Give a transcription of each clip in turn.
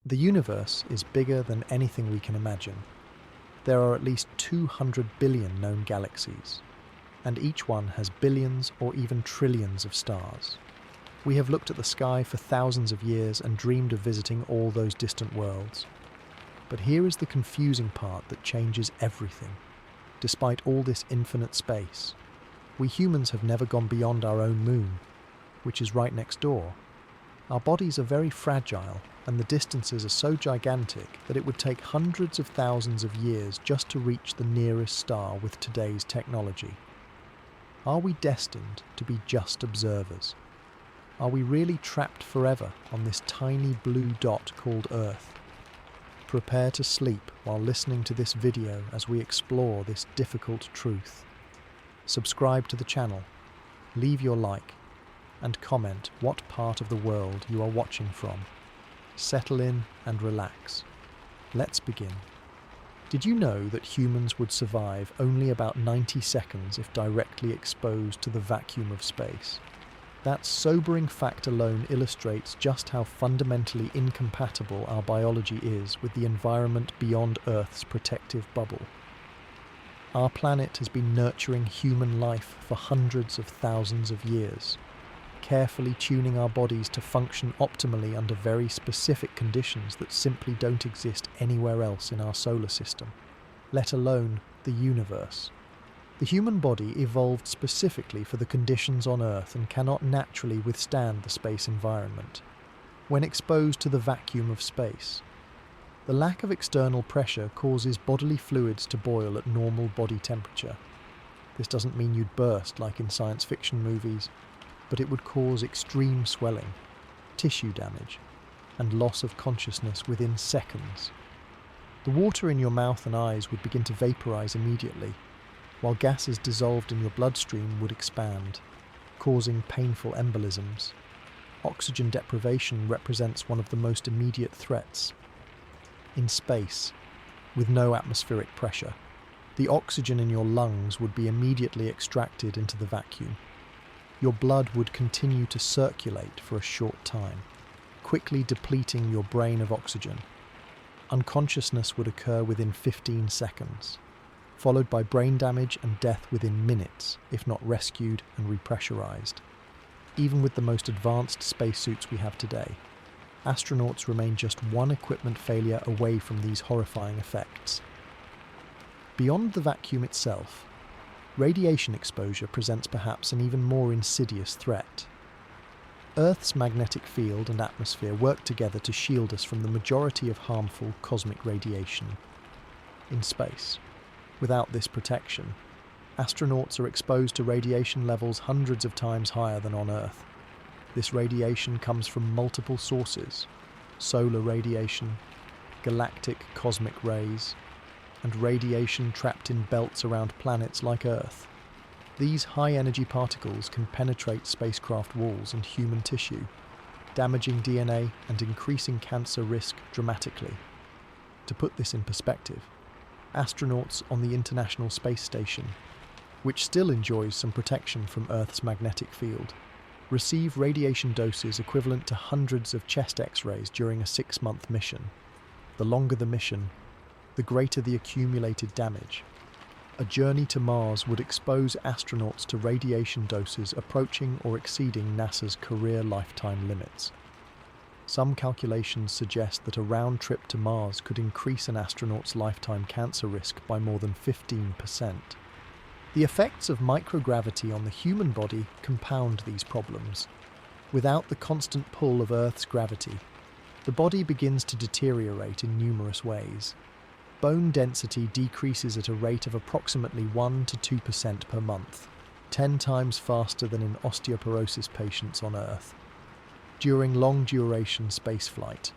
The universe is bigger than anything we can imagine. There are at least 200 billion known galaxies, and each one has billions or even trillions of stars. We have looked at the sky for thousands of years and dreamed of visiting all those distant worlds. But here is the confusing part that changes everything. Despite all this infinite space, we humans have never gone beyond our own moon, which is right next door. Our bodies are very fragile, and the distances are so gigantic that it would take hundreds of thousands of years just to reach the nearest star with today's technology. Are we destined to be just observers? Are we really trapped forever on this tiny blue dot called Earth? Prepare to sleep while listening to this video as we explore this difficult truth. Subscribe to the channel, leave your like, and comment what part of the world you are watching from. Settle in and relax. Let's begin. Did you know that humans would survive only about 90 seconds if directly exposed to the vacuum of space? That sobering fact alone illustrates just how fundamentally incompatible our biology is with the environment beyond Earth's protective bubble. Our planet has been nurturing human life for hundreds of thousands of years, carefully tuning our bodies to function optimally under very specific conditions that simply don't exist anywhere else in our solar system, let alone the universe. The human body evolved specifically for the conditions on Earth and cannot naturally withstand the space environment. When exposed to the vacuum of space, the lack of external pressure causes bodily fluids to boil at normal body temperature. This doesn't mean you'd burst like in science fiction movies, but it would cause extreme swelling, tissue damage, and loss of consciousness within seconds. The water in your mouth and eyes would begin to vaporize immediately, while gases dissolved in your bloodstream would expand, causing painful embolisms. Oxygen deprivation represents one of the most immediate threats. In space, with no atmospheric pressure, the oxygen in your lungs would be immediately extracted into the vacuum. Your blood would continue to circulate for a short time, quickly depleting your brain of oxygen. Unconsciousness would occur within 15 seconds, followed by brain damage and death within minutes, if not rescued and repressurized. Even with the most advanced spacesuits we have today, astronauts remain just one equipment failure away from these horrifying effects. Beyond the vacuum itself, radiation exposure presents perhaps an even more insidious threat. Earth's magnetic field and atmosphere work together to shield us from the majority of harmful cosmic radiation in space. Without this protection, astronauts are exposed to radiation levels hundreds of times higher than on Earth. This radiation comes from multiple sources: solar radiation, galactic cosmic rays, and radiation trapped in belts around planets like Earth. These high-energy particles can penetrate spacecraft walls and human tissue, damaging DNA and increasing cancer risk dramatically. To put this in perspective, astronauts on the International Space Station, which still enjoys some protection from Earth's magnetic field, receive radiation doses equivalent to hundreds of chest X-rays during a 6-month mission. The longer the mission, the greater the accumulated damage. A journey to Mars would expose astronauts to radiation doses approaching or exceeding NASA's career lifetime limits. Some calculations suggest that a round trip to Mars could increase an astronaut's lifetime cancer risk by more than 15%. The effects of microgravity on the human body compound these problems. Without the constant pull of Earth's gravity, the body begins to deteriorate in numerous ways. Bone density decreases at a rate of approximately 1 to 2% per month, 10 times faster than in osteoporosis patients on Earth. During long-duration spaceflight,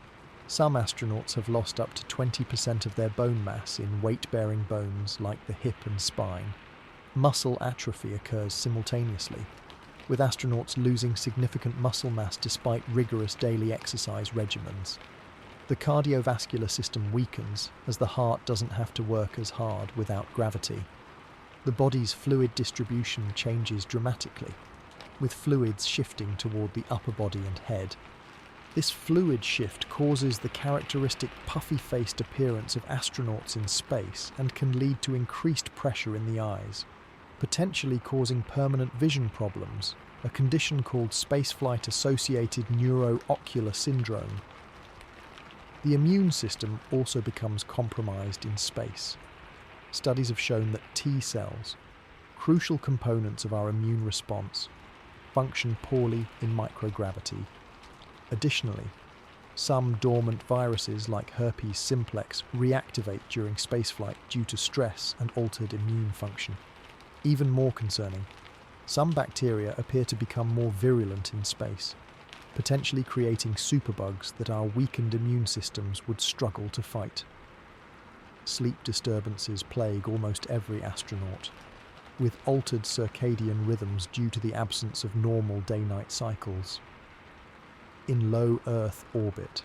some astronauts have lost up to 20% of their bone mass in weight-bearing bones like the hip and spine. Muscle atrophy occurs simultaneously, with astronauts losing significant muscle mass despite rigorous daily exercise regimens. The cardiovascular system weakens as the heart doesn't have to work as hard without gravity. The body's fluid distribution changes dramatically, with fluids shifting toward the upper body and head. This fluid shift causes the characteristic puffy-faced appearance of astronauts in space and can lead to increased pressure in the eyes, potentially causing permanent vision problems, a condition called spaceflight-associated neuroocular syndrome. The immune system also becomes compromised in space. Studies have shown that T cells, crucial components of our immune response, function poorly in microgravity. Additionally, some dormant viruses like herpes simplex reactivate during spaceflight due to stress and altered immune function. Even more concerning, some bacteria appear to become more virulent in space, potentially creating superbugs that our weakened immune systems would struggle to fight. Sleep disturbances plague almost every astronaut, with altered circadian rhythms due to the absence of normal day-night cycles. In low Earth orbit,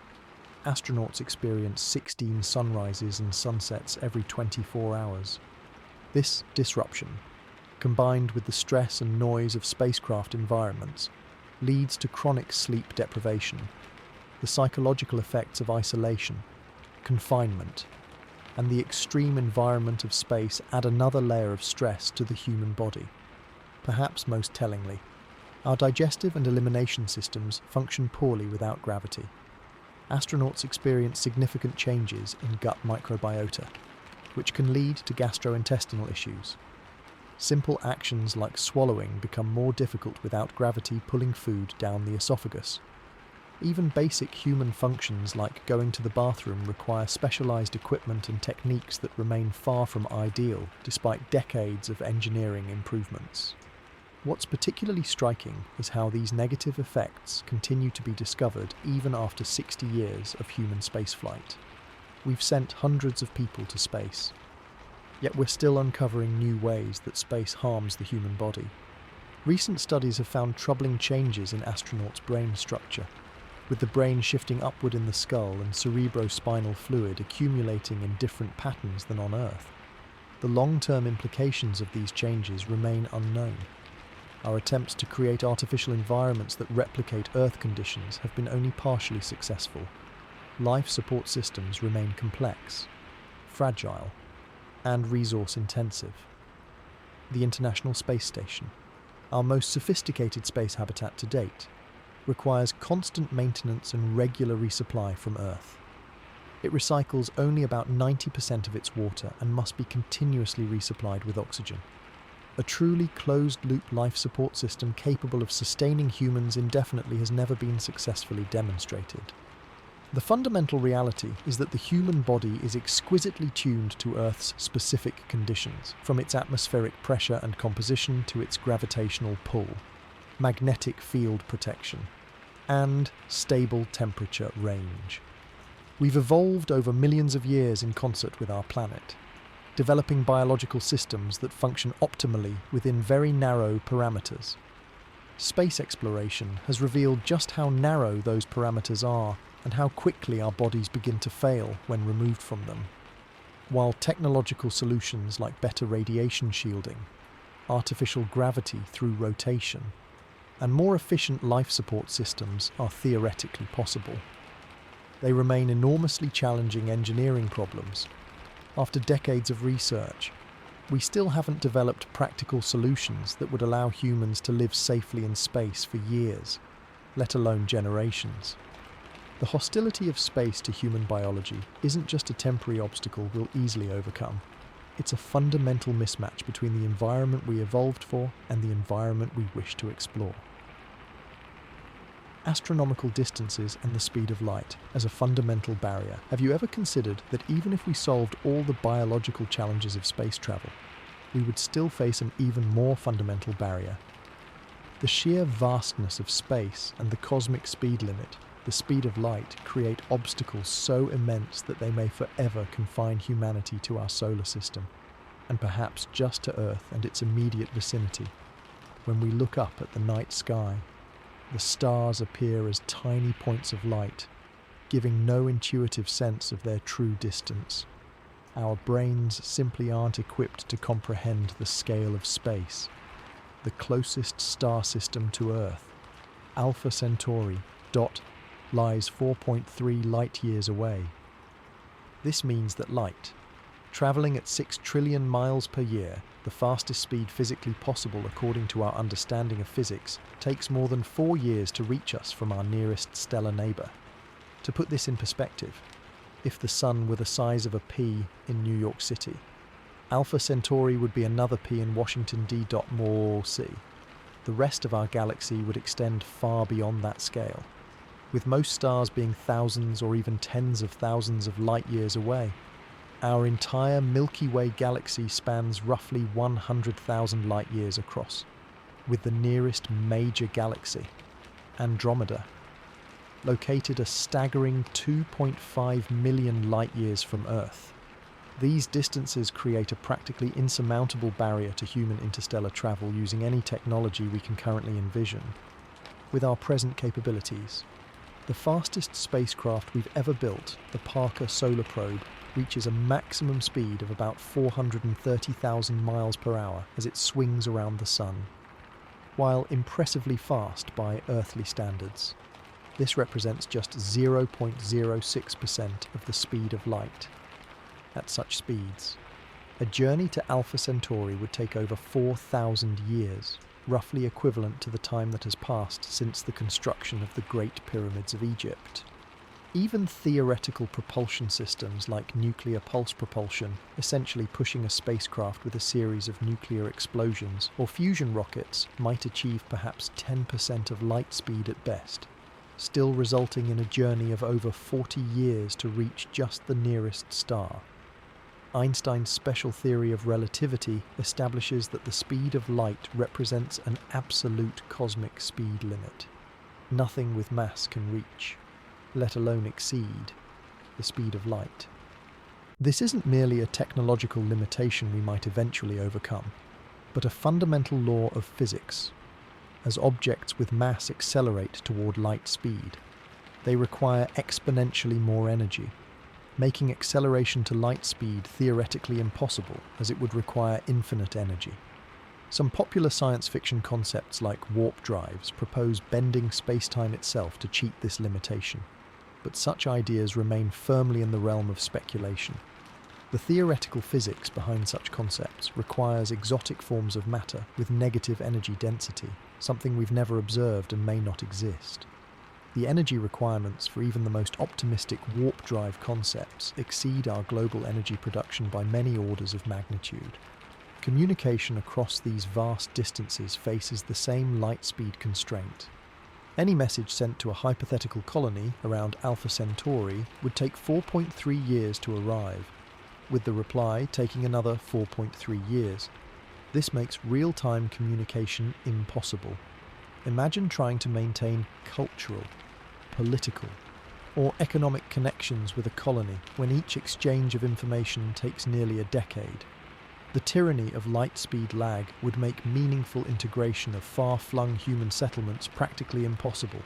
astronauts experience 16 sunrises and sunsets every 24 hours. This disruption, combined with the stress and noise of spacecraft environments, leads to chronic sleep deprivation, the psychological effects of isolation, confinement, and the extreme environment of space add another layer of stress to the human body. Perhaps most tellingly, our digestive and elimination systems function poorly without gravity. Astronauts experience significant changes in gut microbiota, which can lead to gastrointestinal issues. Simple actions like swallowing become more difficult without gravity pulling food down the esophagus. Even basic human functions like going to the bathroom require specialized equipment and techniques that remain far from ideal despite decades of engineering improvements. What's particularly striking is how these negative effects continue to be discovered even after 60 years of human spaceflight. We've sent hundreds of people to space, yet we're still uncovering new ways that space harms the human body. Recent studies have found troubling changes in astronauts' brain structure, with the brain shifting upward in the skull and cerebrospinal fluid accumulating in different patterns than on Earth. The long-term implications of these changes remain unknown. Our attempts to create artificial environments that replicate Earth conditions have been only partially successful. Life support systems remain complex, fragile, and resource-intensive. The International Space Station, our most sophisticated space habitat to date, requires constant maintenance and regular resupply from Earth. It recycles only about 90% of its water and must be continuously resupplied with oxygen. A truly closed-loop life support system capable of sustaining humans indefinitely has never been successfully demonstrated. The fundamental reality is that the human body is exquisitely tuned to Earth's specific conditions, from its atmospheric pressure and composition to its gravitational pull, magnetic field protection, and stable temperature range. We've evolved over millions of years in concert with our planet, developing biological systems that function optimally within very narrow parameters. Space exploration has revealed just how narrow those parameters are and how quickly our bodies begin to fail when removed from them. While technological solutions like better radiation shielding, artificial gravity through rotation, and more efficient life support systems are theoretically possible, they remain enormously challenging engineering problems. After decades of research, we still haven't developed practical solutions that would allow humans to live safely in space for years, let alone generations. The hostility of space to human biology isn't just a temporary obstacle we'll easily overcome. It's a fundamental mismatch between the environment we evolved for and the environment we wish to explore. Astronomical distances and the speed of light as a fundamental barrier. Have you ever considered that even if we solved all the biological challenges of space travel, we would still face an even more fundamental barrier? The sheer vastness of space and the cosmic speed limit, the speed of light, create obstacles so immense that they may forever confine humanity to our solar system, and perhaps just to Earth and its immediate vicinity. When we look up at the night sky, the stars appear as tiny points of light, giving no intuitive sense of their true distance. Our brains simply aren't equipped to comprehend the scale of space. The closest star system to Earth, Alpha Centauri, lies 4.3 light-years away. This means that light, travelling at 6 trillion miles per year, the fastest speed physically possible according to our understanding of physics, takes more than 4 years to reach us from our nearest stellar neighbour. To put this in perspective, if the Sun were the size of a pea in New York City, Alpha Centauri would be another pea in Washington D.C. The rest of our galaxy would extend far beyond that scale, with most stars being thousands or even tens of thousands of light-years away. Our entire Milky Way galaxy spans roughly 100,000 light-years across, with the nearest major galaxy, Andromeda, located a staggering 2.5 million light-years from Earth. These distances create a practically insurmountable barrier to human interstellar travel using any technology we can currently envision. With our present capabilities, the fastest spacecraft we've ever built, the Parker Solar Probe, reaches a maximum speed of about 430,000 miles per hour as it swings around the Sun. While impressively fast by earthly standards, this represents just 0.06% of the speed of light. At such speeds, a journey to Alpha Centauri would take over 4,000 years, roughly equivalent to the time that has passed since the construction of the Great Pyramids of Egypt. Even theoretical propulsion systems like nuclear pulse propulsion, essentially pushing a spacecraft with a series of nuclear explosions, or fusion rockets, might achieve perhaps 10% of light speed at best, still resulting in a journey of over 40 years to reach just the nearest star. Einstein's special theory of relativity establishes that the speed of light represents an absolute cosmic speed limit. Nothing with mass can reach, let alone exceed, the speed of light. This isn't merely a technological limitation we might eventually overcome, but a fundamental law of physics. As objects with mass accelerate toward light speed, they require exponentially more energy, making acceleration to light speed theoretically impossible, as it would require infinite energy. Some popular science fiction concepts like warp drives propose bending space-time itself to cheat this limitation, but such ideas remain firmly in the realm of speculation. The theoretical physics behind such concepts requires exotic forms of matter with negative energy density, something we've never observed and may not exist. The energy requirements for even the most optimistic warp drive concepts exceed our global energy production by many orders of magnitude. Communication across these vast distances faces the same light speed constraint. Any message sent to a hypothetical colony around Alpha Centauri would take 4.3 years to arrive, with the reply taking another 4.3 years. This makes real-time communication impossible. Imagine trying to maintain cultural, political, or economic connections with a colony when each exchange of information takes nearly a decade. The tyranny of light-speed lag would make meaningful integration of far-flung human settlements practically impossible.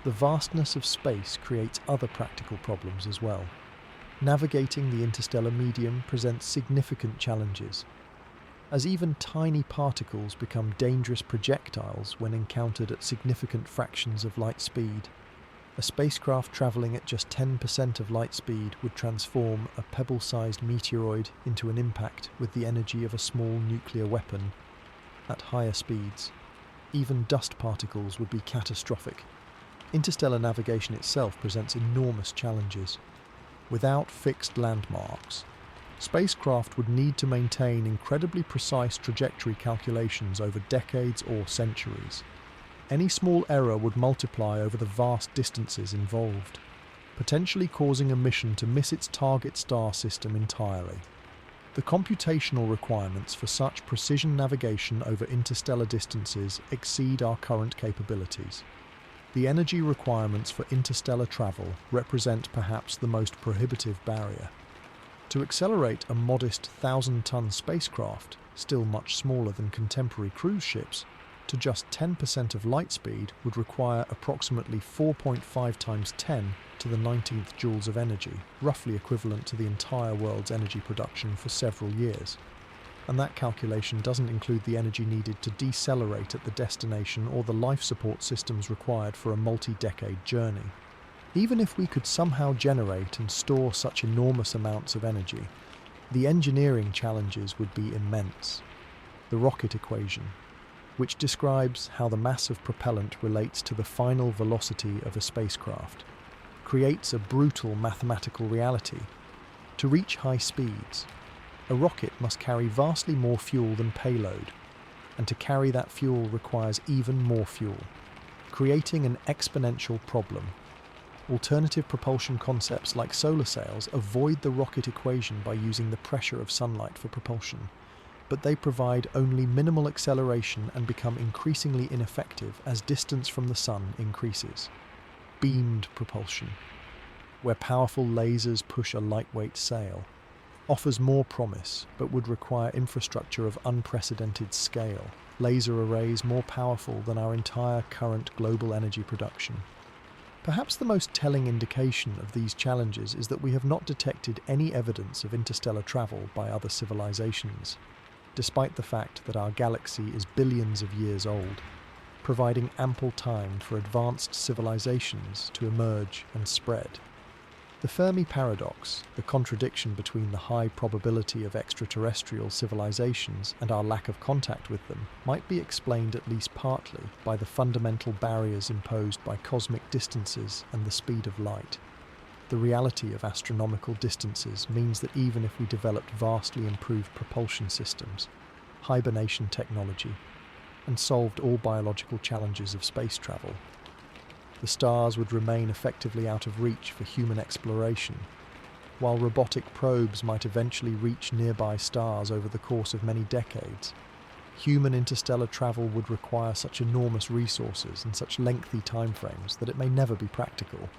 The vastness of space creates other practical problems as well. Navigating the interstellar medium presents significant challenges, as even tiny particles become dangerous projectiles when encountered at significant fractions of light speed. A spacecraft travelling at just 10% of light speed would transform a pebble-sized meteoroid into an impact with the energy of a small nuclear weapon. At higher speeds, even dust particles would be catastrophic. Interstellar navigation itself presents enormous challenges. Without fixed landmarks, spacecraft would need to maintain incredibly precise trajectory calculations over decades or centuries. Any small error would multiply over the vast distances involved, potentially causing a mission to miss its target star system entirely. The computational requirements for such precision navigation over interstellar distances exceed our current capabilities. The energy requirements for interstellar travel represent perhaps the most prohibitive barrier. To accelerate a modest 1,000-ton spacecraft, still much smaller than contemporary cruise ships, to just 10% of light speed would require approximately 4.5 times 10 to the 19th joules of energy, roughly equivalent to the entire world's energy production for several years. And that calculation doesn't include the energy needed to decelerate at the destination or the life support systems required for a multi-decade journey. Even if we could somehow generate and store such enormous amounts of energy, the engineering challenges would be immense. The rocket equation, which describes how the mass of propellant relates to the final velocity of a spacecraft, creates a brutal mathematical reality. To reach high speeds, a rocket must carry vastly more fuel than payload, and to carry that fuel requires even more fuel, creating an exponential problem. Alternative propulsion concepts like solar sails avoid the rocket equation by using the pressure of sunlight for propulsion, but they provide only minimal acceleration and become increasingly ineffective as distance from the sun increases. Beamed propulsion, where powerful lasers push a lightweight sail, offers more promise but would require infrastructure of unprecedented scale, laser arrays more powerful than our entire current global energy production. Perhaps the most telling indication of these challenges is that we have not detected any evidence of interstellar travel by other civilizations, despite the fact that our galaxy is billions of years old, providing ample time for advanced civilizations to emerge and spread. The Fermi paradox, the contradiction between the high probability of extraterrestrial civilizations and our lack of contact with them, might be explained at least partly by the fundamental barriers imposed by cosmic distances and the speed of light. The reality of astronomical distances means that even if we developed vastly improved propulsion systems, hibernation technology, and solved all biological challenges of space travel, the stars would remain effectively out of reach for human exploration. While robotic probes might eventually reach nearby stars over the course of many decades, human interstellar travel would require such enormous resources and such lengthy timeframes that it may never be practical.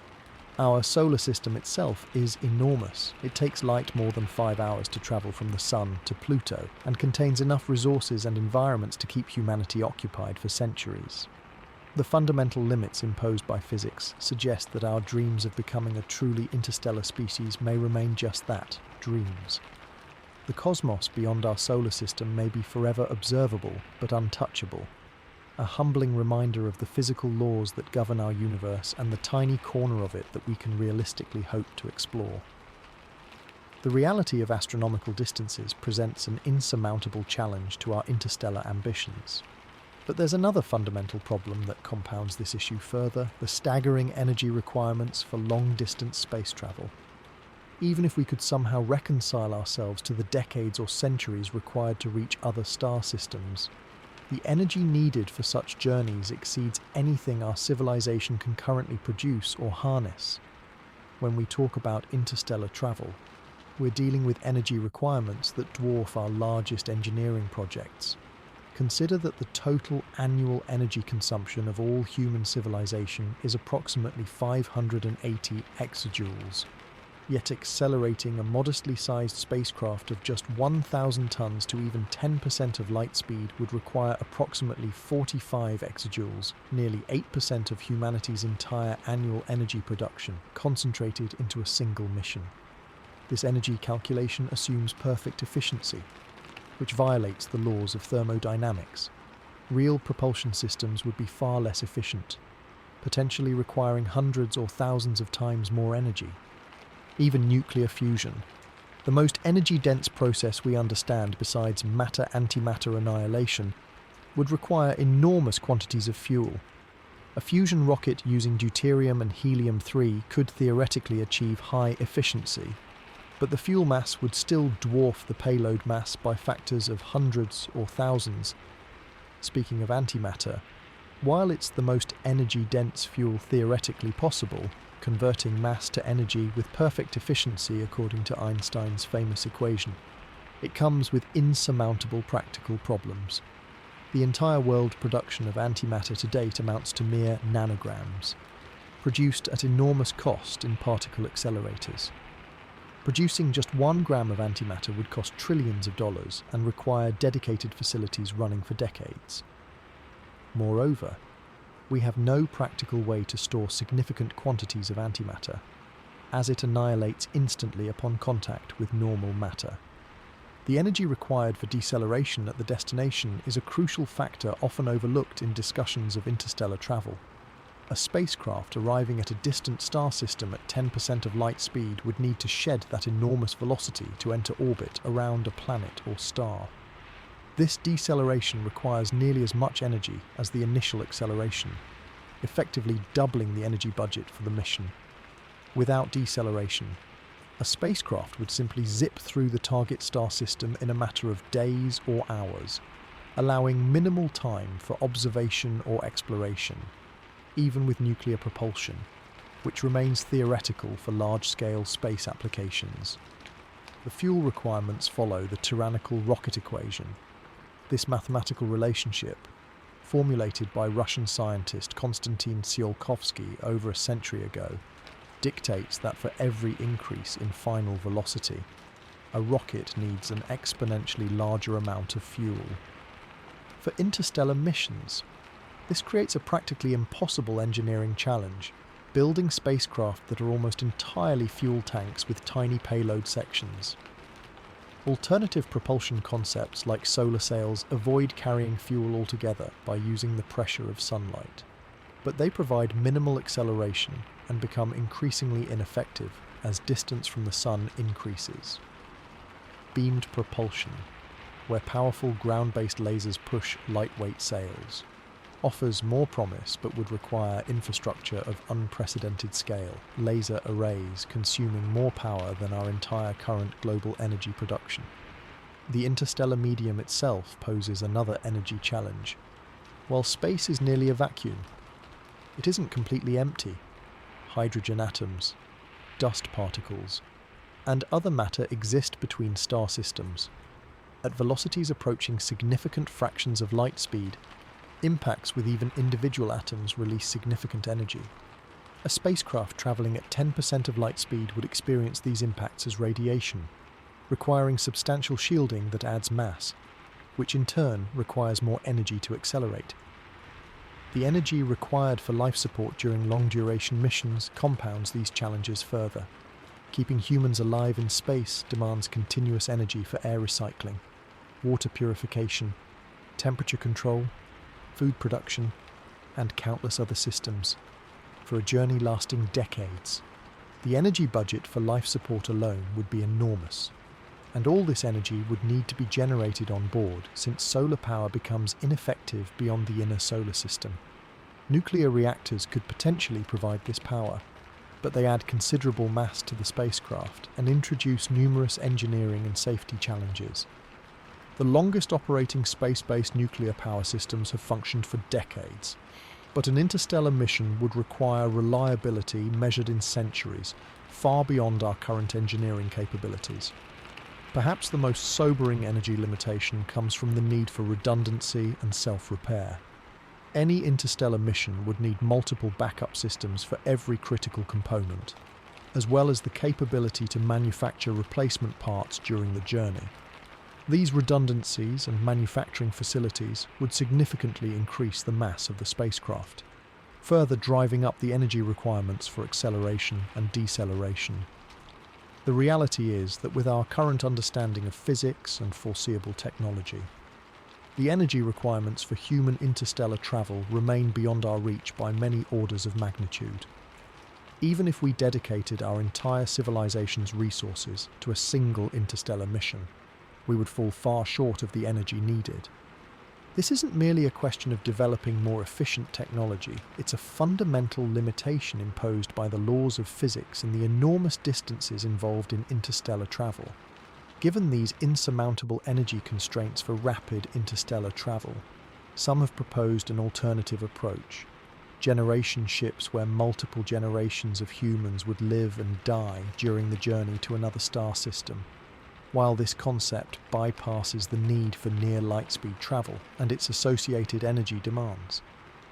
Our solar system itself is enormous. It takes light more than 5 hours to travel from the Sun to Pluto and contains enough resources and environments to keep humanity occupied for centuries. The fundamental limits imposed by physics suggest that our dreams of becoming a truly interstellar species may remain just that, dreams. The cosmos beyond our solar system may be forever observable but untouchable, a humbling reminder of the physical laws that govern our universe and the tiny corner of it that we can realistically hope to explore. The reality of astronomical distances presents an insurmountable challenge to our interstellar ambitions. But there's another fundamental problem that compounds this issue further: the staggering energy requirements for long-distance space travel. Even if we could somehow reconcile ourselves to the decades or centuries required to reach other star systems, the energy needed for such journeys exceeds anything our civilization can currently produce or harness. When we talk about interstellar travel, we're dealing with energy requirements that dwarf our largest engineering projects. Consider that the total annual energy consumption of all human civilization is approximately 580 exajoules. Yet accelerating a modestly sized spacecraft of just 1,000 tons to even 10% of light speed would require approximately 45 exajoules, nearly 8% of humanity's entire annual energy production, concentrated into a single mission. This energy calculation assumes perfect efficiency, which violates the laws of thermodynamics. Real propulsion systems would be far less efficient, potentially requiring hundreds or thousands of times more energy. Even nuclear fusion, the most energy-dense process we understand besides matter-antimatter annihilation, would require enormous quantities of fuel. A fusion rocket using deuterium and helium-3 could theoretically achieve high efficiency, but the fuel mass would still dwarf the payload mass by factors of hundreds or thousands. Speaking of antimatter, while it's the most energy-dense fuel theoretically possible, converting mass to energy with perfect efficiency according to Einstein's famous equation, it comes with insurmountable practical problems. The entire world production of antimatter to date amounts to mere nanograms, produced at enormous cost in particle accelerators. Producing just 1 gram of antimatter would cost trillions of dollars and require dedicated facilities running for decades. Moreover, we have no practical way to store significant quantities of antimatter, as it annihilates instantly upon contact with normal matter. The energy required for deceleration at the destination is a crucial factor often overlooked in discussions of interstellar travel. A spacecraft arriving at a distant star system at 10% of light speed would need to shed that enormous velocity to enter orbit around a planet or star. This deceleration requires nearly as much energy as the initial acceleration, effectively doubling the energy budget for the mission. Without deceleration, a spacecraft would simply zip through the target star system in a matter of days or hours, allowing minimal time for observation or exploration, even with nuclear propulsion, which remains theoretical for large-scale space applications. The fuel requirements follow the tyrannical rocket equation. This mathematical relationship, formulated by Russian scientist Konstantin Tsiolkovsky over a century ago, dictates that for every increase in final velocity, a rocket needs an exponentially larger amount of fuel. For interstellar missions, this creates a practically impossible engineering challenge, building spacecraft that are almost entirely fuel tanks with tiny payload sections. Alternative propulsion concepts like solar sails avoid carrying fuel altogether by using the pressure of sunlight, but they provide minimal acceleration and become increasingly ineffective as distance from the sun increases. Beamed propulsion, where powerful ground-based lasers push lightweight sails, offers more promise but would require infrastructure of unprecedented scale, laser arrays consuming more power than our entire current global energy production. The interstellar medium itself poses another energy challenge. While space is nearly a vacuum, it isn't completely empty. Hydrogen atoms, dust particles, and other matter exist between star systems. At velocities approaching significant fractions of light speed, impacts with even individual atoms release significant energy. A spacecraft travelling at 10% of light speed would experience these impacts as radiation, requiring substantial shielding that adds mass, which in turn requires more energy to accelerate. The energy required for life support during long-duration missions compounds these challenges further. Keeping humans alive in space demands continuous energy for air recycling, water purification, temperature control, food production, and countless other systems, for a journey lasting decades. The energy budget for life support alone would be enormous, and all this energy would need to be generated on board since solar power becomes ineffective beyond the inner solar system. Nuclear reactors could potentially provide this power, but they add considerable mass to the spacecraft and introduce numerous engineering and safety challenges. The longest operating space-based nuclear power systems have functioned for decades, but an interstellar mission would require reliability measured in centuries, far beyond our current engineering capabilities. Perhaps the most sobering energy limitation comes from the need for redundancy and self-repair. Any interstellar mission would need multiple backup systems for every critical component, as well as the capability to manufacture replacement parts during the journey. These redundancies and manufacturing facilities would significantly increase the mass of the spacecraft, further driving up the energy requirements for acceleration and deceleration. The reality is that with our current understanding of physics and foreseeable technology, the energy requirements for human interstellar travel remain beyond our reach by many orders of magnitude. Even if we dedicated our entire civilization's resources to a single interstellar mission, we would fall far short of the energy needed. This isn't merely a question of developing more efficient technology, it's a fundamental limitation imposed by the laws of physics and the enormous distances involved in interstellar travel. Given these insurmountable energy constraints for rapid interstellar travel, some have proposed an alternative approach: generation ships where multiple generations of humans would live and die during the journey to another star system. While this concept bypasses the need for near light-speed travel and its associated energy demands,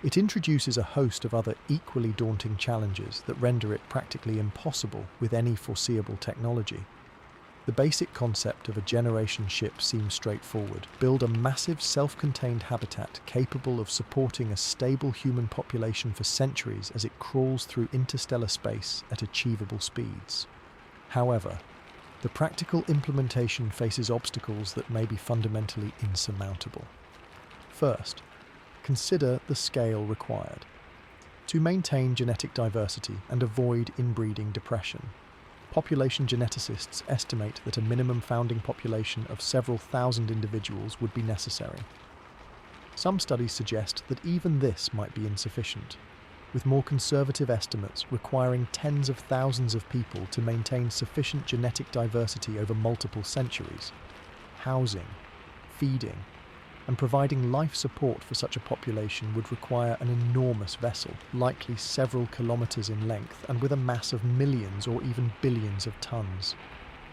it introduces a host of other equally daunting challenges that render it practically impossible with any foreseeable technology. The basic concept of a generation ship seems straightforward. Build a massive self-contained habitat capable of supporting a stable human population for centuries as it crawls through interstellar space at achievable speeds. However, the practical implementation faces obstacles that may be fundamentally insurmountable. First, consider the scale required. to maintain genetic diversity and avoid inbreeding depression. Population geneticists estimate that a minimum founding population of several thousand individuals would be necessary. Some studies suggest that even this might be insufficient, with more conservative estimates requiring tens of thousands of people to maintain sufficient genetic diversity over multiple centuries. Housing, feeding, and providing life support for such a population would require an enormous vessel, likely several kilometers in length and with a mass of millions or even billions of tons.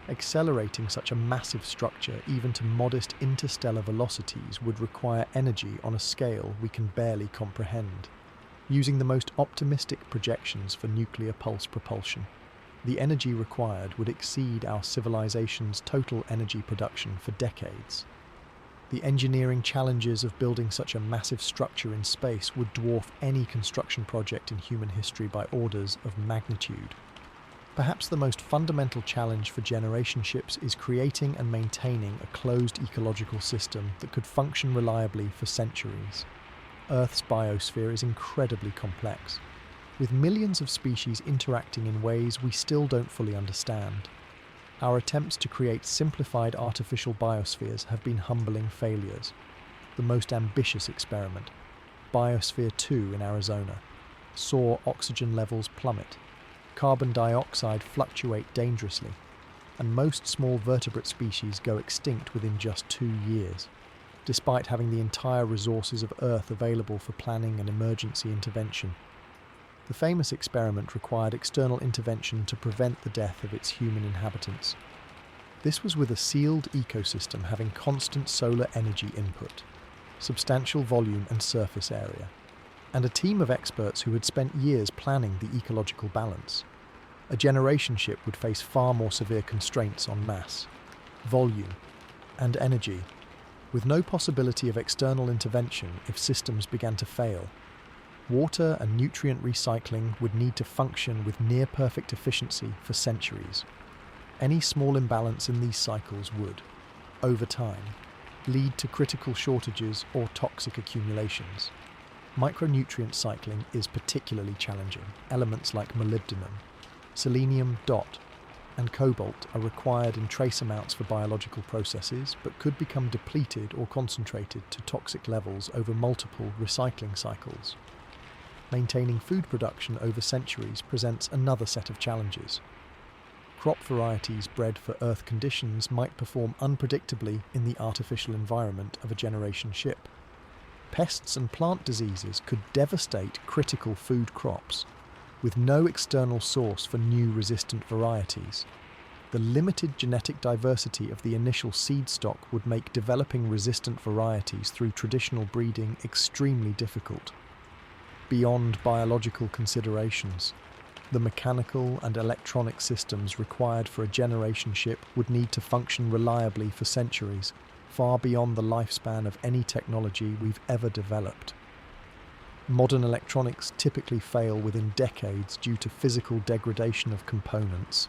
Accelerating such a massive structure even to modest interstellar velocities would require energy on a scale we can barely comprehend. Using the most optimistic projections for nuclear pulse propulsion, the energy required would exceed our civilization's total energy production for decades. The engineering challenges of building such a massive structure in space would dwarf any construction project in human history by orders of magnitude. Perhaps the most fundamental challenge for generation ships is creating and maintaining a closed ecological system that could function reliably for centuries. Earth's biosphere is incredibly complex, with millions of species interacting in ways we still don't fully understand. Our attempts to create simplified artificial biospheres have been humbling failures. The most ambitious experiment, Biosphere 2 in Arizona, saw oxygen levels plummet, carbon dioxide fluctuate dangerously, and most small vertebrate species go extinct within just 2 years, despite having the entire resources of Earth available for planning and emergency intervention. The famous experiment required external intervention to prevent the death of its human inhabitants. This was with a sealed ecosystem having constant solar energy input, substantial volume and surface area, and a team of experts who had spent years planning the ecological balance. A generation ship would face far more severe constraints on mass, volume, and energy, with no possibility of external intervention if systems began to fail. Water and nutrient recycling would need to function with near-perfect efficiency for centuries. Any small imbalance in these cycles would, over time, lead to critical shortages or toxic accumulations. Micronutrient cycling is particularly challenging. Elements like molybdenum, selenium, and cobalt are required in trace amounts for biological processes, but could become depleted or concentrated to toxic levels over multiple recycling cycles. Maintaining food production over centuries presents another set of challenges. Crop varieties bred for Earth conditions might perform unpredictably in the artificial environment of a generation ship. Pests and plant diseases could devastate critical food crops, with no external source for new resistant varieties. The limited genetic diversity of the initial seed stock would make developing resistant varieties through traditional breeding extremely difficult. Beyond biological considerations, the mechanical and electronic systems required for a generation ship would need to function reliably for centuries, far beyond the lifespan of any technology we've ever developed. Modern electronics typically fail within decades due to physical degradation of components.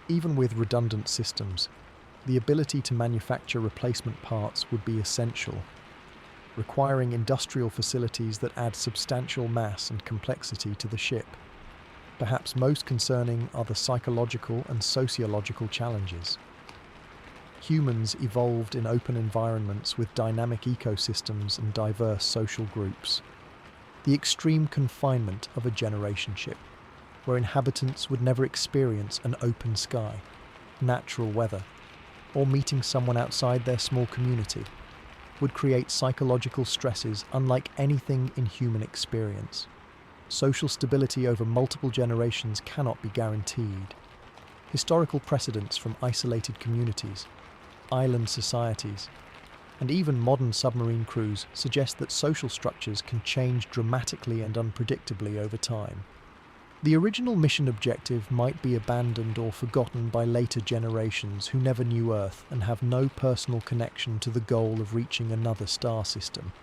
Even with redundant systems, the ability to manufacture replacement parts would be essential, requiring industrial facilities that add substantial mass and complexity to the ship. Perhaps most concerning are the psychological and sociological challenges. Humans evolved in open environments with dynamic ecosystems and diverse social groups. The extreme confinement of a generation ship, where inhabitants would never experience an open sky, natural weather, or meeting someone outside their small community, would create psychological stresses unlike anything in human experience. Social stability over multiple generations cannot be guaranteed. Historical precedents from isolated communities, island societies, and even modern submarine crews suggest that social structures can change dramatically and unpredictably over time. The original mission objective might be abandoned or forgotten by later generations who never knew Earth and have no personal connection to the goal of reaching another star system.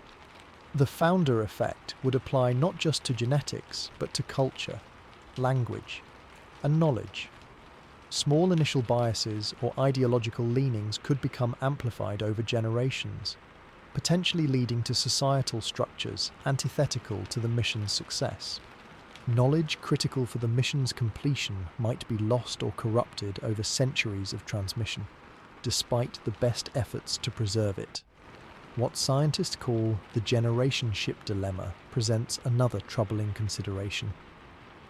The founder effect would apply not just to genetics, but to culture, language, and knowledge. Small initial biases or ideological leanings could become amplified over generations, potentially leading to societal structures antithetical to the mission's success. Knowledge critical for the mission's completion might be lost or corrupted over centuries of transmission, despite the best efforts to preserve it. What scientists call the generation ship dilemma presents another troubling consideration.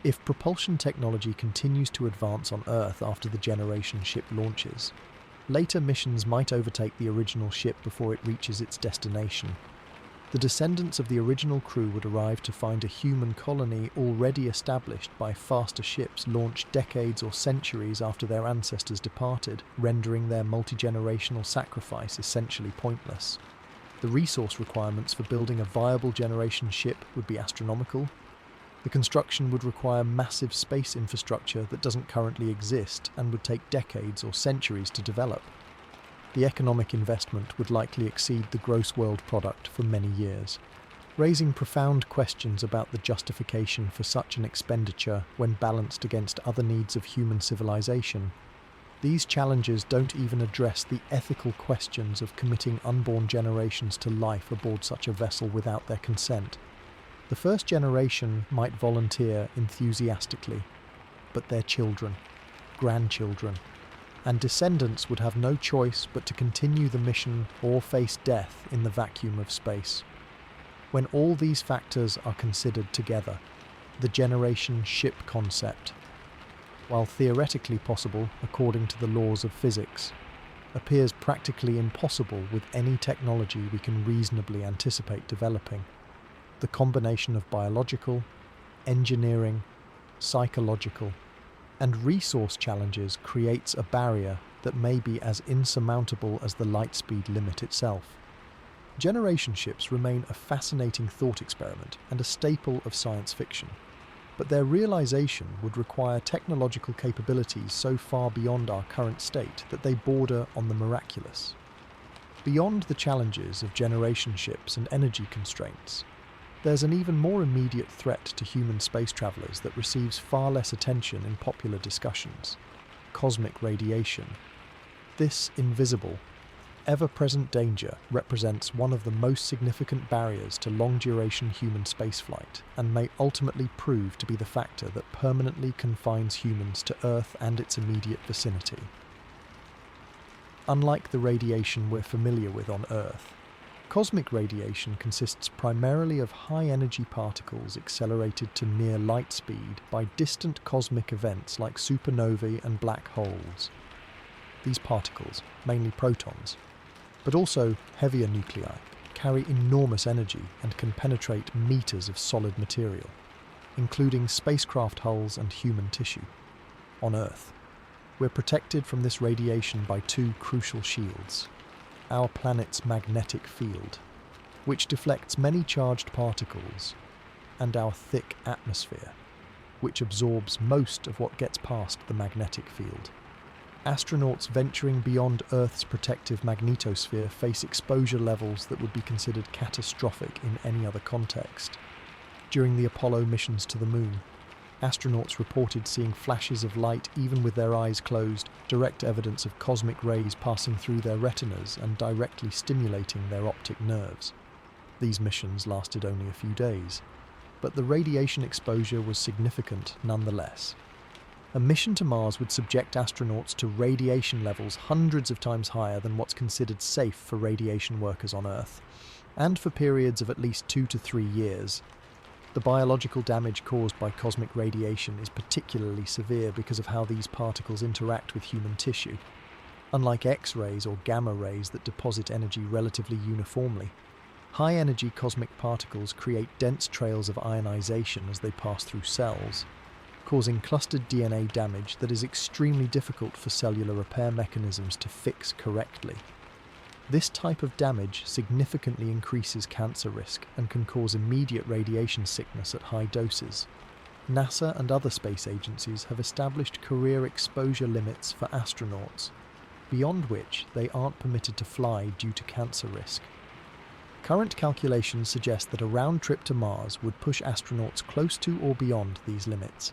If propulsion technology continues to advance on Earth after the generation ship launches, later missions might overtake the original ship before it reaches its destination. The descendants of the original crew would arrive to find a human colony already established by faster ships launched decades or centuries after their ancestors departed, rendering their multi-generational sacrifice essentially pointless. The resource requirements for building a viable generation ship would be astronomical. The construction would require massive space infrastructure that doesn't currently exist and would take decades or centuries to develop. The economic investment would likely exceed the gross world product for many years, raising profound questions about the justification for such an expenditure when balanced against other needs of human civilization. These challenges don't even address the ethical questions of committing unborn generations to life aboard such a vessel without their consent. The first generation might volunteer enthusiastically, but their children, grandchildren, and descendants would have no choice but to continue the mission or face death in the vacuum of space. When all these factors are considered together, the generation ship concept, while theoretically possible according to the laws of physics, appears practically impossible with any technology we can reasonably anticipate developing. The combination of biological, engineering, psychological, and resource challenges creates a barrier that may be as insurmountable as the light speed limit itself. Generation ships remain a fascinating thought experiment and a staple of science fiction, but their realization would require technological capabilities so far beyond our current state that they border on the miraculous. Beyond the challenges of generation ships and energy constraints, there's an even more immediate threat to human space travelers that receives far less attention in popular discussions: cosmic radiation. This invisible, ever-present danger represents one of the most significant barriers to long-duration human spaceflight and may ultimately prove to be the factor that permanently confines humans to Earth and its immediate vicinity. Unlike the radiation we're familiar with on Earth, cosmic radiation consists primarily of high-energy particles accelerated to near light speed by distant cosmic events like supernovae and black holes. These particles, mainly protons, but also heavier nuclei, carry enormous energy and can penetrate meters of solid material, including spacecraft hulls and human tissue. On Earth, we're protected from this radiation by two crucial shields: our planet's magnetic field, which deflects many charged particles, and our thick atmosphere, which absorbs most of what gets past the magnetic field. Astronauts venturing beyond Earth's protective magnetosphere face exposure levels that would be considered catastrophic in any other context. During the Apollo missions to the Moon, astronauts reported seeing flashes of light even with their eyes closed, direct evidence of cosmic rays passing through their retinas and directly stimulating their optic nerves. These missions lasted only a few days, but the radiation exposure was significant nonetheless. A mission to Mars would subject astronauts to radiation levels hundreds of times higher than what's considered safe for radiation workers on Earth, and for periods of at least 2 to 3 years. The biological damage caused by cosmic radiation is particularly severe because of how these particles interact with human tissue. Unlike X-rays or gamma rays that deposit energy relatively uniformly, high-energy cosmic particles create dense trails of ionization as they pass through cells, causing clustered DNA damage that is extremely difficult for cellular repair mechanisms to fix correctly. This type of damage significantly increases cancer risk and can cause immediate radiation sickness at high doses. NASA and other space agencies have established career exposure limits for astronauts, beyond which they aren't permitted to fly due to cancer risk. Current calculations suggest that a round trip to Mars would push astronauts close to or beyond these limits,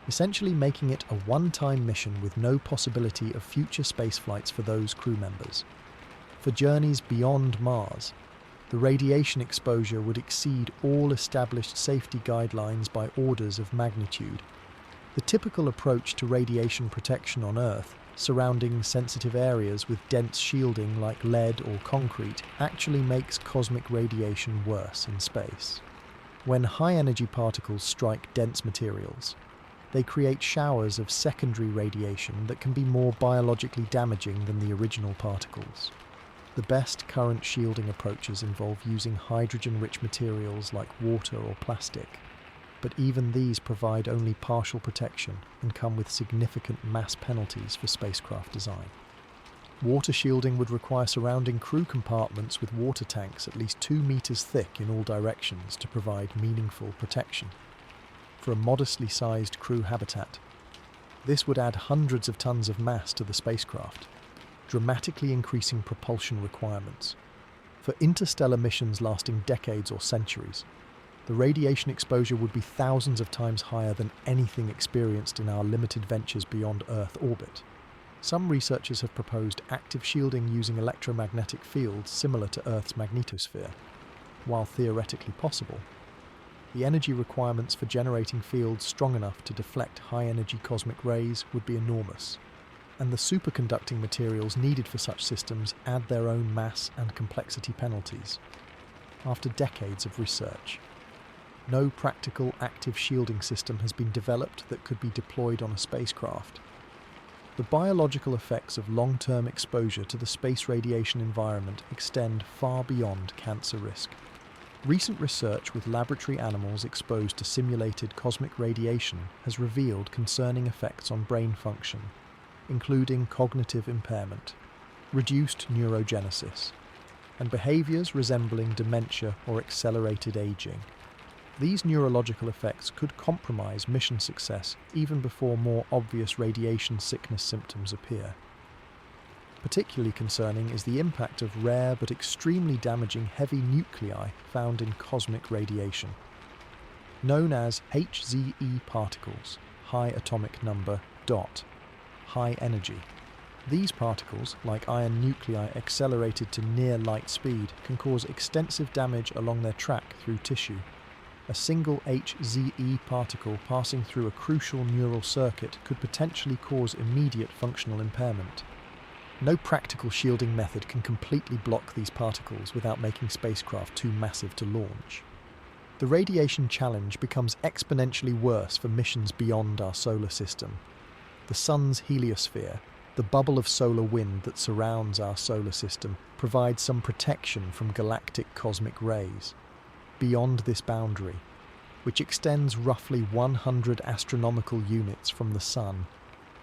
essentially making it a one-time mission with no possibility of future spaceflights for those crew members. For journeys beyond Mars, The radiation exposure would exceed all established safety guidelines by orders of magnitude. The typical approach to radiation protection on Earth, surrounding sensitive areas with dense shielding like lead or concrete, actually makes cosmic radiation worse in space. When high-energy particles strike dense materials, they create showers of secondary radiation that can be more biologically damaging than the original particles. The best current shielding approaches involve using hydrogen-rich materials like water or plastic, but even these provide only partial protection and come with significant mass penalties for spacecraft design. Water shielding would require surrounding crew compartments with water tanks at least 2 meters thick in all directions to provide meaningful protection. For a modestly sized crew habitat, this would add hundreds of tons of mass to the spacecraft, dramatically increasing propulsion requirements. For interstellar missions lasting decades or centuries, the radiation exposure would be thousands of times higher than anything experienced in our limited ventures beyond Earth orbit. Some researchers have proposed active shielding using electromagnetic fields similar to Earth's magnetosphere. While theoretically possible, the energy requirements for generating fields strong enough to deflect high-energy cosmic rays would be enormous, and the superconducting materials needed for such systems add their own mass and complexity penalties. After decades of research, no practical active shielding system has been developed that could be deployed on a spacecraft. The biological effects of long-term exposure to the space radiation environment extend far beyond cancer risk. Recent research with laboratory animals exposed to simulated cosmic radiation has revealed concerning effects on brain function, including cognitive impairment, reduced neurogenesis, and behaviors resembling dementia or accelerated aging. These neurological effects could compromise mission success even before more obvious radiation sickness symptoms appear. Particularly concerning is the impact of rare but extremely damaging heavy nuclei found in cosmic radiation. Known as HZE particles, high atomic number, high energy. These particles, like iron nuclei accelerated to near light speed, can cause extensive damage along their track through tissue. A single HZE particle passing through a crucial neural circuit could potentially cause immediate functional impairment. No practical shielding method can completely block these particles without making spacecraft too massive to launch. The radiation challenge becomes exponentially worse for missions beyond our solar system. The Sun's heliosphere, the bubble of solar wind that surrounds our solar system, provides some protection from galactic cosmic rays. Beyond this boundary, which extends roughly 100 astronomical units from the Sun,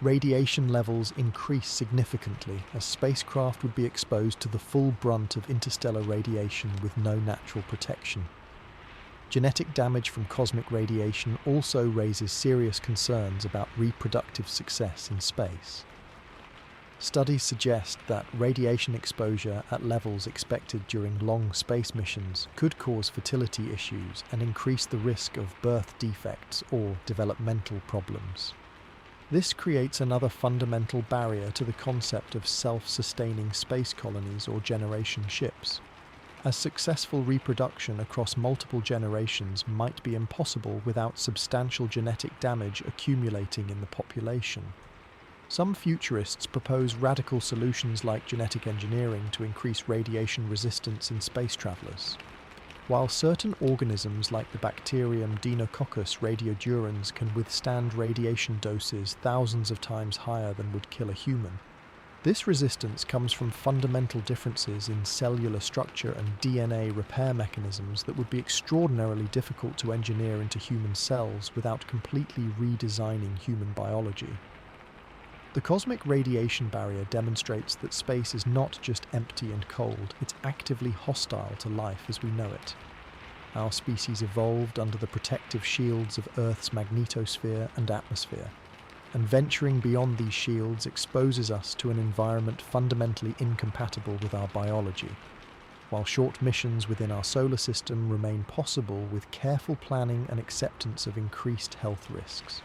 radiation levels increase significantly as spacecraft would be exposed to the full brunt of interstellar radiation with no natural protection. Genetic damage from cosmic radiation also raises serious concerns about reproductive success in space. Studies suggest that radiation exposure at levels expected during long space missions could cause fertility issues and increase the risk of birth defects or developmental problems. This creates another fundamental barrier to the concept of self-sustaining space colonies or generation ships, as successful reproduction across multiple generations might be impossible without substantial genetic damage accumulating in the population. Some futurists propose radical solutions like genetic engineering to increase radiation resistance in space travelers. While certain organisms like the bacterium Deinococcus radiodurans can withstand radiation doses thousands of times higher than would kill a human, this resistance comes from fundamental differences in cellular structure and DNA repair mechanisms that would be extraordinarily difficult to engineer into human cells without completely redesigning human biology. The cosmic radiation barrier demonstrates that space is not just empty and cold, it's actively hostile to life as we know it. Our species evolved under the protective shields of Earth's magnetosphere and atmosphere, and venturing beyond these shields exposes us to an environment fundamentally incompatible with our biology, while short missions within our solar system remain possible with careful planning and acceptance of increased health risks.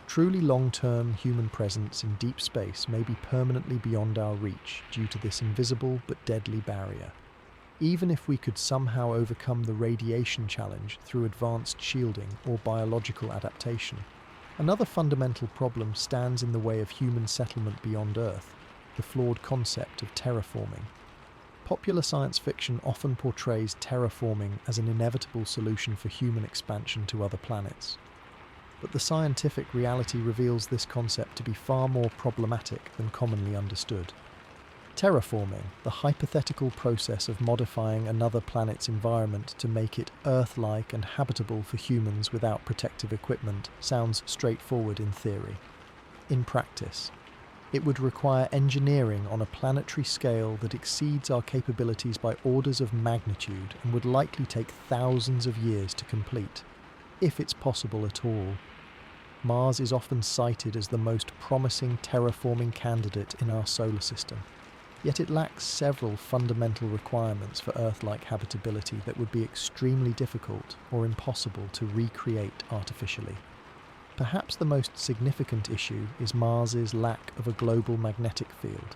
Truly long-term human presence in deep space may be permanently beyond our reach due to this invisible but deadly barrier. Even if we could somehow overcome the radiation challenge through advanced shielding or biological adaptation, another fundamental problem stands in the way of human settlement beyond Earth: the flawed concept of terraforming. Popular science fiction often portrays terraforming as an inevitable solution for human expansion to other planets. But the scientific reality reveals this concept to be far more problematic than commonly understood. Terraforming, the hypothetical process of modifying another planet's environment to make it Earth-like and habitable for humans without protective equipment, sounds straightforward in theory. In practice, it would require engineering on a planetary scale that exceeds our capabilities by orders of magnitude and would likely take thousands of years to complete, if it's possible at all. Mars is often cited as the most promising terraforming candidate in our solar system, yet it lacks several fundamental requirements for Earth-like habitability that would be extremely difficult or impossible to recreate artificially. Perhaps the most significant issue is Mars's lack of a global magnetic field.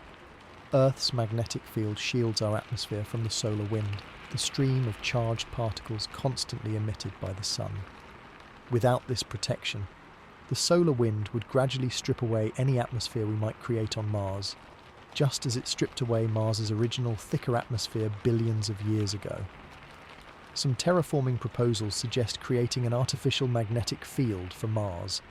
Earth's magnetic field shields our atmosphere from the solar wind, the stream of charged particles constantly emitted by the Sun. Without this protection, the solar wind would gradually strip away any atmosphere we might create on Mars, just as it stripped away Mars's original thicker atmosphere billions of years ago. Some terraforming proposals suggest creating an artificial magnetic field for Mars,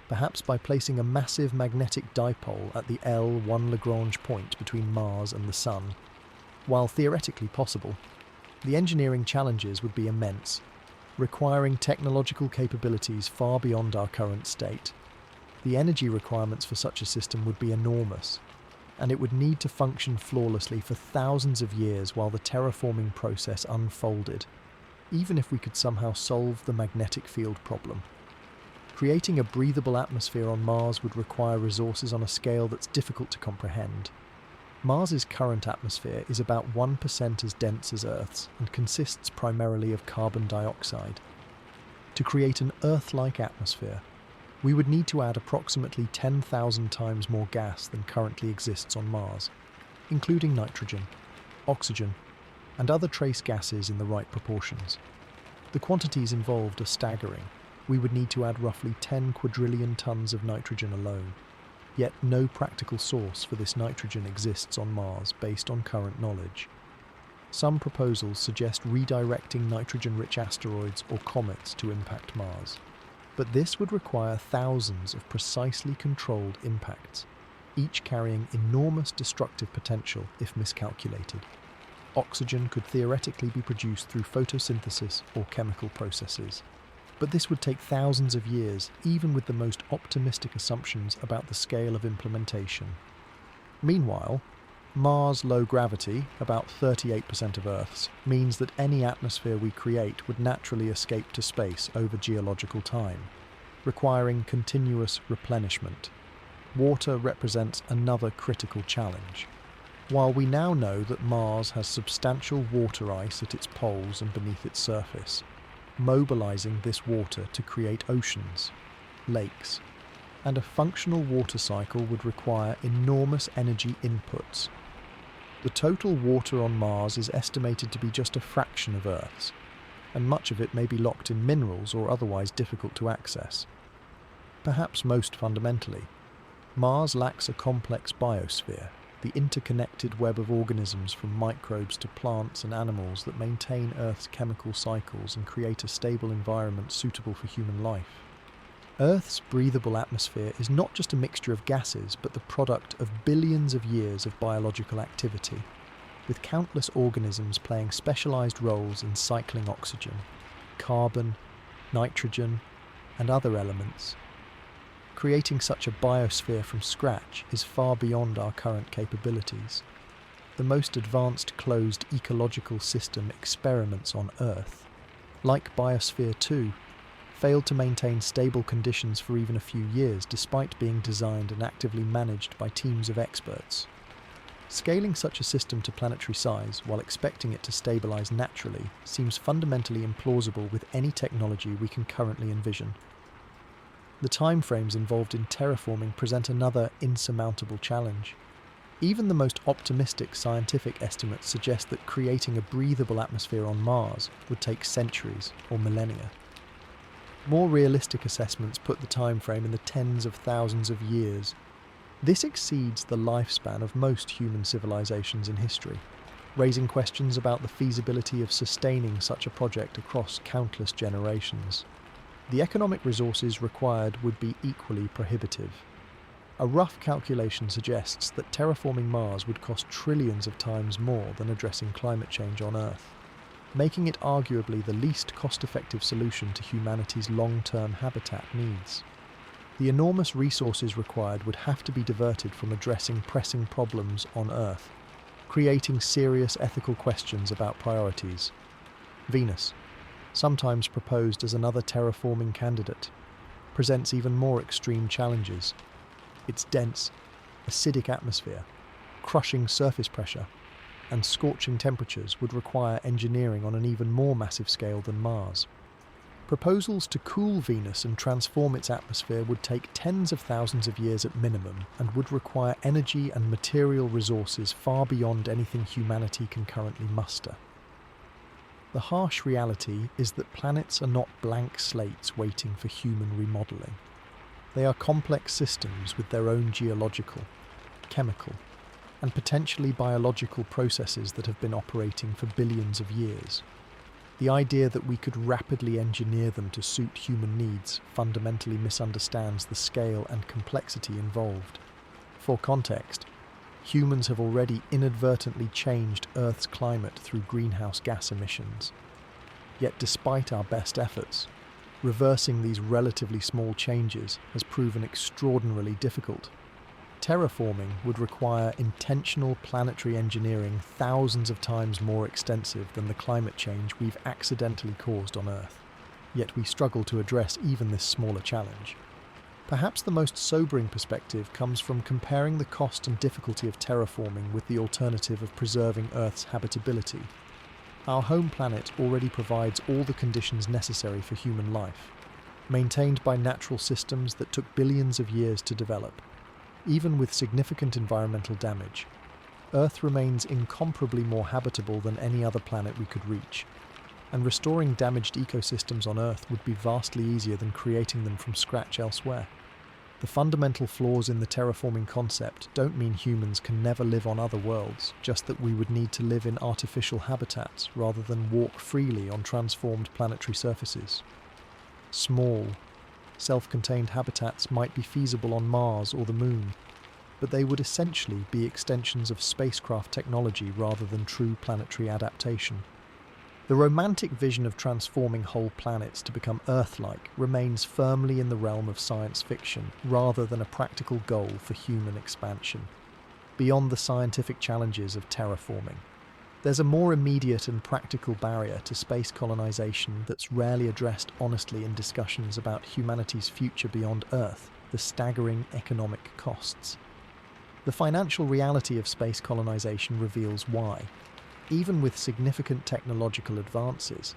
perhaps by placing a massive magnetic dipole at the L1 Lagrange point between Mars and the Sun. While theoretically possible, the engineering challenges would be immense, requiring technological capabilities far beyond our current state. The energy requirements for such a system would be enormous, and it would need to function flawlessly for thousands of years while the terraforming process unfolded, even if we could somehow solve the magnetic field problem. Creating a breathable atmosphere on Mars would require resources on a scale that's difficult to comprehend. Mars's current atmosphere is about 1% as dense as Earth's and consists primarily of carbon dioxide. To create an Earth-like atmosphere, we would need to add approximately 10,000 times more gas than currently exists on Mars, including nitrogen, oxygen, and other trace gases in the right proportions. The quantities involved are staggering. We would need to add roughly 10 quadrillion tons of nitrogen alone. Yet no practical source for this nitrogen exists on Mars based on current knowledge. Some proposals suggest redirecting nitrogen-rich asteroids or comets to impact Mars. But this would require thousands of precisely controlled impacts, each carrying enormous destructive potential if miscalculated. Oxygen could theoretically be produced through photosynthesis or chemical processes, but this would take thousands of years, even with the most optimistic assumptions about the scale of implementation. Meanwhile, Mars' low gravity, about 38% of Earth's, means that any atmosphere we create would naturally escape to space over geological time, requiring continuous replenishment. Water represents another critical challenge. While we now know that Mars has substantial water ice at its poles and beneath its surface, mobilizing this water to create oceans, lakes, and a functional water cycle would require enormous energy inputs. The total water on Mars is estimated to be just a fraction of Earth's, and much of it may be locked in minerals or otherwise difficult to access. Perhaps most fundamentally, Mars lacks a complex biosphere, the interconnected web of organisms from microbes to plants and animals that maintain Earth's chemical cycles and create a stable environment suitable for human life. Earth's breathable atmosphere is not just a mixture of gases, but the product of billions of years of biological activity, with countless organisms playing specialized roles in cycling oxygen, carbon, nitrogen, and other elements. Creating such a biosphere from scratch is far beyond our current capabilities. The most advanced closed ecological system experiments on Earth, like Biosphere 2, failed to maintain stable conditions for even a few years despite being designed and actively managed by teams of experts. Scaling such a system to planetary size while expecting it to stabilize naturally seems fundamentally implausible with any technology we can currently envision. The timeframes involved in terraforming present another insurmountable challenge. Even the most optimistic scientific estimates suggest that creating a breathable atmosphere on Mars would take centuries or millennia. More realistic assessments put the time frame in the tens of thousands of years. This exceeds the lifespan of most human civilizations in history, raising questions about the feasibility of sustaining such a project across countless generations. The economic resources required would be equally prohibitive. A rough calculation suggests that terraforming Mars would cost trillions of times more than addressing climate change on Earth, making it arguably the least cost-effective solution to humanity's long-term habitat needs. The enormous resources required would have to be diverted from addressing pressing problems on Earth, creating serious ethical questions about priorities. Venus, sometimes proposed as another terraforming candidate, presents even more extreme challenges. Its dense, acidic atmosphere, crushing surface pressure, and scorching temperatures would require engineering on an even more massive scale than Mars. Proposals to cool Venus and transform its atmosphere would take tens of thousands of years at minimum and would require energy and material resources far beyond anything humanity can currently muster. The harsh reality is that planets are not blank slates waiting for human remodeling. They are complex systems with their own geological, chemical, and potentially biological processes that have been operating for billions of years. The idea that we could rapidly engineer them to suit human needs fundamentally misunderstands the scale and complexity involved. For context, humans have already inadvertently changed Earth's climate through greenhouse gas emissions. Yet despite our best efforts, reversing these relatively small changes has proven extraordinarily difficult. Terraforming would require intentional planetary engineering thousands of times more extensive than the climate change we've accidentally caused on Earth. Yet we struggle to address even this smaller challenge. Perhaps the most sobering perspective comes from comparing the cost and difficulty of terraforming with the alternative of preserving Earth's habitability. Our home planet already provides all the conditions necessary for human life, maintained by natural systems that took billions of years to develop. Even with significant environmental damage, Earth remains incomparably more habitable than any other planet we could reach, and restoring damaged ecosystems on Earth would be vastly easier than creating them from scratch elsewhere. The fundamental flaws in the terraforming concept don't mean humans can never live on other worlds, just that we would need to live in artificial habitats rather than walk freely on transformed planetary surfaces. Small, self-contained habitats might be feasible on Mars or the Moon, but they would essentially be extensions of spacecraft technology rather than true planetary adaptation. The romantic vision of transforming whole planets to become Earth-like remains firmly in the realm of science fiction rather than a practical goal for human expansion. Beyond the scientific challenges of terraforming, there's a more immediate and practical barrier to space colonization that's rarely addressed honestly in discussions about humanity's future beyond Earth: the staggering economic costs. The financial reality of space colonization reveals why. Even with significant technological advances,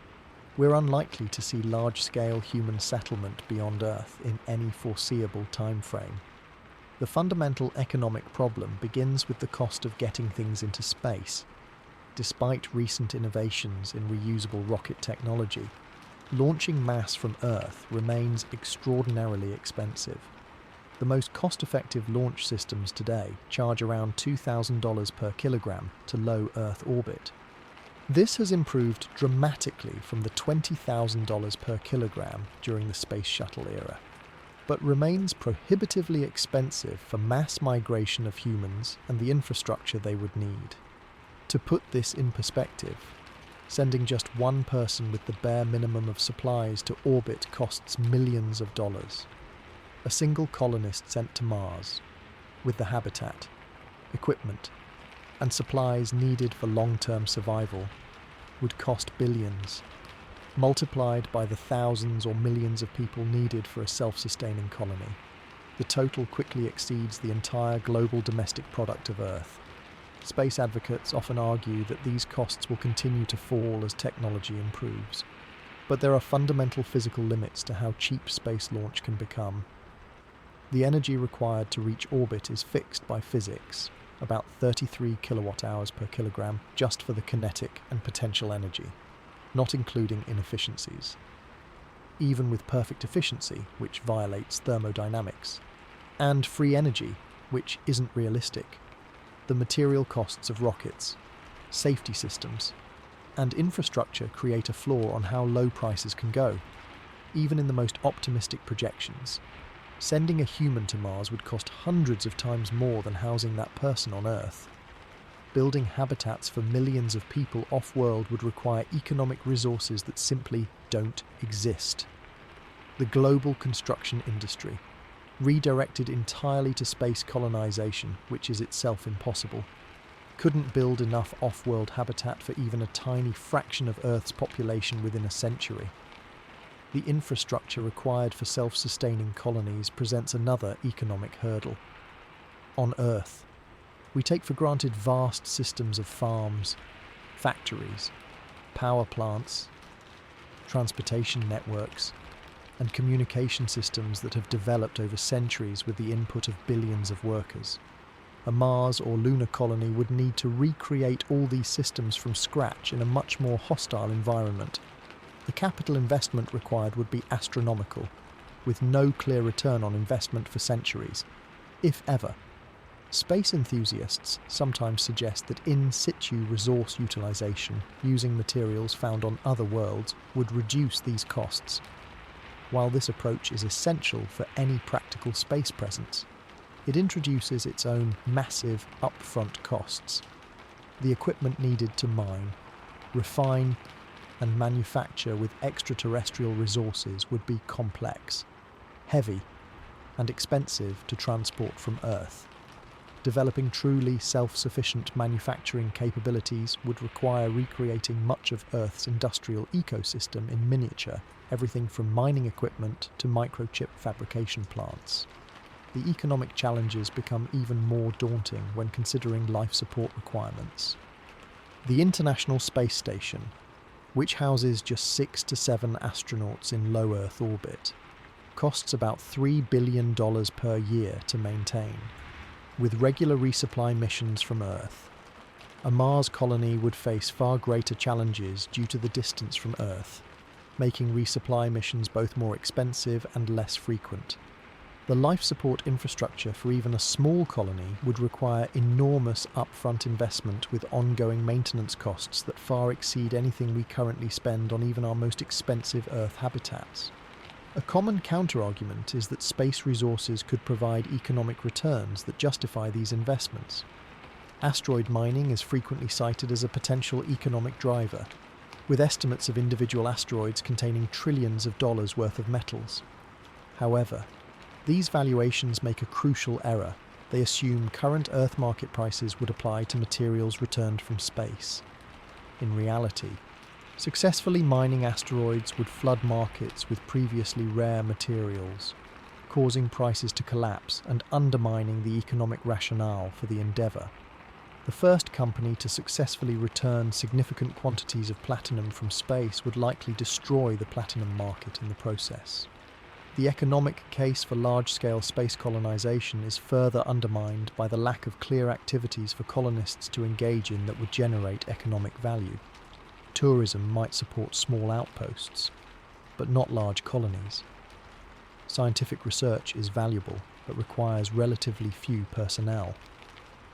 we're unlikely to see large-scale human settlement beyond Earth in any foreseeable time frame. The fundamental economic problem begins with the cost of getting things into space. Despite recent innovations in reusable rocket technology, launching mass from Earth remains extraordinarily expensive. The most cost-effective launch systems today charge around $2,000 per kilogram to low Earth orbit. This has improved dramatically from the $20,000 per kilogram during the Space Shuttle era, but remains prohibitively expensive for mass migration of humans and the infrastructure they would need. To put this in perspective, sending just one person with the bare minimum of supplies to orbit costs millions of dollars. A single colonist sent to Mars, with the habitat, equipment, and supplies needed for long-term survival, would cost billions, multiplied by the thousands or millions of people needed for a self-sustaining colony. The total quickly exceeds the entire global domestic product of Earth. Space advocates often argue that these costs will continue to fall as technology improves. But there are fundamental physical limits to how cheap space launch can become. The energy required to reach orbit is fixed by physics, about 33 kilowatt hours per kilogram just for the kinetic and potential energy, not including inefficiencies. Even with perfect efficiency, which violates thermodynamics, and free energy, which isn't realistic, the material costs of rockets, safety systems, and infrastructure create a floor on how low prices can go. Even in the most optimistic projections, sending a human to Mars would cost hundreds of times more than housing that person on Earth. Building habitats for millions of people off-world would require economic resources that simply don't exist. The global construction industry, redirected entirely to space colonization, which is itself impossible, couldn't build enough off-world habitat for even a tiny fraction of Earth's population within a century. The infrastructure required for self-sustaining colonies presents another economic hurdle. On Earth, we take for granted vast systems of farms, factories, power plants, transportation networks, and communication systems that have developed over centuries with the input of billions of workers. A Mars or lunar colony would need to recreate all these systems from scratch in a much more hostile environment. The capital investment required would be astronomical, with no clear return on investment for centuries, if ever. Space enthusiasts sometimes suggest that in situ resource utilization using materials found on other worlds would reduce these costs. While this approach is essential for any practical space presence, it introduces its own massive upfront costs. The equipment needed to mine, refine, and manufacture with extraterrestrial resources would be complex, heavy, and expensive to transport from Earth. Developing truly self-sufficient manufacturing capabilities would require recreating much of Earth's industrial ecosystem in miniature, everything from mining equipment to microchip fabrication plants. The economic challenges become even more daunting when considering life support requirements. The International Space Station, which houses just 6 to 7 astronauts in low Earth orbit, costs about $3 billion per year to maintain. With regular resupply missions from Earth, a Mars colony would face far greater challenges due to the distance from Earth, making resupply missions both more expensive and less frequent. The life support infrastructure for even a small colony would require enormous upfront investment with ongoing maintenance costs that far exceed anything we currently spend on even our most expensive Earth habitats. A common counter-argument is that space resources could provide economic returns that justify these investments. Asteroid mining is frequently cited as a potential economic driver, with estimates of individual asteroids containing trillions of dollars worth of metals. However, these valuations make a crucial error. They assume current Earth market prices would apply to materials returned from space. In reality, successfully mining asteroids would flood markets with previously rare materials, causing prices to collapse and undermining the economic rationale for the endeavour. The first company to successfully return significant quantities of platinum from space would likely destroy the platinum market in the process. The economic case for large-scale space colonization is further undermined by the lack of clear activities for colonists to engage in that would generate economic value. Tourism might support small outposts, but not large colonies. Scientific research is valuable, but requires relatively few personnel.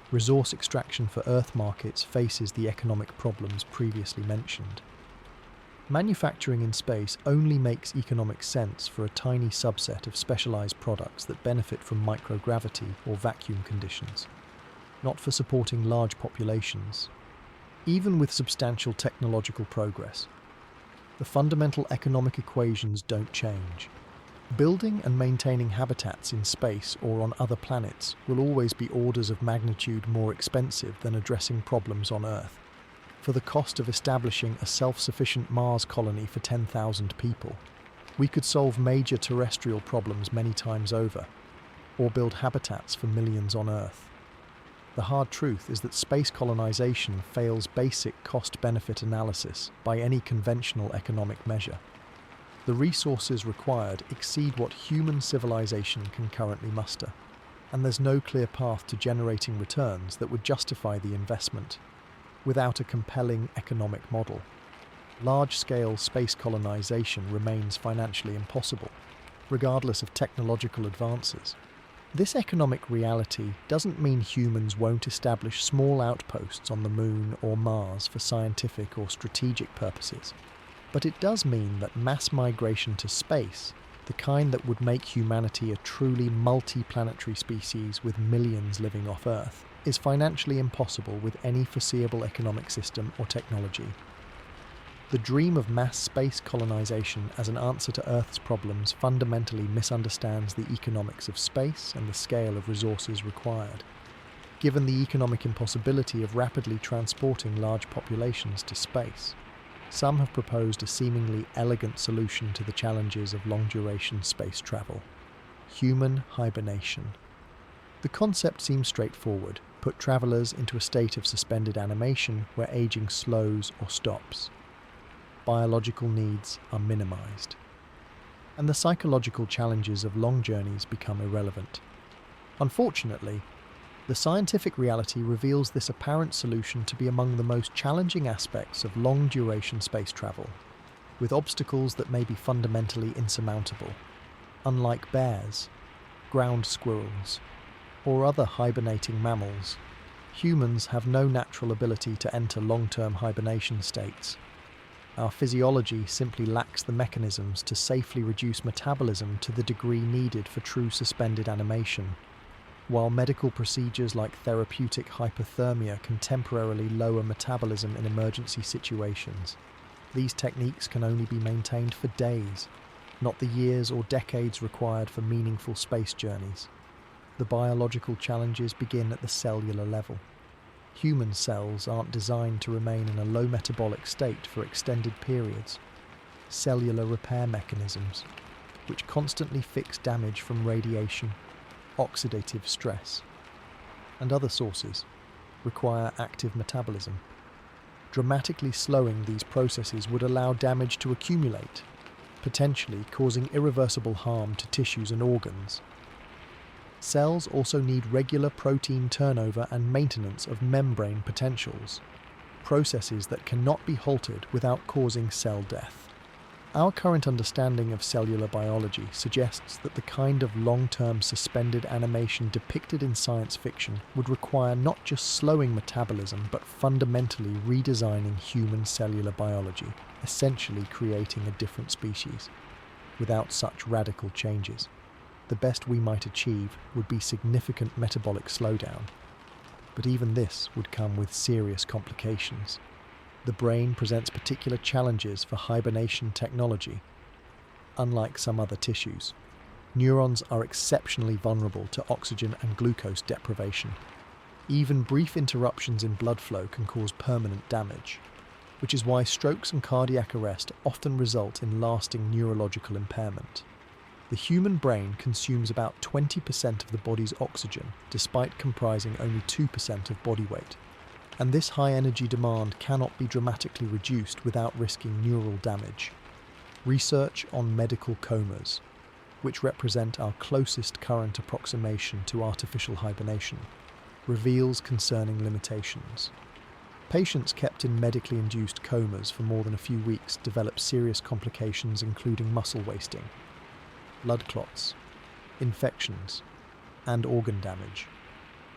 Resource extraction for Earth markets faces the economic problems previously mentioned. Manufacturing in space only makes economic sense for a tiny subset of specialized products that benefit from microgravity or vacuum conditions, not for supporting large populations. Even with substantial technological progress, the fundamental economic equations don't change. Building and maintaining habitats in space or on other planets will always be orders of magnitude more expensive than addressing problems on Earth. For the cost of establishing a self-sufficient Mars colony for 10,000 people, we could solve major terrestrial problems many times over, or build habitats for millions on Earth. The hard truth is that space colonization fails basic cost-benefit analysis by any conventional economic measure. The resources required exceed what human civilization can currently muster. and there's no clear path to generating returns that would justify the investment without a compelling economic model. Large-scale space colonization remains financially impossible, regardless of technological advances. This economic reality doesn't mean humans won't establish small outposts on the Moon or Mars for scientific or strategic purposes, but it does mean that mass migration to space, the kind that would make humanity a truly multi-planetary species with millions living off Earth, is financially impossible with any foreseeable economic system or technology. The dream of mass space colonization as an answer to Earth's problems fundamentally misunderstands the economics of space and the scale of resources required. Given the economic impossibility of rapidly transporting large populations to space, some have proposed a seemingly elegant solution to the challenges of long-duration space travel: human hibernation. The concept seems straightforward: put travelers into a state of suspended animation where aging slows or stops. Biological needs are minimized, and the psychological challenges of long journeys become irrelevant. Unfortunately, the scientific reality reveals this apparent solution to be among the most challenging aspects of long-duration space travel, with obstacles that may be fundamentally insurmountable. Unlike bears, ground squirrels, or other hibernating mammals, humans have no natural ability to enter long-term hibernation states. Our physiology simply lacks the mechanisms to safely reduce metabolism to the degree needed for true suspended animation. While medical procedures like therapeutic hypothermia can temporarily lower metabolism in emergency situations, these techniques can only be maintained for days, not the years or decades required for meaningful space journeys. The biological challenges begin at the cellular level. Human cells aren't designed to remain in a low metabolic state for extended periods. Cellular repair mechanisms, which constantly fix damage from radiation, oxidative stress, and other sources, require active metabolism. Dramatically slowing these processes would allow damage to accumulate, potentially causing irreversible harm to tissues and organs. Cells also need regular protein turnover and maintenance of membrane potentials, processes that cannot be halted without causing cell death. Our current understanding of cellular biology suggests that the kind of long-term suspended animation depicted in science fiction would require not just slowing metabolism but fundamentally redesigning human cellular biology, essentially creating a different species. Without such radical changes, the best we might achieve would be significant metabolic slowdown. But even this would come with serious complications. The brain presents particular challenges for hibernation technology. Unlike some other tissues, neurons are exceptionally vulnerable to oxygen and glucose deprivation. Even brief interruptions in blood flow can cause permanent damage, which is why strokes and cardiac arrest often result in lasting neurological impairment. The human brain consumes about 20% of the body's oxygen, despite comprising only 2% of body weight. And this high energy demand cannot be dramatically reduced without risking neural damage. Research on medical comas, which represent our closest current approximation to artificial hibernation, reveals concerning limitations. Patients kept in medically induced comas for more than a few weeks develop serious complications including muscle wasting, blood clots, infections, and organ damage.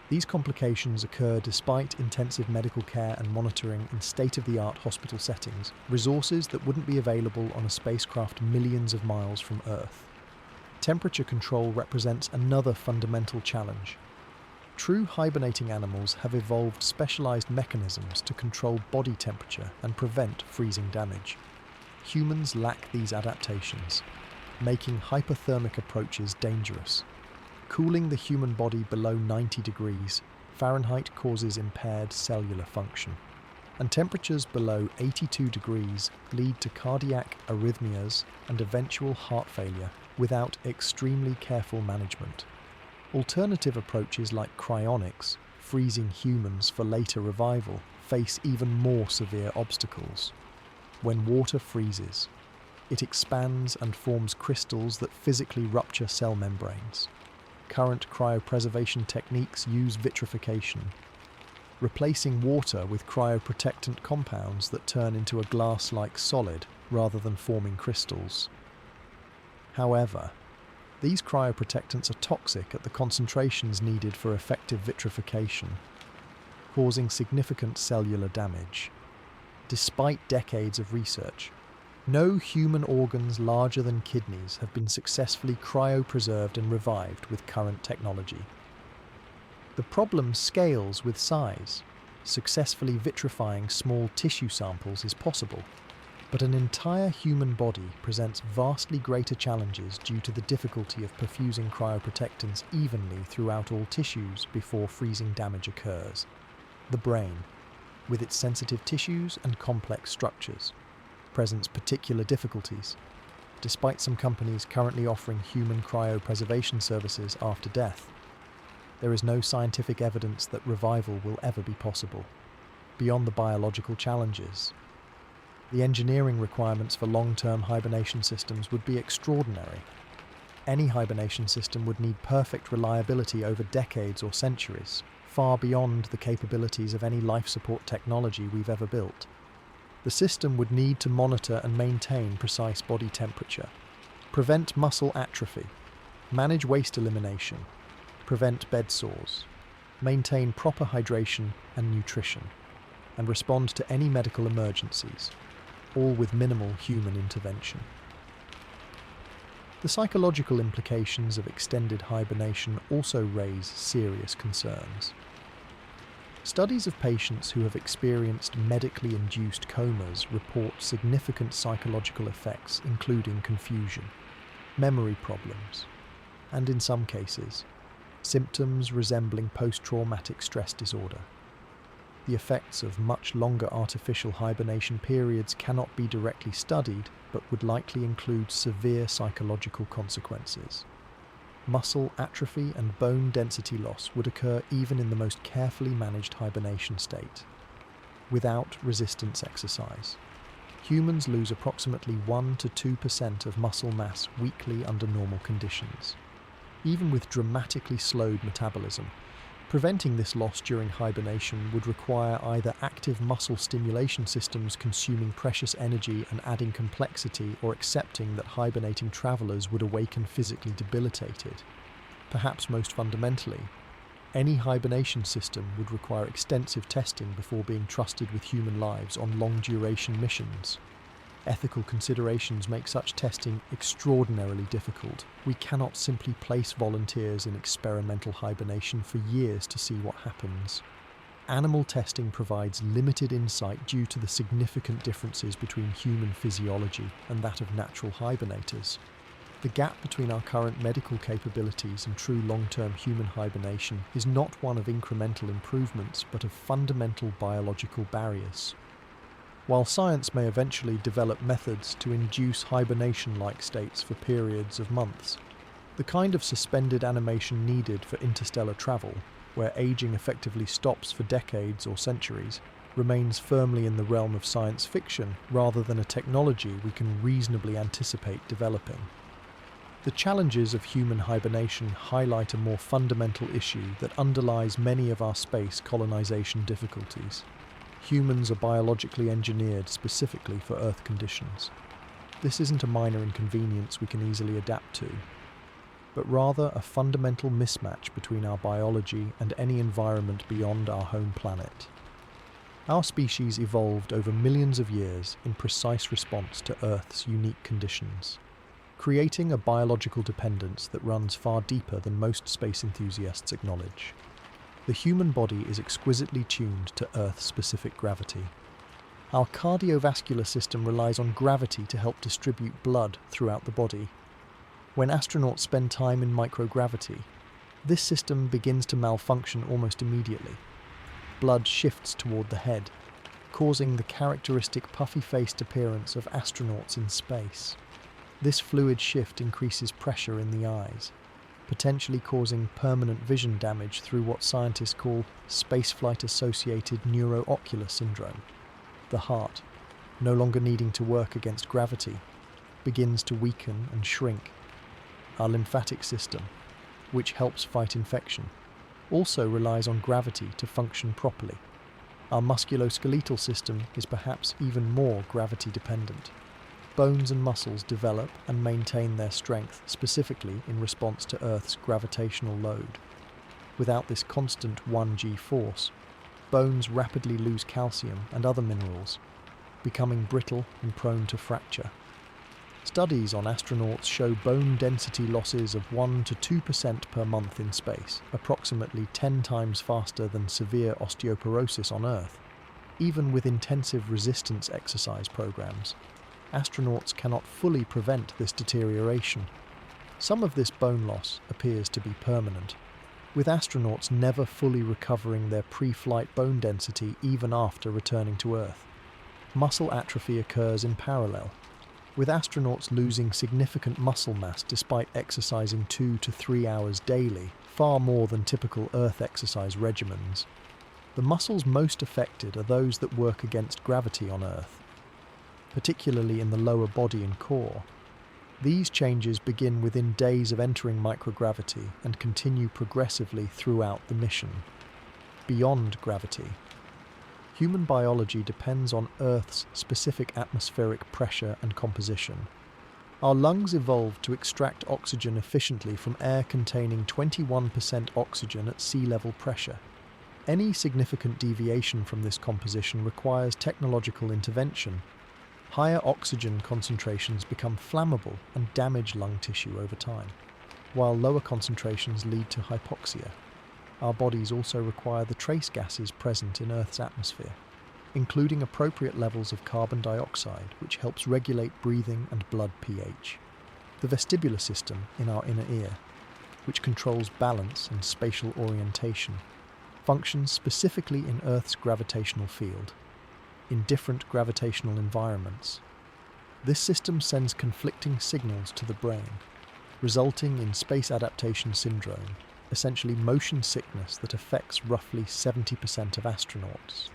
These complications occur despite intensive medical care and monitoring in state-of-the-art hospital settings, resources that wouldn't be available on a spacecraft millions of miles from Earth. Temperature control represents another fundamental challenge. True hibernating animals have evolved specialized mechanisms to control body temperature and prevent freezing damage. Humans lack these adaptations, making hypothermic approaches dangerous. Cooling the human body below 90 degrees Fahrenheit causes impaired cellular function, and temperatures below 82 degrees lead to cardiac arrhythmias and eventual heart failure without extremely careful management. Alternative approaches like cryonics, freezing humans for later revival, face even more severe obstacles. When water freezes, it expands and forms crystals that physically rupture cell membranes. current cryopreservation techniques use vitrification, replacing water with cryoprotectant compounds that turn into a glass-like solid rather than forming crystals. However, these cryoprotectants are toxic at the concentrations needed for effective vitrification, causing significant cellular damage. Despite decades of research, no human organs larger than kidneys have been successfully cryopreserved and revived with current technology. The problem scales with size. Successfully vitrifying small tissue samples is possible, but an entire human body presents vastly greater challenges due to the difficulty of perfusing cryoprotectants evenly throughout all tissues before freezing damage occurs. The brain, with its sensitive tissues and complex structures, presents particular difficulties. Despite some companies currently offering human cryopreservation services after death, there is no scientific evidence that revival will ever be possible. Beyond the biological challenges, the engineering requirements for long-term hibernation systems would be extraordinary. Any hibernation system would need perfect reliability over decades or centuries, far beyond the capabilities of any life support technology we've ever built. The system would need to monitor and maintain precise body temperature, prevent muscle atrophy, manage waste elimination, prevent bed sores, maintain proper hydration and nutrition, and respond to any medical emergencies, all with minimal human intervention. The psychological implications of extended hibernation also raise serious concerns. Studies of patients who have experienced medically induced comas report significant psychological effects, including confusion, memory problems, and in some cases, symptoms resembling post-traumatic stress disorder. The effects of much longer artificial hibernation periods cannot be directly studied, but would likely include severe psychological consequences. Muscle atrophy and bone density loss would occur even in the most carefully managed hibernation state. Without resistance exercise, humans lose approximately 1 to 2% of muscle mass weekly under normal conditions. Even with dramatically slowed metabolism, preventing this loss during hibernation would require either active muscle stimulation systems consuming precious energy and adding complexity, or accepting that hibernating travelers would awaken physically debilitated. Perhaps most fundamentally, any hibernation system would require extensive testing before being trusted with human lives on long-duration missions. Ethical considerations make such testing extraordinarily difficult. We cannot simply place volunteers in experimental hibernation for years to see what happens. Animal testing provides limited insight due to the significant differences between human physiology and that of natural hibernators. The gap between our current medical capabilities and true long-term human hibernation is not one of incremental improvements, but of fundamental biological barriers. While science may eventually develop methods to induce hibernation-like states for periods of months, the kind of suspended animation needed for interstellar travel, where aging effectively stops for decades or centuries, remains firmly in the realm of science fiction rather than a technology we can reasonably anticipate developing. The challenges of human hibernation highlight a more fundamental issue that underlies many of our space colonization difficulties. Humans are biologically engineered specifically for Earth conditions. This isn't a minor inconvenience we can easily adapt to, but rather a fundamental mismatch between our biology and any environment beyond our home planet. Our species evolved over millions of years in precise response to Earth's unique conditions, creating a biological dependence that runs far deeper than most space enthusiasts acknowledge. The human body is exquisitely tuned to Earth-specific gravity. Our cardiovascular system relies on gravity to help distribute blood throughout the body. When astronauts spend time in microgravity, this system begins to malfunction almost immediately. Blood shifts toward the head, causing the characteristic puffy-faced appearance of astronauts in space. This fluid shift increases pressure in the eyes, potentially causing permanent vision damage through what scientists call spaceflight-associated neuroocular syndrome. The heart, no longer needing to work against gravity, begins to weaken and shrink. Our lymphatic system, which helps fight infection, also relies on gravity to function properly. Our musculoskeletal system is perhaps even more gravity dependent. Bones and muscles develop and maintain their strength specifically in response to Earth's gravitational load. Without this constant 1g force, bones rapidly lose calcium and other minerals, becoming brittle and prone to fracture. Studies on astronauts show bone density losses of 1 to 2% per month in space, approximately 10 times faster than severe osteoporosis on Earth. Even with intensive resistance exercise programs, astronauts cannot fully prevent this deterioration. Some of this bone loss appears to be permanent, with astronauts never fully recovering their pre-flight bone density even after returning to Earth. Muscle atrophy occurs in parallel, with astronauts losing significant muscle mass despite exercising 2 to 3 hours daily, far more than typical Earth exercise regimens. The muscles most affected are those that work against gravity on Earth, particularly in the lower body and core. These changes begin within days of entering microgravity and continue progressively throughout the mission. Beyond gravity, human biology depends on Earth's specific atmospheric pressure and composition. Our lungs evolved to extract oxygen efficiently from air containing 21% oxygen at sea level pressure. Any significant deviation from this composition requires technological intervention. Higher oxygen concentrations become flammable and damage lung tissue over time, while lower concentrations lead to hypoxia. Our bodies also require the trace gases present in Earth's atmosphere, including appropriate levels of carbon dioxide, which helps regulate breathing and blood pH. The vestibular system in our inner ear, which controls balance and spatial orientation, functions specifically in Earth's gravitational field, in different gravitational environments. This system sends conflicting signals to the brain, resulting in space adaptation syndrome, essentially motion sickness that affects roughly 70% of astronauts.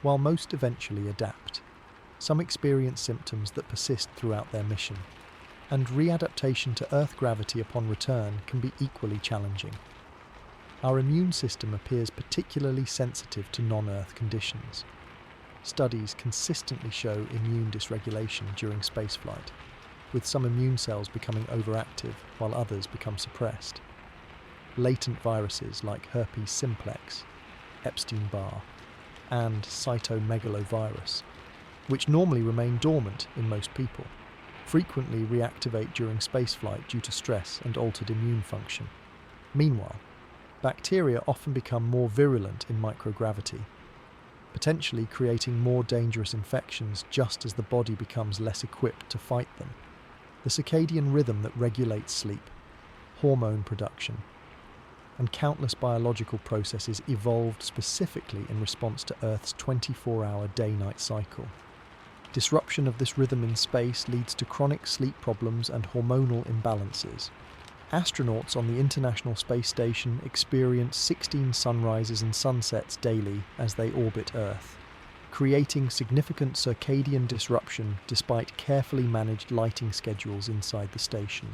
While most eventually adapt, some experience symptoms that persist throughout their mission, and readaptation to Earth gravity upon return can be equally challenging. Our immune system appears particularly sensitive to non-Earth conditions. Studies consistently show immune dysregulation during spaceflight, with some immune cells becoming overactive while others become suppressed. Latent viruses like herpes simplex, Epstein-Barr, and cytomegalovirus, which normally remain dormant in most people, frequently reactivate during spaceflight due to stress and altered immune function. Meanwhile, bacteria often become more virulent in microgravity, potentially creating more dangerous infections just as the body becomes less equipped to fight them. The circadian rhythm that regulates sleep, hormone production, and countless biological processes evolved specifically in response to Earth's 24-hour day-night cycle. Disruption of this rhythm in space leads to chronic sleep problems and hormonal imbalances. Astronauts on the International Space Station experience 16 sunrises and sunsets daily as they orbit Earth, creating significant circadian disruption despite carefully managed lighting schedules inside the station.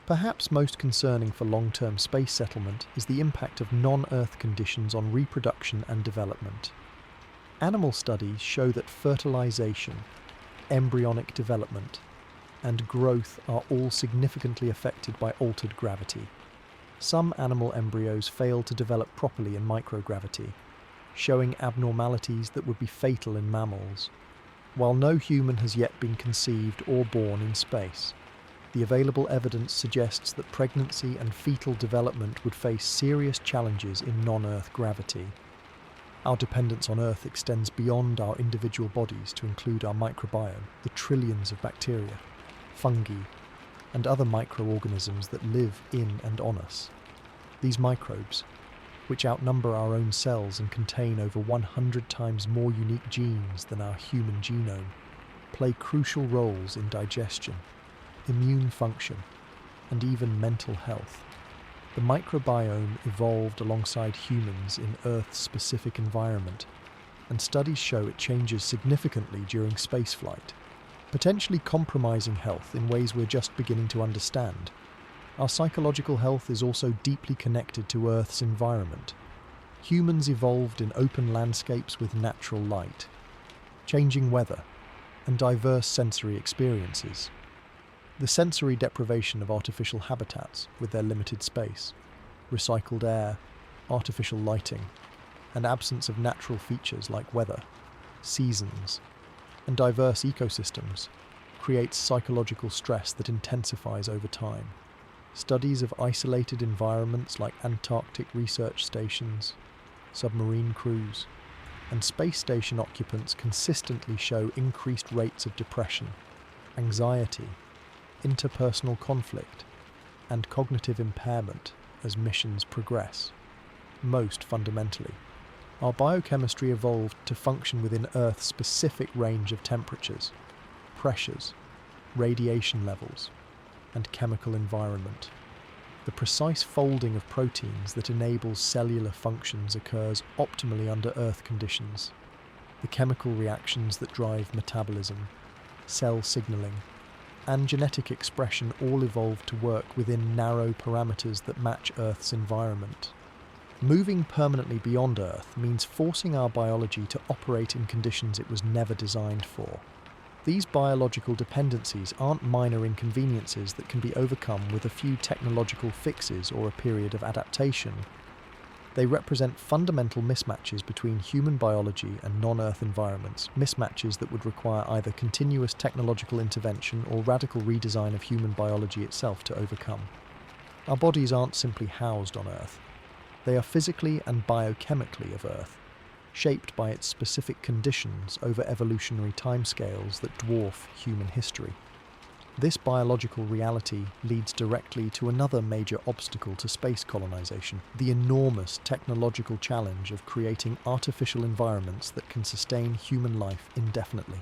Perhaps most concerning for long-term space settlement is the impact of non-Earth conditions on reproduction and development. Animal studies show that fertilization, embryonic development, and growth are all significantly affected by altered gravity. Some animal embryos fail to develop properly in microgravity, showing abnormalities that would be fatal in mammals. While no human has yet been conceived or born in space, the available evidence suggests that pregnancy and fetal development would face serious challenges in non-Earth gravity. Our dependence on Earth extends beyond our individual bodies to include our microbiome, the trillions of bacteria, fungi, and other microorganisms that live in and on us. These microbes, which outnumber our own cells and contain over 100 times more unique genes than our human genome, play crucial roles in digestion, immune function, and even mental health. The microbiome evolved alongside humans in Earth's specific environment, and studies show it changes significantly during spaceflight, potentially compromising health in ways we're just beginning to understand. Our psychological health is also deeply connected to Earth's environment. Humans evolved in open landscapes with natural light, changing weather, and diverse sensory experiences. The sensory deprivation of artificial habitats with their limited space, recycled air, artificial lighting, and absence of natural features like weather, seasons, and diverse ecosystems creates psychological stress that intensifies over time. Studies of isolated environments like Antarctic research stations, submarine crews, and space station occupants consistently show increased rates of depression, anxiety, interpersonal conflict, and cognitive impairment as missions progress. Most fundamentally, our biochemistry evolved to function within Earth's specific range of temperatures, pressures, radiation levels, and chemical environment. The precise folding of proteins that enables cellular functions occurs optimally under Earth conditions. The chemical reactions that drive metabolism, cell signaling, and genetic expression all evolved to work within narrow parameters that match Earth's environment. Moving permanently beyond Earth means forcing our biology to operate in conditions it was never designed for. These biological dependencies aren't minor inconveniences that can be overcome with a few technological fixes or a period of adaptation. They represent fundamental mismatches between human biology and non-Earth environments, mismatches that would require either continuous technological intervention or radical redesign of human biology itself to overcome. Our bodies aren't simply housed on Earth. They are physically and biochemically of Earth, shaped by its specific conditions over evolutionary timescales that dwarf human history. This biological reality leads directly to another major obstacle to space colonization, the enormous technological challenge of creating artificial environments that can sustain human life indefinitely.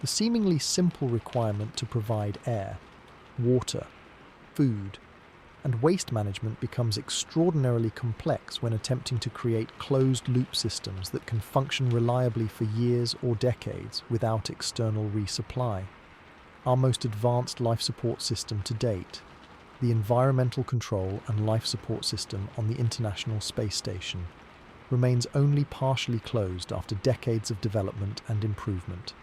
The seemingly simple requirement to provide air, water, food, and waste management becomes extraordinarily complex when attempting to create closed-loop systems that can function reliably for years or decades without external resupply. Our most advanced life support system to date, the Environmental Control and Life Support System on the International Space Station, remains only partially closed after decades of development and improvement.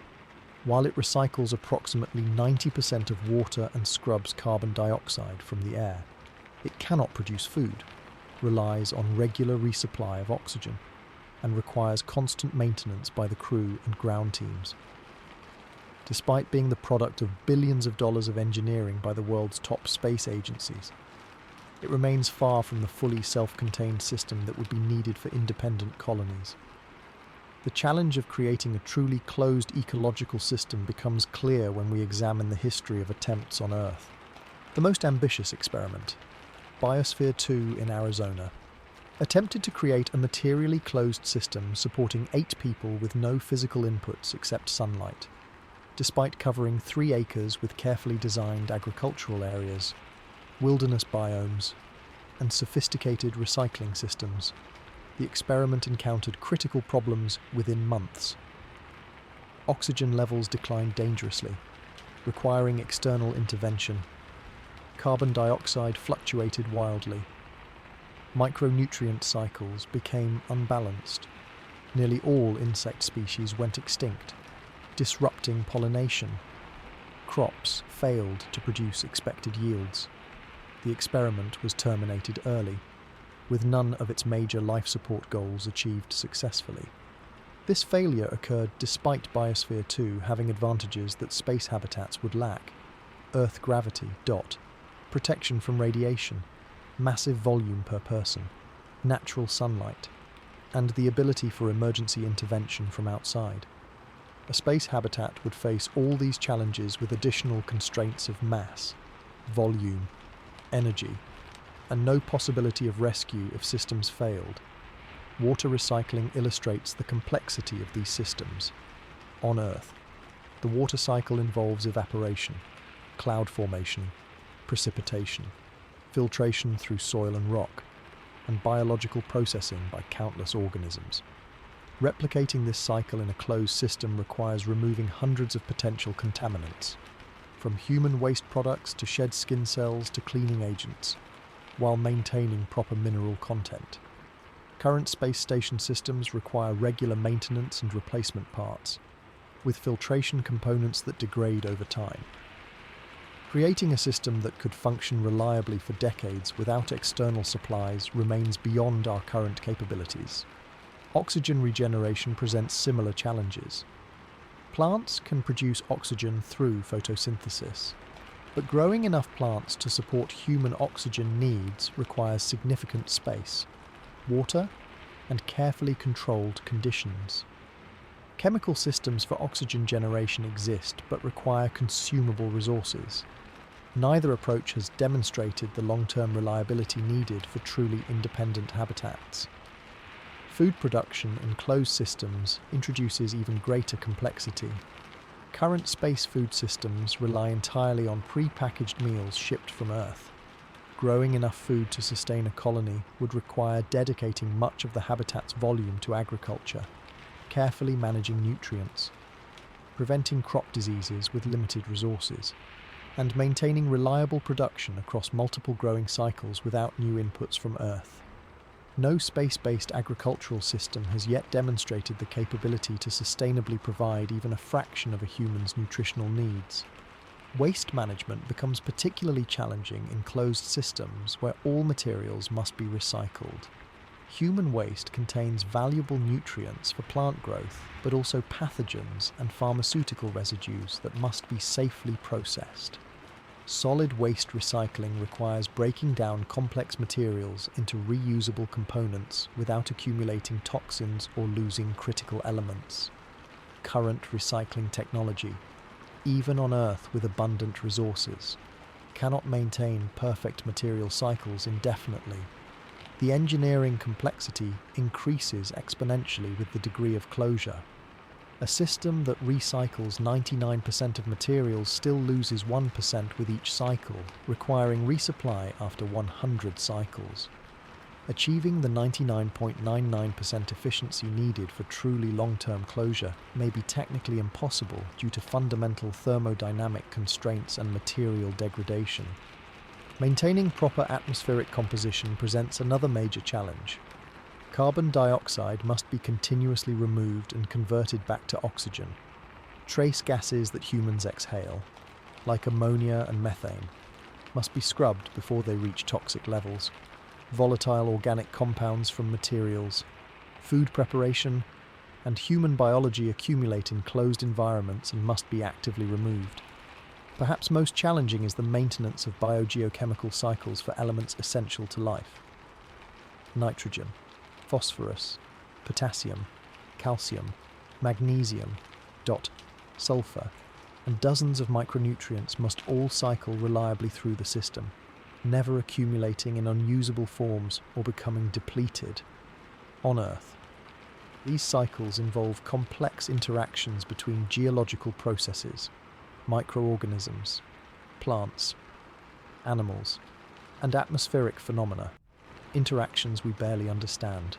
While it recycles approximately 90% of water and scrubs carbon dioxide from the air, it cannot produce food, relies on regular resupply of oxygen, and requires constant maintenance by the crew and ground teams. Despite being the product of billions of dollars of engineering by the world's top space agencies, it remains far from the fully self-contained system that would be needed for independent colonies. The challenge of creating a truly closed ecological system becomes clear when we examine the history of attempts on Earth. The most ambitious experiment, Biosphere 2 in Arizona, attempted to create a materially closed system supporting 8 people with no physical inputs except sunlight. Despite covering 3 acres with carefully designed agricultural areas, wilderness biomes, and sophisticated recycling systems, the experiment encountered critical problems within months. Oxygen levels declined dangerously, requiring external intervention. Carbon dioxide fluctuated wildly. Micronutrient cycles became unbalanced. Nearly all insect species went extinct, disrupting pollination. Crops failed to produce expected yields. The experiment was terminated early, with none of its major life support goals achieved successfully. This failure occurred despite Biosphere 2 having advantages that space habitats would lack: Earth gravity, protection from radiation, massive volume per person, natural sunlight, and the ability for emergency intervention from outside. A space habitat would face all these challenges with additional constraints of mass, volume, energy, and no possibility of rescue if systems failed. Water recycling illustrates the complexity of these systems. On Earth, the water cycle involves evaporation, cloud formation, precipitation, filtration through soil and rock, and biological processing by countless organisms. Replicating this cycle in a closed system requires removing hundreds of potential contaminants, from human waste products to shed skin cells to cleaning agents, while maintaining proper mineral content. Current space station systems require regular maintenance and replacement parts, with filtration components that degrade over time. Creating a system that could function reliably for decades without external supplies remains beyond our current capabilities. Oxygen regeneration presents similar challenges. Plants can produce oxygen through photosynthesis, but growing enough plants to support human oxygen needs requires significant space, water, and carefully controlled conditions. Chemical systems for oxygen generation exist but require consumable resources. Neither approach has demonstrated the long-term reliability needed for truly independent habitats. Food production in closed systems introduces even greater complexity. Current space food systems rely entirely on pre-packaged meals shipped from Earth. Growing enough food to sustain a colony would require dedicating much of the habitat's volume to agriculture, carefully managing nutrients, preventing crop diseases with limited resources, and maintaining reliable production across multiple growing cycles without new inputs from Earth. No space-based agricultural system has yet demonstrated the capability to sustainably provide even a fraction of a human's nutritional needs. Waste management becomes particularly challenging in closed systems where all materials must be recycled. Human waste contains valuable nutrients for plant growth, but also pathogens and pharmaceutical residues that must be safely processed. Solid waste recycling requires breaking down complex materials into reusable components without accumulating toxins or losing critical elements. Current recycling technology, even on Earth with abundant resources, cannot maintain perfect material cycles indefinitely. The engineering complexity increases exponentially with the degree of closure. A system that recycles 99% of materials still loses 1% with each cycle, requiring resupply after 100 cycles. Achieving the 99.99% efficiency needed for truly long-term closure may be technically impossible due to fundamental thermodynamic constraints and material degradation. Maintaining proper atmospheric composition presents another major challenge. Carbon dioxide must be continuously removed and converted back to oxygen. Trace gases that humans exhale, like ammonia and methane, must be scrubbed before they reach toxic levels. Volatile organic compounds from materials, food preparation, and human biology accumulate in closed environments and must be actively removed. Perhaps most challenging is the maintenance of biogeochemical cycles for elements essential to life. Nitrogen, phosphorus, potassium, calcium, magnesium, sulfur, and dozens of micronutrients must all cycle reliably through the system, never accumulating in unusable forms or becoming depleted. On Earth, these cycles involve complex interactions between geological processes, microorganisms, plants, animals, and atmospheric phenomena, interactions we barely understand,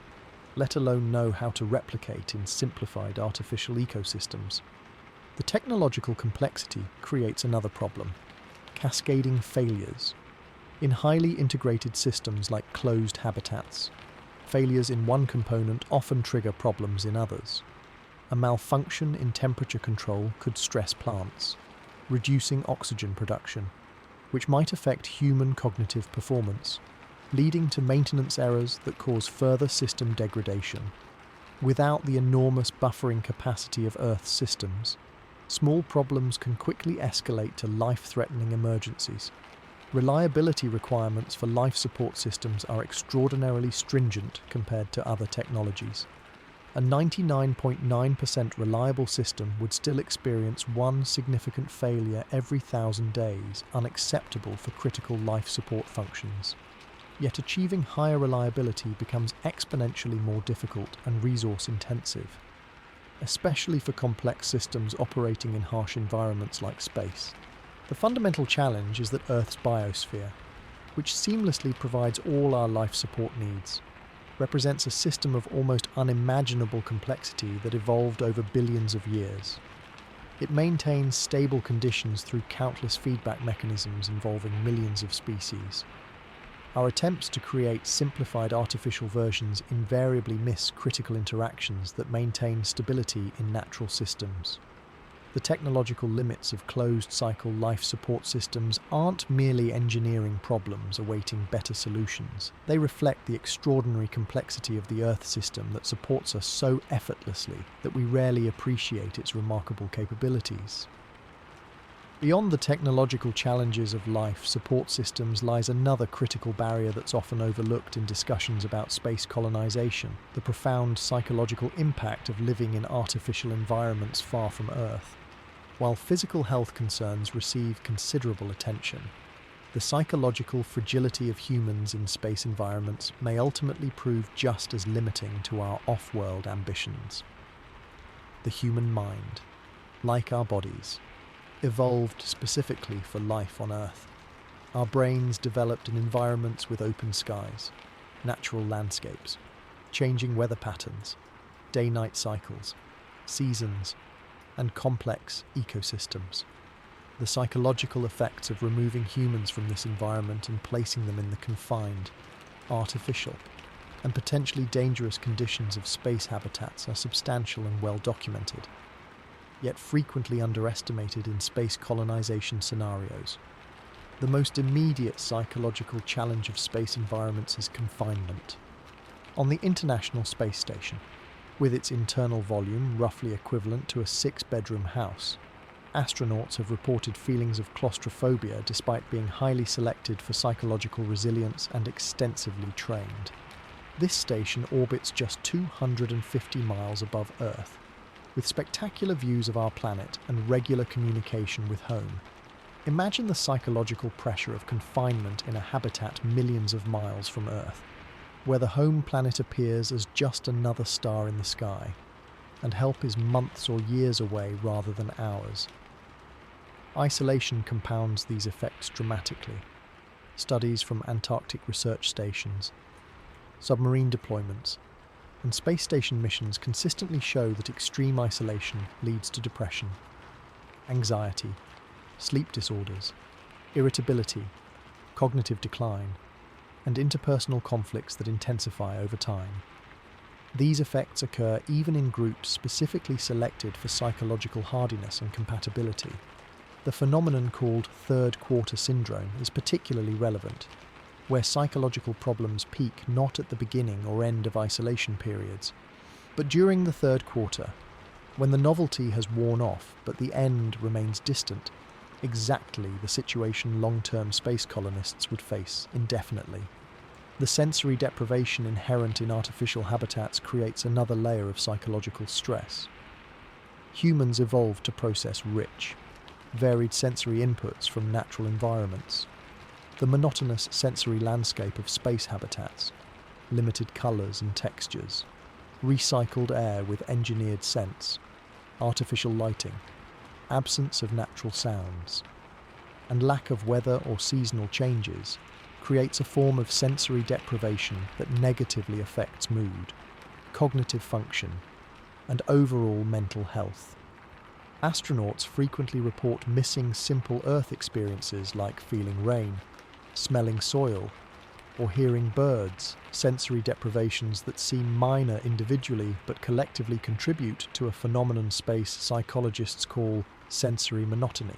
let alone know how to replicate in simplified artificial ecosystems. The technological complexity creates another problem: cascading failures. In highly integrated systems like closed habitats, failures in one component often trigger problems in others. A malfunction in temperature control could stress plants, reducing oxygen production, which might affect human cognitive performance, leading to maintenance errors that cause further system degradation. Without the enormous buffering capacity of Earth's systems, small problems can quickly escalate to life-threatening emergencies. Reliability requirements for life support systems are extraordinarily stringent compared to other technologies. A 99.9% reliable system would still experience one significant failure every 1,000 days, unacceptable for critical life support functions. Yet achieving higher reliability becomes exponentially more difficult and resource-intensive, especially for complex systems operating in harsh environments like space. The fundamental challenge is that Earth's biosphere, which seamlessly provides all our life support needs, represents a system of almost unimaginable complexity that evolved over billions of years. It maintains stable conditions through countless feedback mechanisms involving millions of species. Our attempts to create simplified artificial versions invariably miss critical interactions that maintain stability in natural systems. The technological limits of closed-cycle life support systems aren't merely engineering problems awaiting better solutions. They reflect the extraordinary complexity of the Earth system that supports us so effortlessly that we rarely appreciate its remarkable capabilities. Beyond the technological challenges of life support systems lies another critical barrier that's often overlooked in discussions about space colonization: the profound psychological impact of living in artificial environments far from Earth. While physical health concerns receive considerable attention, the psychological fragility of humans in space environments may ultimately prove just as limiting to our off-world ambitions. The human mind, like our bodies, evolved specifically for life on Earth. Our brains developed in environments with open skies, natural landscapes, changing weather patterns, day-night cycles, seasons, and complex ecosystems. The psychological effects of removing humans from this environment and placing them in the confined, artificial, and potentially dangerous conditions of space habitats are substantial and well documented, yet frequently underestimated in space colonization scenarios. The most immediate psychological challenge of space environments is confinement. On the International Space Station, with its internal volume roughly equivalent to a 6-bedroom house, astronauts have reported feelings of claustrophobia despite being highly selected for psychological resilience and extensively trained. This station orbits just 250 miles above Earth, with spectacular views of our planet and regular communication with home. Imagine the psychological pressure of confinement in a habitat millions of miles from Earth, where the home planet appears as just another star in the sky, and help is months or years away rather than hours. Isolation compounds these effects dramatically. Studies from Antarctic research stations, submarine deployments, and space station missions consistently show that extreme isolation leads to depression, anxiety, sleep disorders, irritability, cognitive decline, and interpersonal conflicts that intensify over time. These effects occur even in groups specifically selected for psychological hardiness and compatibility. The phenomenon called third quarter syndrome is particularly relevant, where psychological problems peak not at the beginning or end of isolation periods, but during the third quarter, when the novelty has worn off but the end remains distant, exactly the situation long-term space colonists would face indefinitely. The sensory deprivation inherent in artificial habitats creates another layer of psychological stress. Humans evolved to process rich, varied sensory inputs from natural environments. The monotonous sensory landscape of space habitats, limited colours and textures, recycled air with engineered scents, artificial lighting, absence of natural sounds, and lack of weather or seasonal changes creates a form of sensory deprivation that negatively affects mood, cognitive function, and overall mental health. Astronauts frequently report missing simple Earth experiences like feeling rain, smelling soil, or hearing birds, sensory deprivations that seem minor individually but collectively contribute to a phenomenon space psychologists call sensory monotony.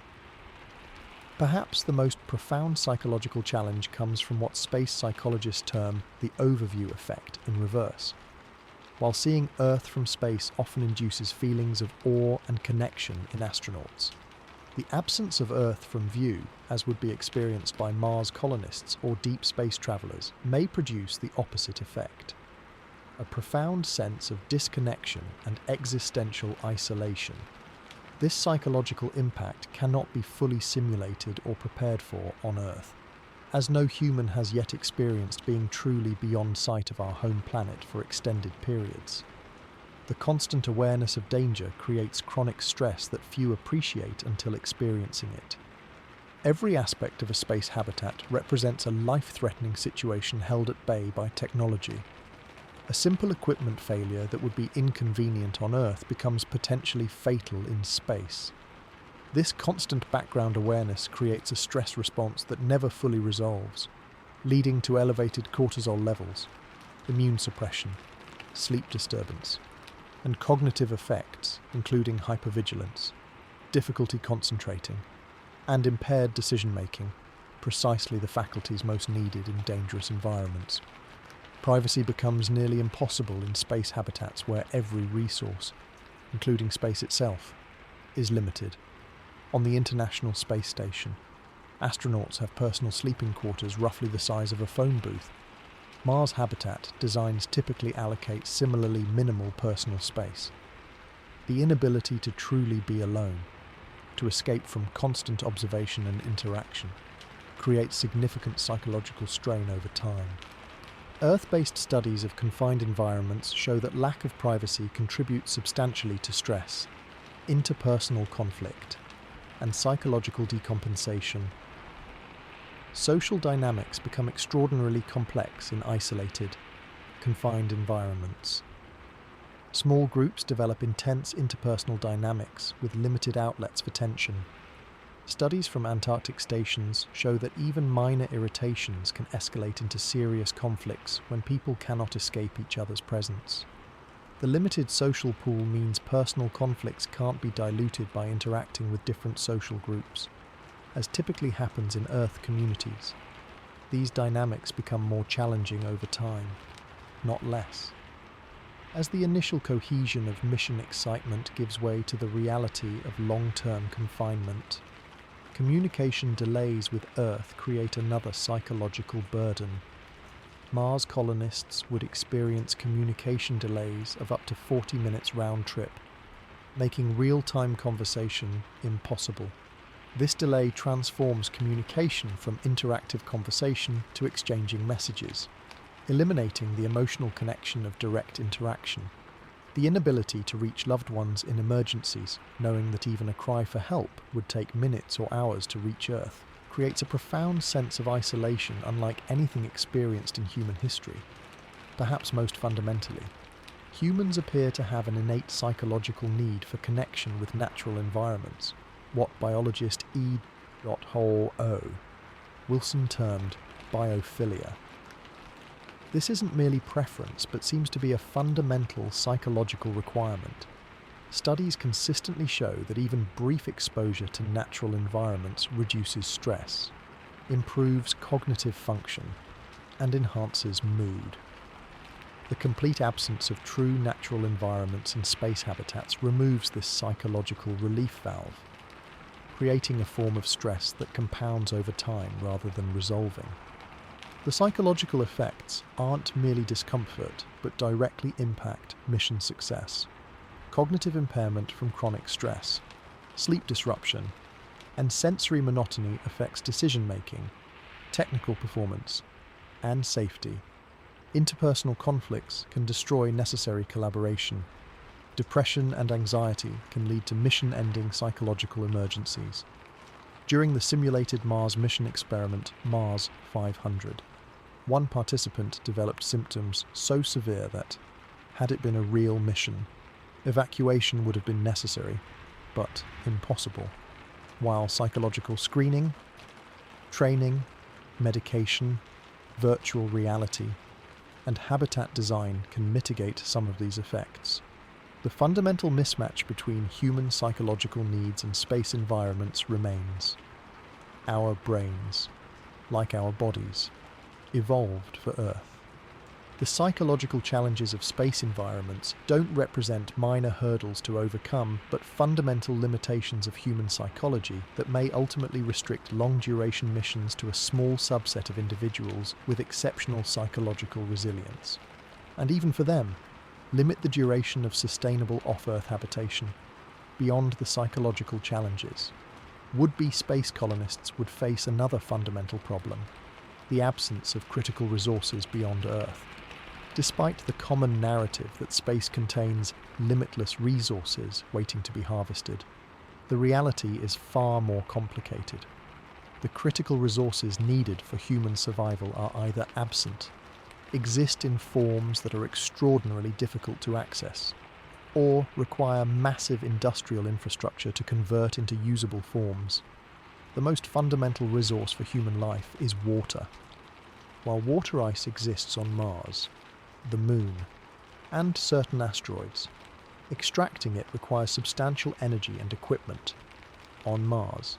Perhaps the most profound psychological challenge comes from what space psychologists term the overview effect in reverse. While seeing Earth from space often induces feelings of awe and connection in astronauts, the absence of Earth from view, as would be experienced by Mars colonists or deep space travelers, may produce the opposite effect: a profound sense of disconnection and existential isolation. This psychological impact cannot be fully simulated or prepared for on Earth, as no human has yet experienced being truly beyond sight of our home planet for extended periods. The constant awareness of danger creates chronic stress that few appreciate until experiencing it. Every aspect of a space habitat represents a life-threatening situation held at bay by technology. A simple equipment failure that would be inconvenient on Earth becomes potentially fatal in space. This constant background awareness creates a stress response that never fully resolves, leading to elevated cortisol levels, immune suppression, sleep disturbance, and cognitive effects, including hypervigilance, difficulty concentrating, and impaired decision-making, precisely the faculties most needed in dangerous environments. Privacy becomes nearly impossible in space habitats where every resource, including space itself, is limited. On the International Space Station, astronauts have personal sleeping quarters roughly the size of a phone booth. Mars habitat designs typically allocate similarly minimal personal space. The inability to truly be alone, to escape from constant observation and interaction, creates significant psychological strain over time. Earth-based studies of confined environments show that lack of privacy contributes substantially to stress, interpersonal conflict, and psychological decompensation. Social dynamics become extraordinarily complex in isolated, confined environments. Small groups develop intense interpersonal dynamics with limited outlets for tension. Studies from Antarctic stations show that even minor irritations can escalate into serious conflicts when people cannot escape each other's presence. The limited social pool means personal conflicts can't be diluted by interacting with different social groups, as typically happens in Earth communities. These dynamics become more challenging over time, not less. As the initial cohesion of mission excitement gives way to the reality of long-term confinement, communication delays with Earth create another psychological burden. Mars colonists would experience communication delays of up to 40 minutes round trip, making real-time conversation impossible. This delay transforms communication from interactive conversation to exchanging messages, eliminating the emotional connection of direct interaction. The inability to reach loved ones in emergencies, knowing that even a cry for help would take minutes or hours to reach Earth, creates a profound sense of isolation unlike anything experienced in human history. Perhaps most fundamentally, humans appear to have an innate psychological need for connection with natural environments, what biologist E. Hall O. Wilson termed biophilia. This isn't merely preference, but seems to be a fundamental psychological requirement. Studies consistently show that even brief exposure to natural environments reduces stress, improves cognitive function, and enhances mood. The complete absence of true natural environments in space habitats removes this psychological relief valve, creating a form of stress that compounds over time rather than resolving. The psychological effects aren't merely discomfort, but directly impact mission success. Cognitive impairment from chronic stress, sleep disruption, and sensory monotony affects decision-making, technical performance, and safety. Interpersonal conflicts can destroy necessary collaboration. Depression and anxiety can lead to mission-ending psychological emergencies. During the simulated Mars mission experiment Mars 500, one participant developed symptoms so severe that, had it been a real mission, evacuation would have been necessary, but impossible. While psychological screening, training, medication, virtual reality, and habitat design can mitigate some of these effects, the fundamental mismatch between human psychological needs and space environments remains. Our brains, like our bodies, evolved for Earth. The psychological challenges of space environments don't represent minor hurdles to overcome, but fundamental limitations of human psychology that may ultimately restrict long-duration missions to a small subset of individuals with exceptional psychological resilience. And even for them, limit the duration of sustainable off-Earth habitation beyond the psychological challenges. Would-be space colonists would face another fundamental problem: the absence of critical resources beyond Earth. Despite the common narrative that space contains limitless resources waiting to be harvested, the reality is far more complicated. The critical resources needed for human survival are either absent, exist in forms that are extraordinarily difficult to access, or require massive industrial infrastructure to convert into usable forms. The most fundamental resource for human life is water. While water ice exists on Mars, the Moon, and certain asteroids, extracting it requires substantial energy and equipment. On Mars,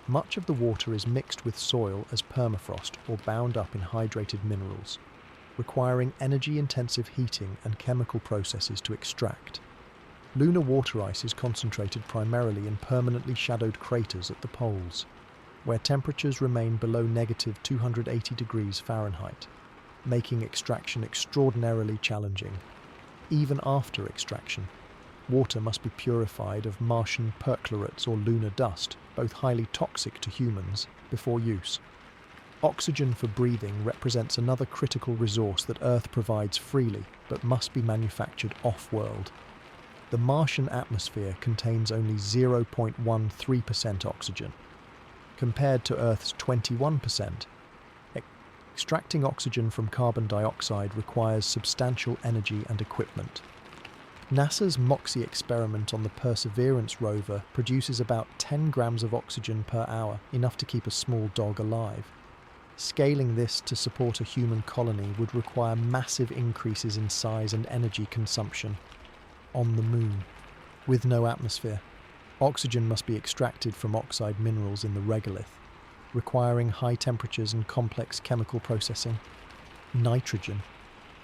much of the water is mixed with soil as permafrost or bound up in hydrated minerals, requiring energy-intensive heating and chemical processes to extract. Lunar water ice is concentrated primarily in permanently shadowed craters at the poles, where temperatures remain below negative 280 degrees Fahrenheit, making extraction extraordinarily challenging. Even after extraction, water must be purified of Martian perchlorates or lunar dust, both highly toxic to humans, before use. Oxygen for breathing represents another critical resource that Earth provides freely, but must be manufactured off-world. The Martian atmosphere contains only 0.13% oxygen, compared to Earth's 21%. Extracting oxygen from carbon dioxide requires substantial energy and equipment. NASA's MOXIE experiment on the Perseverance rover produces about 10 grams of oxygen per hour, enough to keep a small dog alive. Scaling this to support a human colony would require massive increases in size and energy consumption. On the Moon, with no atmosphere, oxygen must be extracted from oxide minerals in the regolith, requiring high temperatures and complex chemical processing. Nitrogen,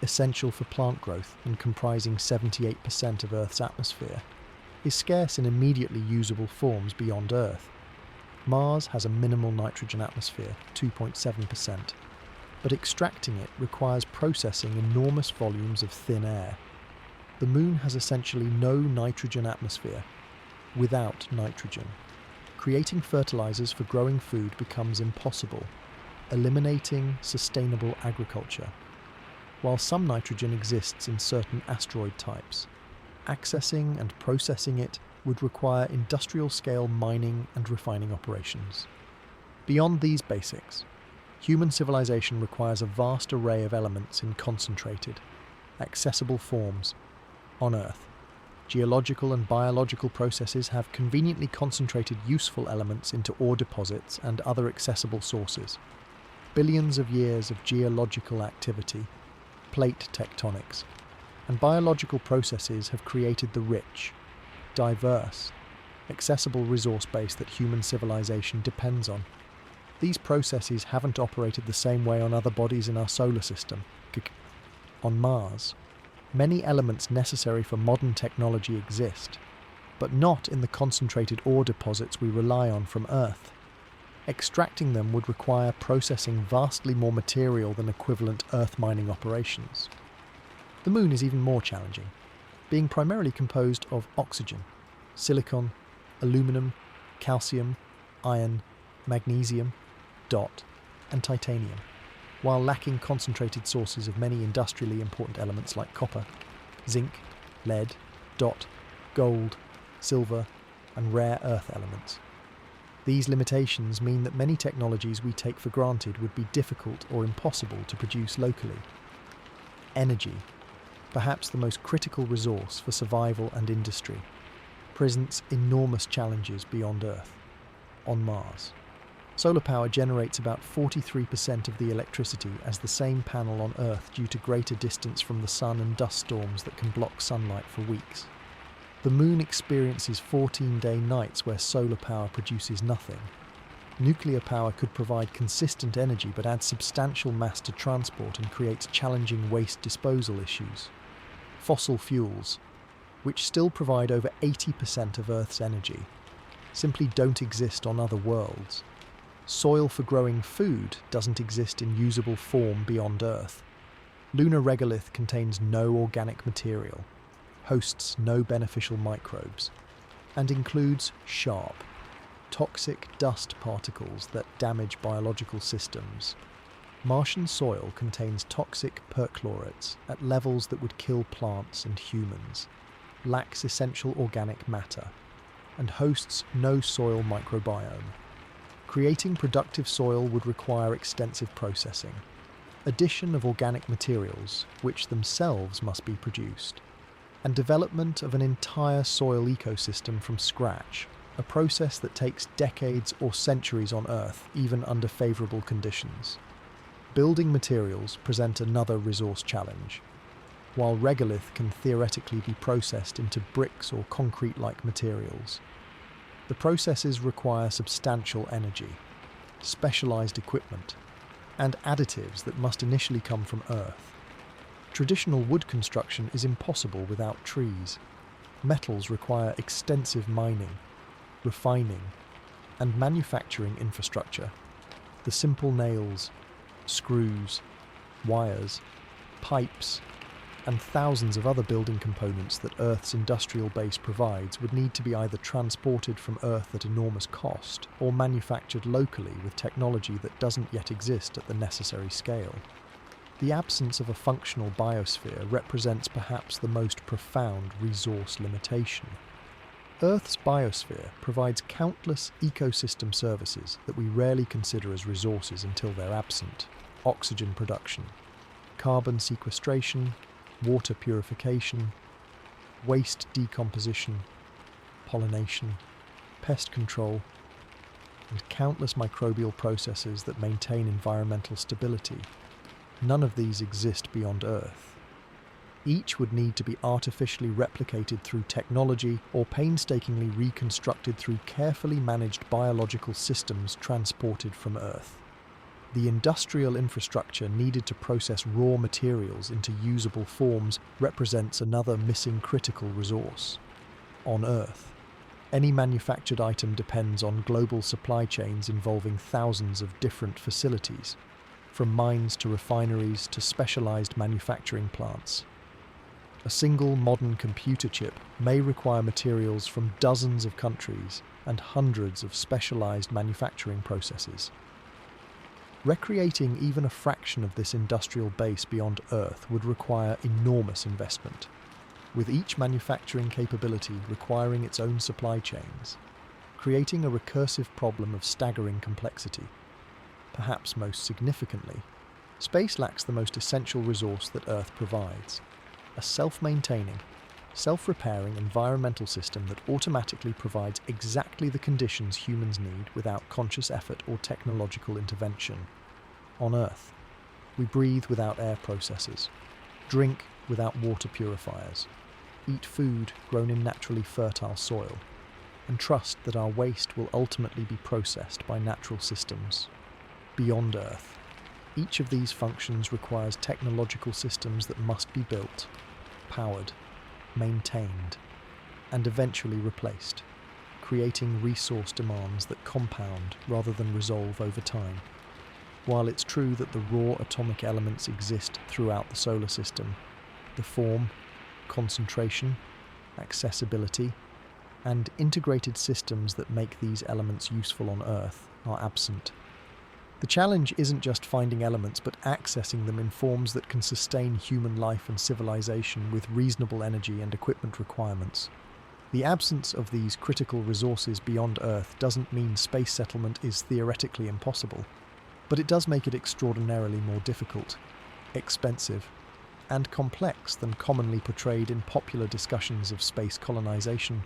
essential for plant growth and comprising 78% of Earth's atmosphere, is scarce in immediately usable forms beyond Earth. Mars has a minimal nitrogen atmosphere, 2.7%, but extracting it requires processing enormous volumes of thin air. The Moon has essentially no nitrogen atmosphere. Without nitrogen, creating fertilizers for growing food becomes impossible, eliminating sustainable agriculture. While some nitrogen exists in certain asteroid types, accessing and processing it would require industrial-scale mining and refining operations. Beyond these basics, human civilization requires a vast array of elements in concentrated, accessible forms. On Earth, geological and biological processes have conveniently concentrated useful elements into ore deposits and other accessible sources. Billions of years of geological activity, plate tectonics, and biological processes have created the rich, diverse, accessible resource base that human civilization depends on. These processes haven't operated the same way on other bodies in our solar system. On Mars, many elements necessary for modern technology exist, but not in the concentrated ore deposits we rely on from Earth. Extracting them would require processing vastly more material than equivalent Earth mining operations. The Moon is even more challenging, being primarily composed of oxygen, silicon, aluminum, calcium, iron, magnesium, DOT, and titanium, while lacking concentrated sources of many industrially important elements like copper, zinc, lead, DOT, gold, silver, and rare earth elements. These limitations mean that many technologies we take for granted would be difficult or impossible to produce locally. Energy, perhaps the most critical resource for survival and industry, presents enormous challenges beyond Earth. On Mars, solar power generates about 43% of the electricity as the same panel on Earth due to greater distance from the sun and dust storms that can block sunlight for weeks. The Moon experiences 14-day nights where solar power produces nothing. Nuclear power could provide consistent energy but adds substantial mass to transport and creates challenging waste disposal issues. Fossil fuels, which still provide over 80% of Earth's energy, simply don't exist on other worlds. Soil for growing food doesn't exist in usable form beyond Earth. Lunar regolith contains no organic material, hosts no beneficial microbes, and includes sharp, toxic dust particles that damage biological systems. Martian soil contains toxic perchlorates at levels that would kill plants and humans, lacks essential organic matter, and hosts no soil microbiome. Creating productive soil would require extensive processing, addition of organic materials, which themselves must be produced, and development of an entire soil ecosystem from scratch, a process that takes decades or centuries on Earth, even under favourable conditions. Building materials present another resource challenge. While regolith can theoretically be processed into bricks or concrete-like materials, the processes require substantial energy, specialised equipment, and additives that must initially come from Earth. Traditional wood construction is impossible without trees. Metals require extensive mining, refining, and manufacturing infrastructure. The simple nails, screws, wires, pipes, and thousands of other building components that Earth's industrial base provides would need to be either transported from Earth at enormous cost or manufactured locally with technology that doesn't yet exist at the necessary scale. The absence of a functional biosphere represents perhaps the most profound resource limitation. Earth's biosphere provides countless ecosystem services that we rarely consider as resources until they're absent. Oxygen production, carbon sequestration, water purification, waste decomposition, pollination, pest control, and countless microbial processes that maintain environmental stability. None of these exist beyond Earth. Each would need to be artificially replicated through technology or painstakingly reconstructed through carefully managed biological systems transported from Earth. The industrial infrastructure needed to process raw materials into usable forms represents another missing critical resource. On Earth, any manufactured item depends on global supply chains involving thousands of different facilities, from mines to refineries to specialized manufacturing plants. A single modern computer chip may require materials from dozens of countries and hundreds of specialized manufacturing processes. Recreating even a fraction of this industrial base beyond Earth would require enormous investment, with each manufacturing capability requiring its own supply chains, creating a recursive problem of staggering complexity. Perhaps most significantly, space lacks the most essential resource that Earth provides: a self-maintaining, self-repairing environmental system that automatically provides exactly the conditions humans need without conscious effort or technological intervention. On Earth, we breathe without air processors, drink without water purifiers, eat food grown in naturally fertile soil, and trust that our waste will ultimately be processed by natural systems. Beyond Earth, each of these functions requires technological systems that must be built, powered, maintained, and eventually replaced, creating resource demands that compound rather than resolve over time. While it's true that the raw atomic elements exist throughout the solar system, the form, concentration, accessibility, and integrated systems that make these elements useful on Earth are absent. The challenge isn't just finding elements, but accessing them in forms that can sustain human life and civilization with reasonable energy and equipment requirements. The absence of these critical resources beyond Earth doesn't mean space settlement is theoretically impossible, but it does make it extraordinarily more difficult, expensive, and complex than commonly portrayed in popular discussions of space colonization.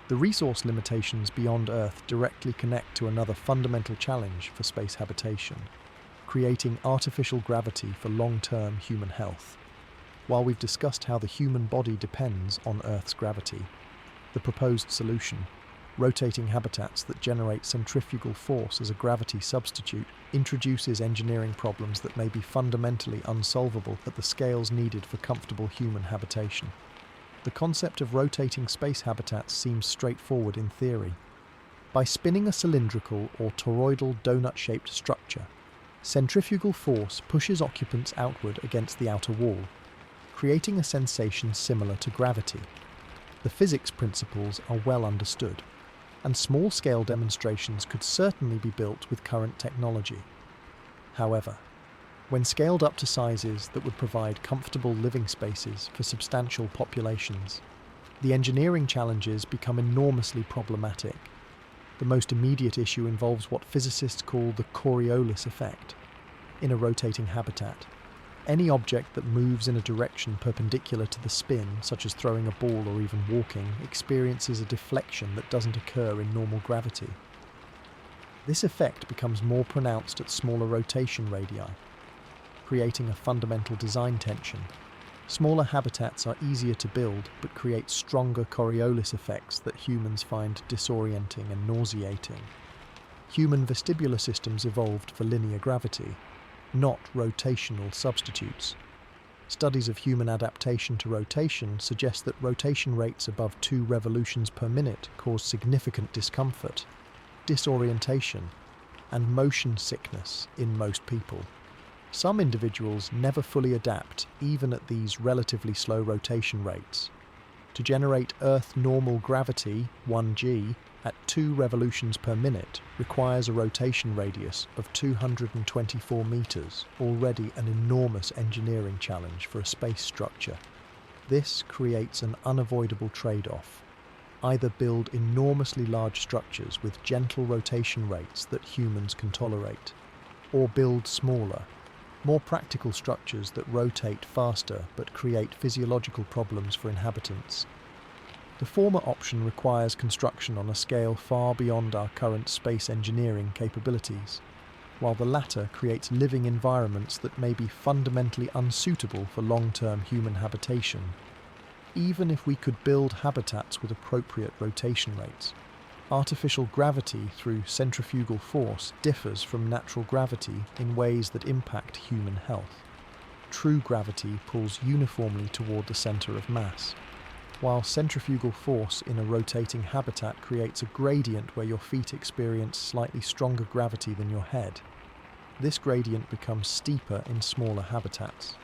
The resource limitations beyond Earth directly connect to another fundamental challenge for space habitation: creating artificial gravity for long-term human health. While we've discussed how the human body depends on Earth's gravity, the proposed solution, rotating habitats that generate centrifugal force as a gravity substitute, introduces engineering problems that may be fundamentally unsolvable at the scales needed for comfortable human habitation. The concept of rotating space habitats seems straightforward in theory. By spinning a cylindrical or toroidal donut-shaped structure, centrifugal force pushes occupants outward against the outer wall, creating a sensation similar to gravity. The physics principles are well understood, and small-scale demonstrations could certainly be built with current technology. However, when scaled up to sizes that would provide comfortable living spaces for substantial populations, the engineering challenges become enormously problematic. The most immediate issue involves what physicists call the Coriolis effect. In a rotating habitat, Any object that moves in a direction perpendicular to the spin, such as throwing a ball or even walking, experiences a deflection that doesn't occur in normal gravity. This effect becomes more pronounced at smaller rotation radii, creating a fundamental design tension. Smaller habitats are easier to build, but create stronger Coriolis effects that humans find disorienting and nauseating. Human vestibular systems evolved for linear gravity, not rotational substitutes. Studies of human adaptation to rotation suggest that rotation rates above 2 revolutions per minute cause significant discomfort, disorientation, and motion sickness in most people. Some individuals never fully adapt, even at these relatively slow rotation rates. To generate Earth normal gravity, 1G, at 2 revolutions per minute requires a rotation radius of 224 meters, already an enormous engineering challenge for a space structure. This creates an unavoidable trade-off. Either build enormously large structures with gentle rotation rates that humans can tolerate, or build smaller, more practical structures that rotate faster but create physiological problems for inhabitants. The former option requires construction on a scale far beyond our current space engineering capabilities, while the latter creates living environments that may be fundamentally unsuitable for long-term human habitation. Even if we could build habitats with appropriate rotation rates, artificial gravity through centrifugal force differs from natural gravity in ways that impact human health. True gravity pulls uniformly toward the center of mass, while centrifugal force in a rotating habitat creates a gradient where your feet experience slightly stronger gravity than your head. This gradient becomes steeper in smaller habitats,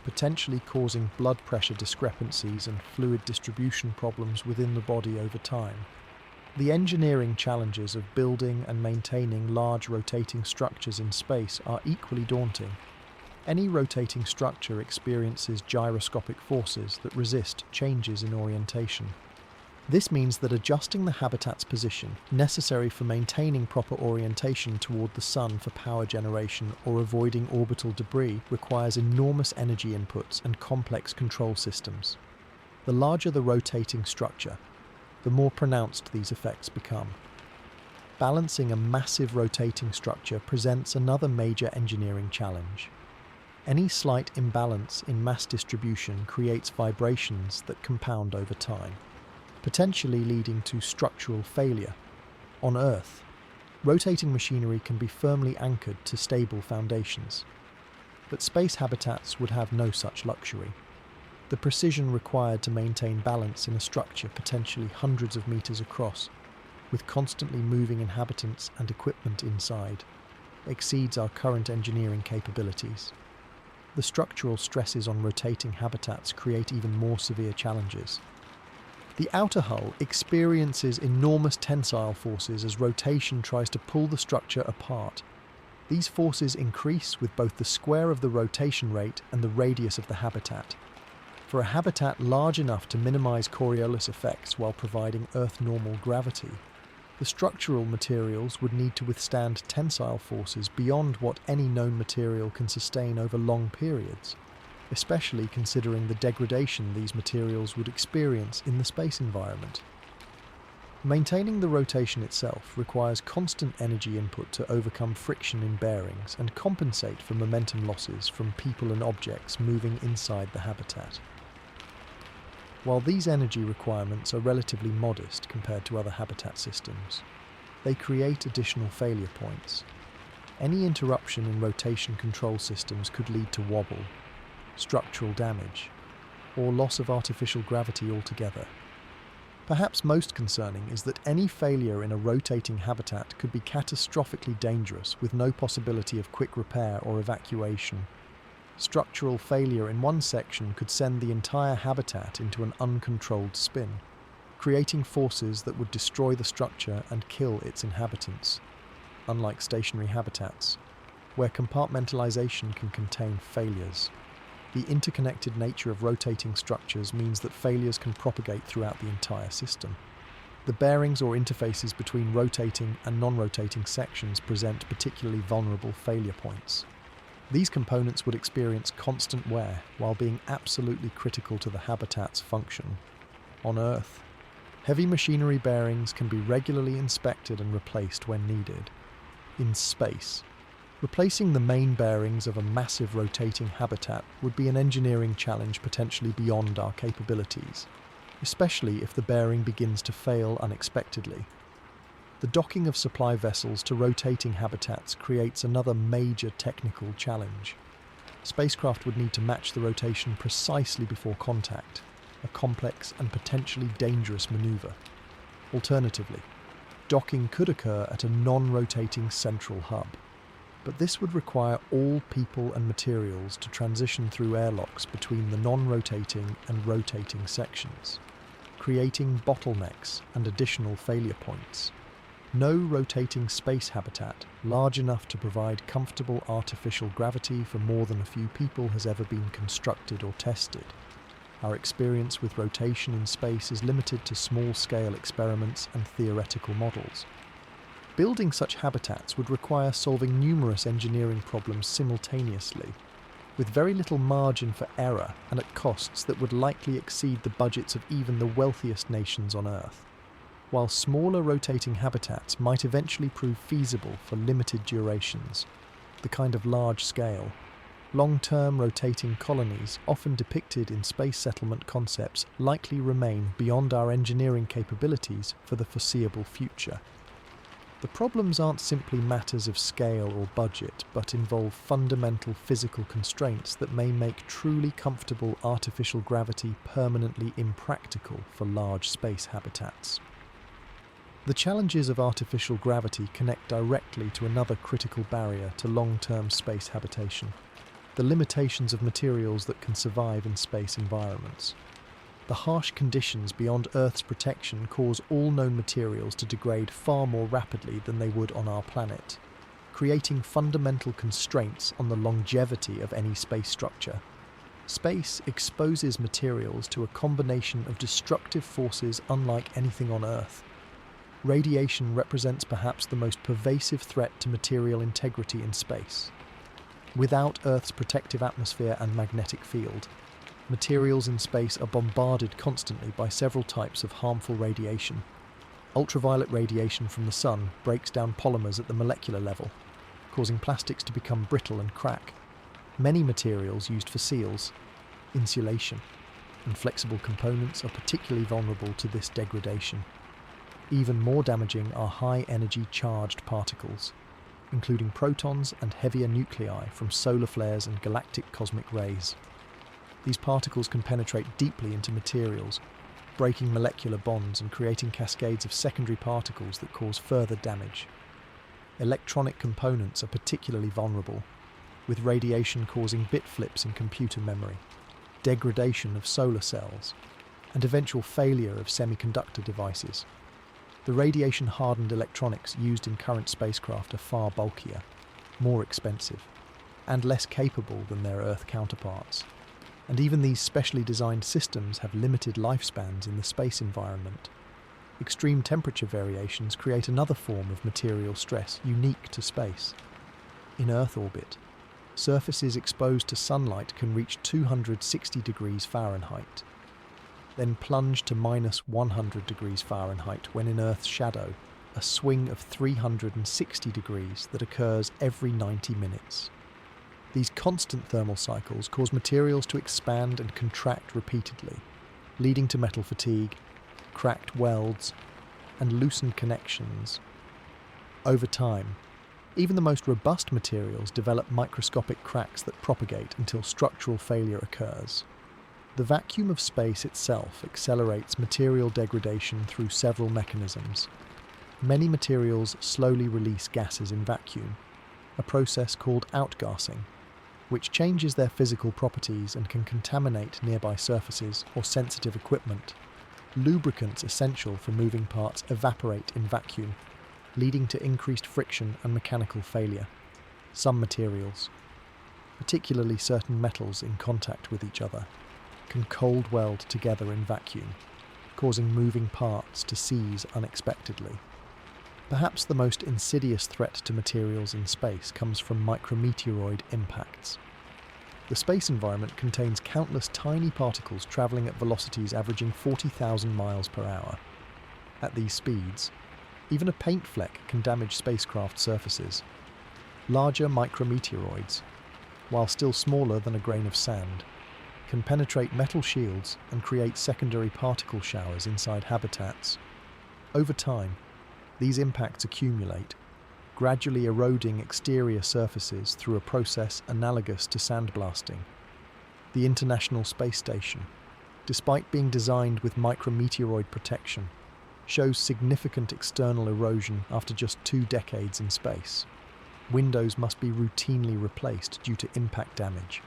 potentially causing blood pressure discrepancies and fluid distribution problems within the body over time. The engineering challenges of building and maintaining large rotating structures in space are equally daunting. Any rotating structure experiences gyroscopic forces that resist changes in orientation. This means that adjusting the habitat's position, necessary for maintaining proper orientation toward the Sun for power generation or avoiding orbital debris, requires enormous energy inputs and complex control systems. The larger the rotating structure, the more pronounced these effects become. Balancing a massive rotating structure presents another major engineering challenge. Any slight imbalance in mass distribution creates vibrations that compound over time, potentially leading to structural failure. On Earth, rotating machinery can be firmly anchored to stable foundations, but space habitats would have no such luxury. The precision required to maintain balance in a structure potentially hundreds of meters across, with constantly moving inhabitants and equipment inside, exceeds our current engineering capabilities. The structural stresses on rotating habitats create even more severe challenges. The outer hull experiences enormous tensile forces as rotation tries to pull the structure apart. These forces increase with both the square of the rotation rate and the radius of the habitat. For a habitat large enough to minimize Coriolis effects while providing Earth-normal gravity, the structural materials would need to withstand tensile forces beyond what any known material can sustain over long periods, especially considering the degradation these materials would experience in the space environment. Maintaining the rotation itself requires constant energy input to overcome friction in bearings and compensate for momentum losses from people and objects moving inside the habitat. While these energy requirements are relatively modest compared to other habitat systems, they create additional failure points. Any interruption in rotation control systems could lead to wobble, structural damage, or loss of artificial gravity altogether. Perhaps most concerning is that any failure in a rotating habitat could be catastrophically dangerous with no possibility of quick repair or evacuation. Structural failure in one section could send the entire habitat into an uncontrolled spin, creating forces that would destroy the structure and kill its inhabitants. Unlike stationary habitats, where compartmentalization can contain failures, the interconnected nature of rotating structures means that failures can propagate throughout the entire system. The bearings or interfaces between rotating and non-rotating sections present particularly vulnerable failure points. These components would experience constant wear while being absolutely critical to the habitat's function. On Earth, heavy machinery bearings can be regularly inspected and replaced when needed. In space, replacing the main bearings of a massive rotating habitat would be an engineering challenge potentially beyond our capabilities, especially if the bearing begins to fail unexpectedly. The docking of supply vessels to rotating habitats creates another major technical challenge. Spacecraft would need to match the rotation precisely before contact, a complex and potentially dangerous maneuver. Alternatively, docking could occur at a non-rotating central hub, but this would require all people and materials to transition through airlocks between the non-rotating and rotating sections, creating bottlenecks and additional failure points. No rotating space habitat large enough to provide comfortable artificial gravity for more than a few people has ever been constructed or tested. Our experience with rotation in space is limited to small-scale experiments and theoretical models. Building such habitats would require solving numerous engineering problems simultaneously, with very little margin for error and at costs that would likely exceed the budgets of even the wealthiest nations on Earth. While smaller rotating habitats might eventually prove feasible for limited durations, the kind of large-scale, long-term rotating colonies often depicted in space settlement concepts likely remain beyond our engineering capabilities for the foreseeable future. The problems aren't simply matters of scale or budget, but involve fundamental physical constraints that may make truly comfortable artificial gravity permanently impractical for large space habitats. The challenges of artificial gravity connect directly to another critical barrier to long-term space habitation: the limitations of materials that can survive in space environments. The harsh conditions beyond Earth's protection cause all known materials to degrade far more rapidly than they would on our planet, creating fundamental constraints on the longevity of any space structure. Space exposes materials to a combination of destructive forces unlike anything on Earth. Radiation represents perhaps the most pervasive threat to material integrity in space. Without Earth's protective atmosphere and magnetic field, materials in space are bombarded constantly by several types of harmful radiation. Ultraviolet radiation from the sun breaks down polymers at the molecular level, causing plastics to become brittle and crack. Many materials used for seals, insulation, and flexible components are particularly vulnerable to this degradation. Even more damaging are high-energy charged particles, including protons and heavier nuclei from solar flares and galactic cosmic rays. These particles can penetrate deeply into materials, breaking molecular bonds and creating cascades of secondary particles that cause further damage. Electronic components are particularly vulnerable, with radiation causing bit flips in computer memory, degradation of solar cells, and eventual failure of semiconductor devices. The radiation-hardened electronics used in current spacecraft are far bulkier, more expensive, and less capable than their Earth counterparts. And even these specially designed systems have limited lifespans in the space environment. Extreme temperature variations create another form of material stress unique to space. In Earth orbit, surfaces exposed to sunlight can reach 260 degrees Fahrenheit, then plunge to minus 100 degrees Fahrenheit when in Earth's shadow, a swing of 360 degrees that occurs every 90 minutes. These constant thermal cycles cause materials to expand and contract repeatedly, leading to metal fatigue, cracked welds, and loosened connections. Over time, even the most robust materials develop microscopic cracks that propagate until structural failure occurs. The vacuum of space itself accelerates material degradation through several mechanisms. Many materials slowly release gases in vacuum, a process called outgassing, which changes their physical properties and can contaminate nearby surfaces or sensitive equipment. Lubricants essential for moving parts evaporate in vacuum, leading to increased friction and mechanical failure. Some materials, particularly certain metals in contact with each other, can cold weld together in vacuum, causing moving parts to seize unexpectedly. Perhaps the most insidious threat to materials in space comes from micrometeoroid impacts. The space environment contains countless tiny particles travelling at velocities averaging 40,000 miles per hour. At these speeds, even a paint fleck can damage spacecraft surfaces. Larger micrometeoroids, while still smaller than a grain of sand, can penetrate metal shields and create secondary particle showers inside habitats. Over time, these impacts accumulate, gradually eroding exterior surfaces through a process analogous to sandblasting. The International Space Station, despite being designed with micrometeoroid protection, shows significant external erosion after just 2 decades in space. Windows must be routinely replaced due to impact damage,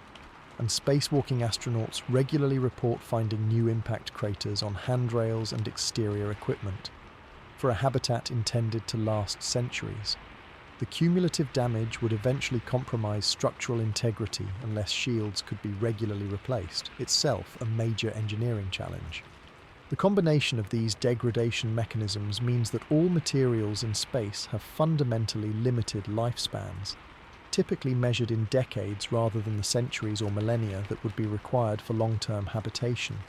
and spacewalking astronauts regularly report finding new impact craters on handrails and exterior equipment. For a habitat intended to last centuries, the cumulative damage would eventually compromise structural integrity unless shields could be regularly replaced, itself a major engineering challenge. The combination of these degradation mechanisms means that all materials in space have fundamentally limited lifespans, typically measured in decades rather than the centuries or millennia that would be required for long-term habitation.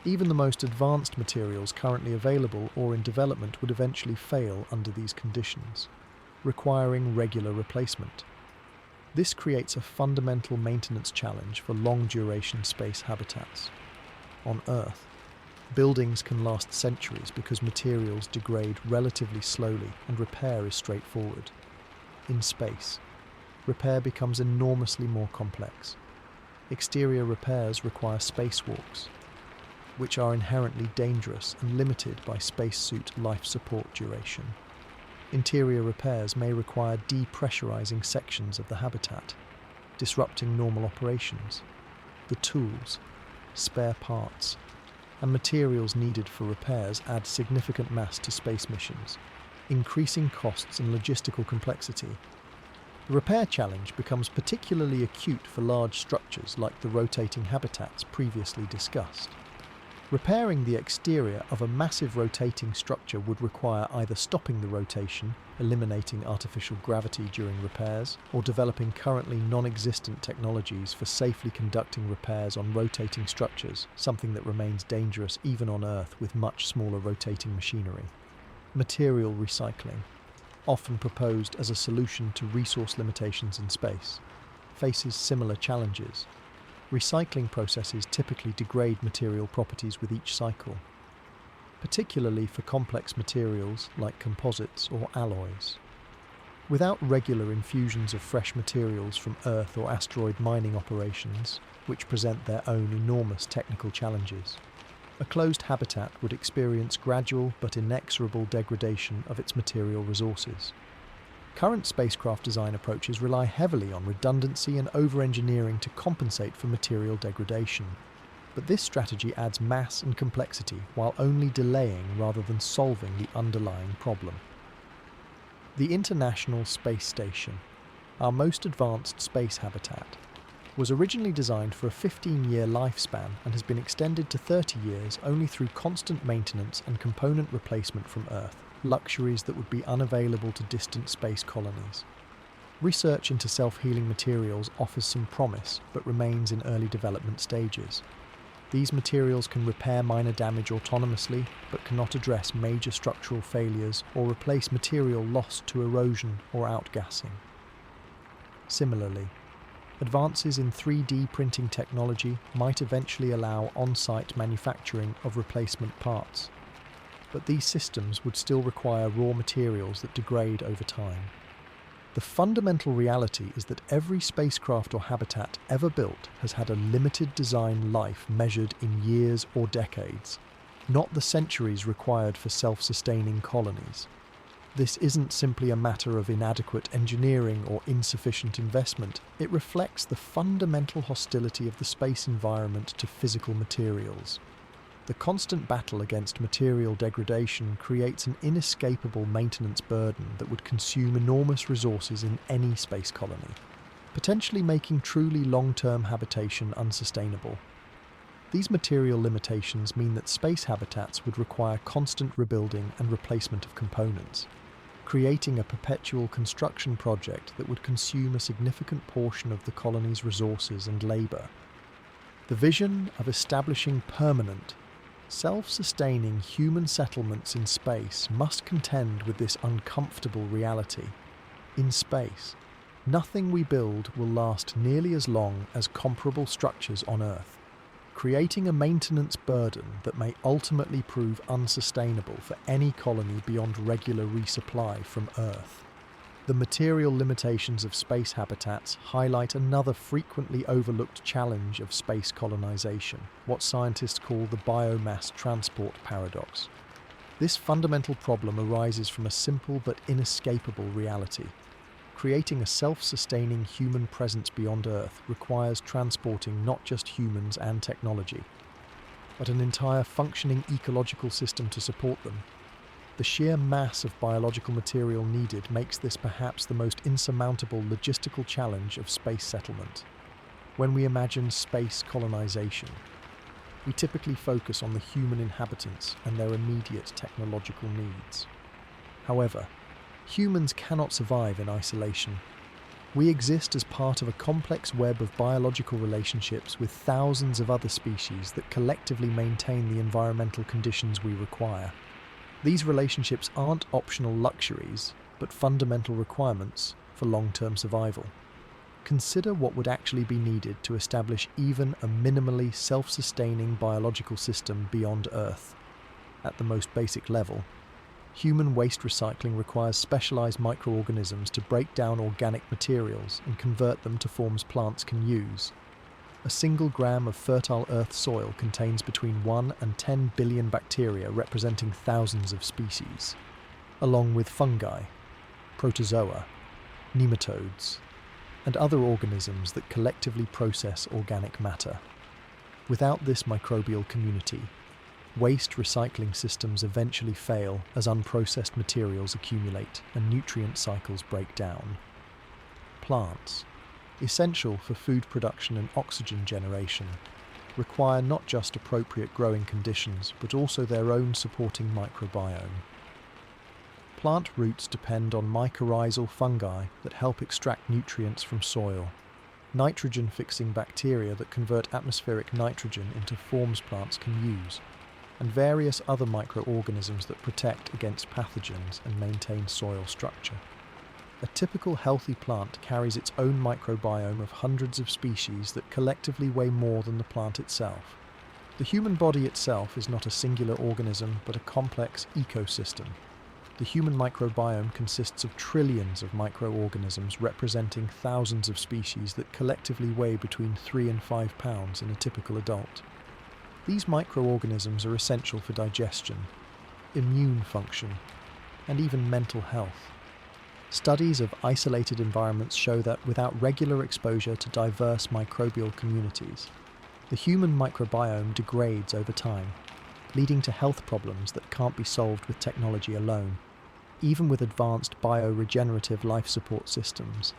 Even the most advanced materials currently available or in development would eventually fail under these conditions, requiring regular replacement. This creates a fundamental maintenance challenge for long-duration space habitats. On Earth, buildings can last centuries because materials degrade relatively slowly and repair is straightforward. In space, repair becomes enormously more complex. Exterior repairs require spacewalks, which are inherently dangerous and limited by spacesuit life support duration. Interior repairs may require depressurizing sections of the habitat, disrupting normal operations. The tools, spare parts, and materials needed for repairs add significant mass to space missions, increasing costs and logistical complexity. The repair challenge becomes particularly acute for large structures like the rotating habitats previously discussed. Repairing the exterior of a massive rotating structure would require either stopping the rotation, eliminating artificial gravity during repairs, or developing currently non-existent technologies for safely conducting repairs on rotating structures, something that remains dangerous even on Earth with much smaller rotating machinery. Material recycling, often proposed as a solution to resource limitations in space, faces similar challenges. Recycling processes typically degrade material properties with each cycle, particularly for complex materials like composites or alloys. Without regular infusions of fresh materials from Earth or asteroid mining operations, which present their own enormous technical challenges, a closed habitat would experience gradual but inexorable degradation of its material resources. Current spacecraft design approaches rely heavily on redundancy and over-engineering to compensate for material degradation. But this strategy adds mass and complexity while only delaying rather than solving the underlying problem. The International Space Station, our most advanced space habitat, was originally designed for a 15-year lifespan and has been extended to 30 years only through constant maintenance and component replacement from Earth, luxuries that would be unavailable to distant space colonies. Research into self-healing materials offers some promise, but remains in early development stages. These materials can repair minor damage autonomously, but cannot address major structural failures or replace material lost to erosion or outgassing. Similarly, advances in 3D printing technology might eventually allow on-site manufacturing of replacement parts, but these systems would still require raw materials that degrade over time. The fundamental reality is that every spacecraft or habitat ever built has had a limited design life measured in years or decades, not the centuries required for self-sustaining colonies. This isn't simply a matter of inadequate engineering or insufficient investment. It reflects the fundamental hostility of the space environment to physical materials. The constant battle against material degradation creates an inescapable maintenance burden that would consume enormous resources in any space colony, potentially making truly long-term habitation unsustainable. These material limitations mean that space habitats would require constant rebuilding and replacement of components, creating a perpetual construction project that would consume a significant portion of the colony's resources and labour. The vision of establishing permanent, self-sustaining human settlements in space must contend with this uncomfortable reality. In space, nothing we build will last nearly as long as comparable structures on Earth, creating a maintenance burden that may ultimately prove unsustainable for any colony beyond regular resupply from Earth. The material limitations of space habitats highlight another frequently overlooked challenge of space colonization, what scientists call the biomass transport paradox. This fundamental problem arises from a simple but inescapable reality. Creating a self-sustaining human presence beyond Earth requires transporting not just humans and technology, but an entire functioning ecological system to support them. The sheer mass of biological material needed makes this perhaps the most insurmountable logistical challenge of space settlement. When we imagine space colonization, we typically focus on the human inhabitants and their immediate technological needs. However, humans cannot survive in isolation. We exist as part of a complex web of biological relationships with thousands of other species that collectively maintain the environmental conditions we require. These relationships aren't optional luxuries, but fundamental requirements for long-term survival. Consider what would actually be needed to establish even a minimally self-sustaining biological system beyond Earth. At the most basic level, human waste recycling requires specialized microorganisms to break down organic materials and convert them to forms plants can use. A single gram of fertile earth soil contains between 1 and 10 billion bacteria representing thousands of species, along with fungi, protozoa, nematodes, and other organisms that collectively process organic matter. Without this microbial community, waste recycling systems eventually fail as unprocessed materials accumulate and nutrient cycles break down. Plants, essential for food production and oxygen generation, require not just appropriate growing conditions but also their own supporting microbiome. Plant roots depend on mycorrhizal fungi that help extract nutrients from soil, nitrogen-fixing bacteria that convert atmospheric nitrogen into forms plants can use, and various other microorganisms that protect against pathogens and maintain soil structure. A typical healthy plant carries its own microbiome of hundreds of species that collectively weigh more than the plant itself. The human body itself is not a singular organism but a complex ecosystem. The human microbiome consists of trillions of microorganisms representing thousands of species that collectively weigh between 3 and 5 pounds in a typical adult. These microorganisms are essential for digestion, immune function, and even mental health. Studies of isolated environments show that without regular exposure to diverse microbial communities, the human microbiome degrades over time, leading to health problems that can't be solved with technology alone, even with advanced bioregenerative life support systems.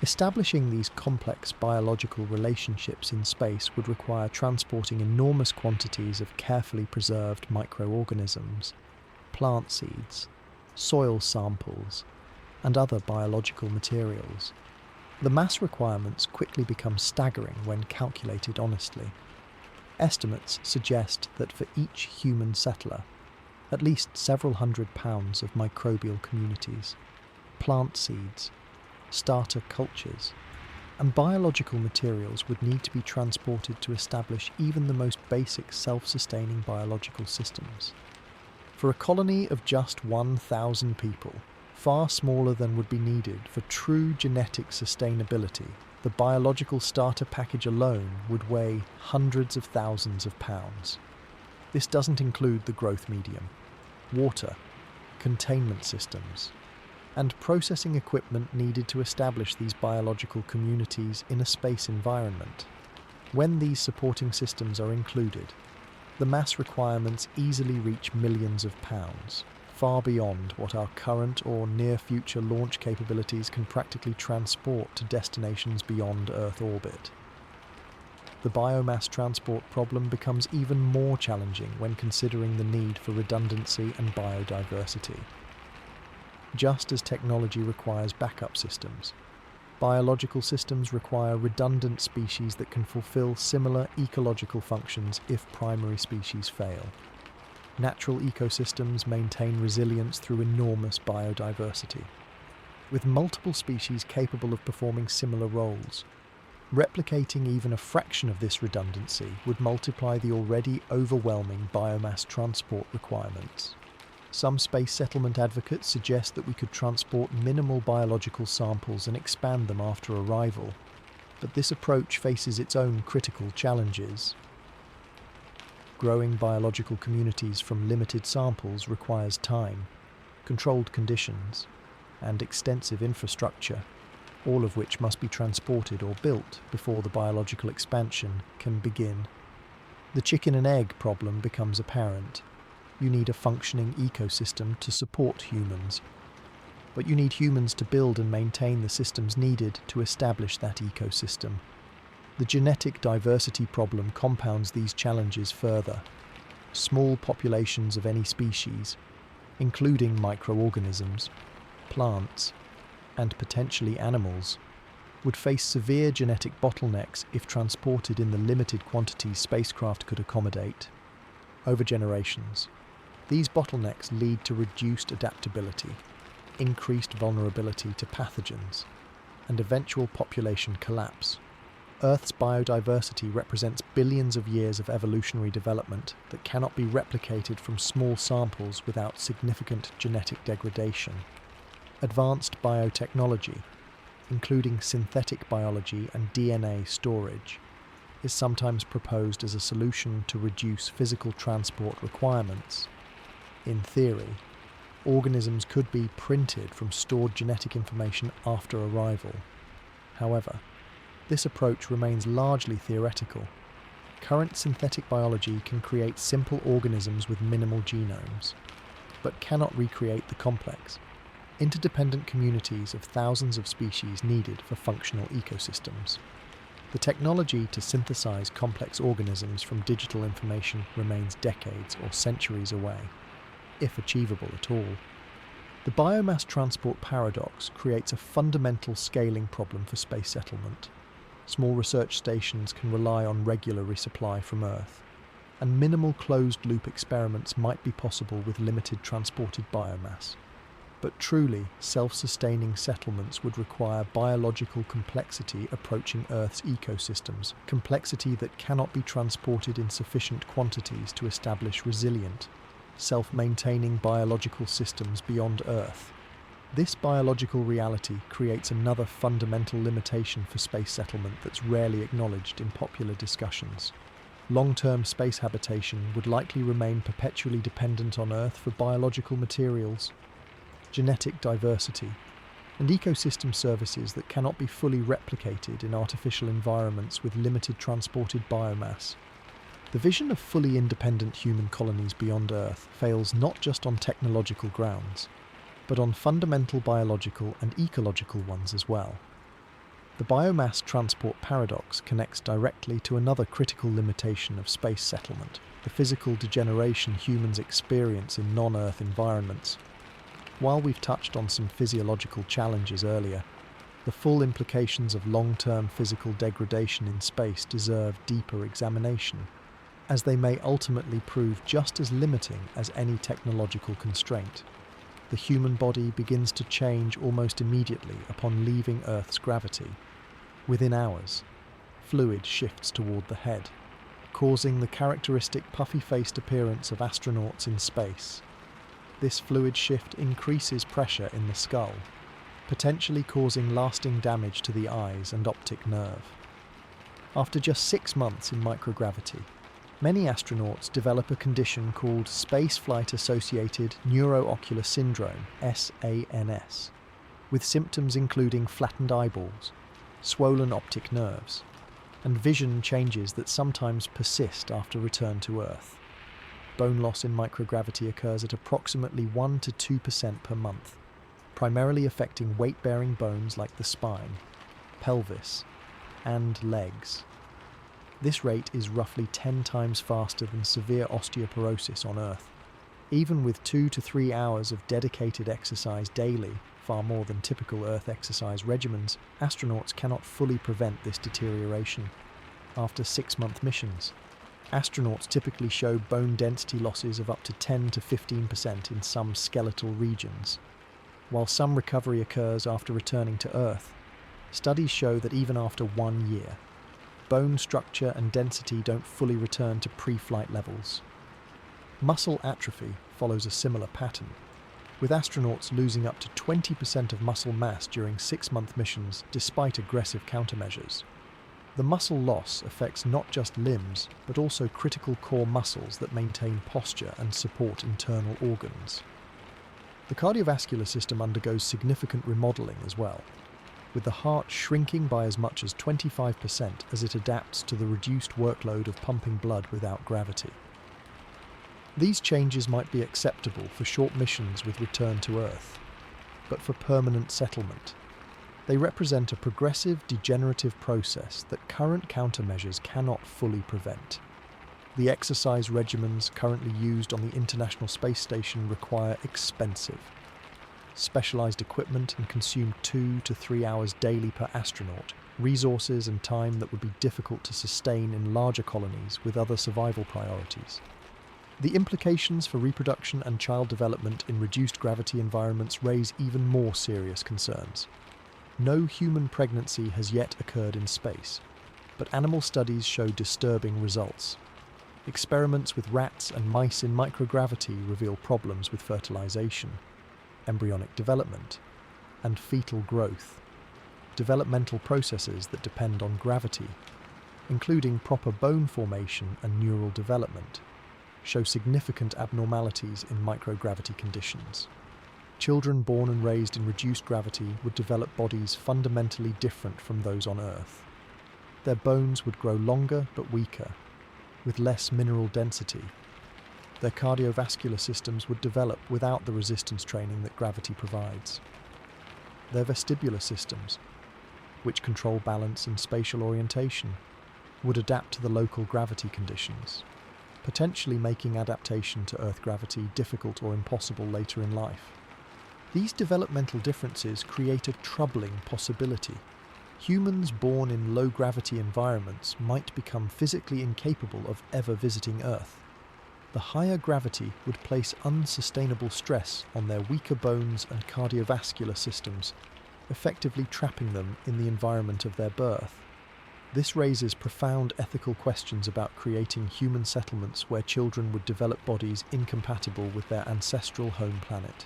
Establishing these complex biological relationships in space would require transporting enormous quantities of carefully preserved microorganisms, plant seeds, soil samples, and other biological materials. The mass requirements quickly become staggering when calculated honestly. Estimates suggest that for each human settler, at least several hundred pounds of microbial communities, plant seeds, starter cultures, and biological materials would need to be transported to establish even the most basic self-sustaining biological systems. For a colony of just 1,000 people, far smaller than would be needed for true genetic sustainability, the biological starter package alone would weigh hundreds of thousands of pounds. This doesn't include the growth medium, water, containment systems, and processing equipment needed to establish these biological communities in a space environment. When these supporting systems are included, the mass requirements easily reach millions of pounds, far beyond what our current or near-future launch capabilities can practically transport to destinations beyond Earth orbit. The biomass transport problem becomes even more challenging when considering the need for redundancy and biodiversity. Just as technology requires backup systems, biological systems require redundant species that can fulfill similar ecological functions if primary species fail. Natural ecosystems maintain resilience through enormous biodiversity, with multiple species capable of performing similar roles. Replicating even a fraction of this redundancy would multiply the already overwhelming biomass transport requirements. Some space settlement advocates suggest that we could transport minimal biological samples and expand them after arrival, but this approach faces its own critical challenges. Growing biological communities from limited samples requires time, controlled conditions, and extensive infrastructure, all of which must be transported or built before the biological expansion can begin. The chicken and egg problem becomes apparent. You need a functioning ecosystem to support humans, but you need humans to build and maintain the systems needed to establish that ecosystem. The genetic diversity problem compounds these challenges further. Small populations of any species, including microorganisms, plants, and potentially animals, would face severe genetic bottlenecks if transported in the limited quantities spacecraft could accommodate. Over generations, these bottlenecks lead to reduced adaptability, increased vulnerability to pathogens, and eventual population collapse. Earth's biodiversity represents billions of years of evolutionary development that cannot be replicated from small samples without significant genetic degradation. Advanced biotechnology, including synthetic biology and DNA storage, is sometimes proposed as a solution to reduce physical transport requirements. In theory, organisms could be printed from stored genetic information after arrival. However, this approach remains largely theoretical. Current synthetic biology can create simple organisms with minimal genomes, but cannot recreate the complex, interdependent communities of thousands of species needed for functional ecosystems. The technology to synthesize complex organisms from digital information remains decades or centuries away, if achievable at all. The biomass transport paradox creates a fundamental scaling problem for space settlement. Small research stations can rely on regular resupply from Earth, and minimal closed-loop experiments might be possible with limited transported biomass. But truly, self-sustaining settlements would require biological complexity approaching Earth's ecosystems, complexity that cannot be transported in sufficient quantities to establish resilient, self-maintaining biological systems beyond Earth. This biological reality creates another fundamental limitation for space settlement that's rarely acknowledged in popular discussions. Long-term space habitation would likely remain perpetually dependent on Earth for biological materials, genetic diversity, and ecosystem services that cannot be fully replicated in artificial environments with limited transported biomass. The vision of fully independent human colonies beyond Earth fails not just on technological grounds, but on fundamental biological and ecological ones as well. The biomass transport paradox connects directly to another critical limitation of space settlement, the physical degeneration humans experience in non-Earth environments. While we've touched on some physiological challenges earlier, the full implications of long-term physical degradation in space deserve deeper examination, as they may ultimately prove just as limiting as any technological constraint. The human body begins to change almost immediately upon leaving Earth's gravity. Within hours, fluid shifts toward the head, causing the characteristic puffy-faced appearance of astronauts in space. This fluid shift increases pressure in the skull, potentially causing lasting damage to the eyes and optic nerve. After just 6 months in microgravity, many astronauts develop a condition called Spaceflight-Associated Neuroocular Syndrome, SANS, with symptoms including flattened eyeballs, swollen optic nerves, and vision changes that sometimes persist after return to Earth. Bone loss in microgravity occurs at approximately 1 to 2% per month, primarily affecting weight-bearing bones like the spine, pelvis, and legs. This rate is roughly 10 times faster than severe osteoporosis on Earth. Even with 2 to 3 hours of dedicated exercise daily, far more than typical Earth exercise regimens, astronauts cannot fully prevent this deterioration. After 6-month missions, astronauts typically show bone density losses of up to 10 to 15% in some skeletal regions. While some recovery occurs after returning to Earth, studies show that even after 1 year, bone structure and density don't fully return to pre-flight levels. Muscle atrophy follows a similar pattern, with astronauts losing up to 20% of muscle mass during 6-month missions despite aggressive countermeasures. The muscle loss affects not just limbs, but also critical core muscles that maintain posture and support internal organs. The cardiovascular system undergoes significant remodeling as well, with the heart shrinking by as much as 25% as it adapts to the reduced workload of pumping blood without gravity. These changes might be acceptable for short missions with return to Earth, but for permanent settlement, they represent a progressive degenerative process that current countermeasures cannot fully prevent. The exercise regimens currently used on the International Space Station require expensive, specialized equipment and consume 2 to 3 hours daily per astronaut, resources and time that would be difficult to sustain in larger colonies with other survival priorities. The implications for reproduction and child development in reduced gravity environments raise even more serious concerns. No human pregnancy has yet occurred in space, but animal studies show disturbing results. Experiments with rats and mice in microgravity reveal problems with fertilization, embryonic development, and fetal growth, developmental processes that depend on gravity, including proper bone formation and neural development, show significant abnormalities in microgravity conditions. Children born and raised in reduced gravity would develop bodies fundamentally different from those on Earth. Their bones would grow longer but weaker, with less mineral density. Their cardiovascular systems would develop without the resistance training that gravity provides. Their vestibular systems, which control balance and spatial orientation, would adapt to the local gravity conditions, potentially making adaptation to Earth gravity difficult or impossible later in life. These developmental differences create a troubling possibility. Humans born in low-gravity environments might become physically incapable of ever visiting Earth. The higher gravity would place unsustainable stress on their weaker bones and cardiovascular systems, effectively trapping them in the environment of their birth. This raises profound ethical questions about creating human settlements where children would develop bodies incompatible with their ancestral home planet.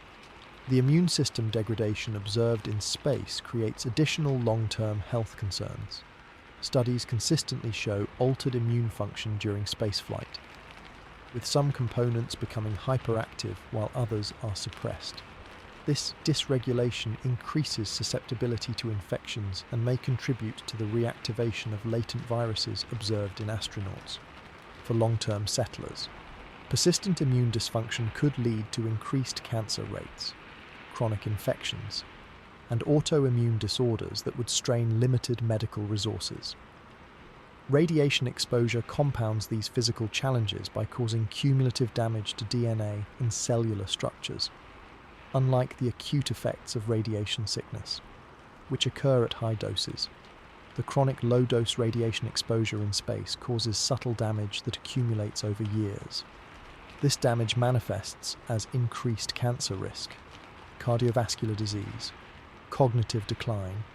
The immune system degradation observed in space creates additional long-term health concerns. Studies consistently show altered immune function during spaceflight, with some components becoming hyperactive while others are suppressed. This dysregulation increases susceptibility to infections and may contribute to the reactivation of latent viruses observed in astronauts. For long-term settlers, persistent immune dysfunction could lead to increased cancer rates, chronic infections, and autoimmune disorders that would strain limited medical resources. Radiation exposure compounds these physical challenges by causing cumulative damage to DNA and cellular structures, unlike the acute effects of radiation sickness, which occur at high doses. The chronic low-dose radiation exposure in space causes subtle damage that accumulates over years. This damage manifests as increased cancer risk, cardiovascular disease, cognitive decline,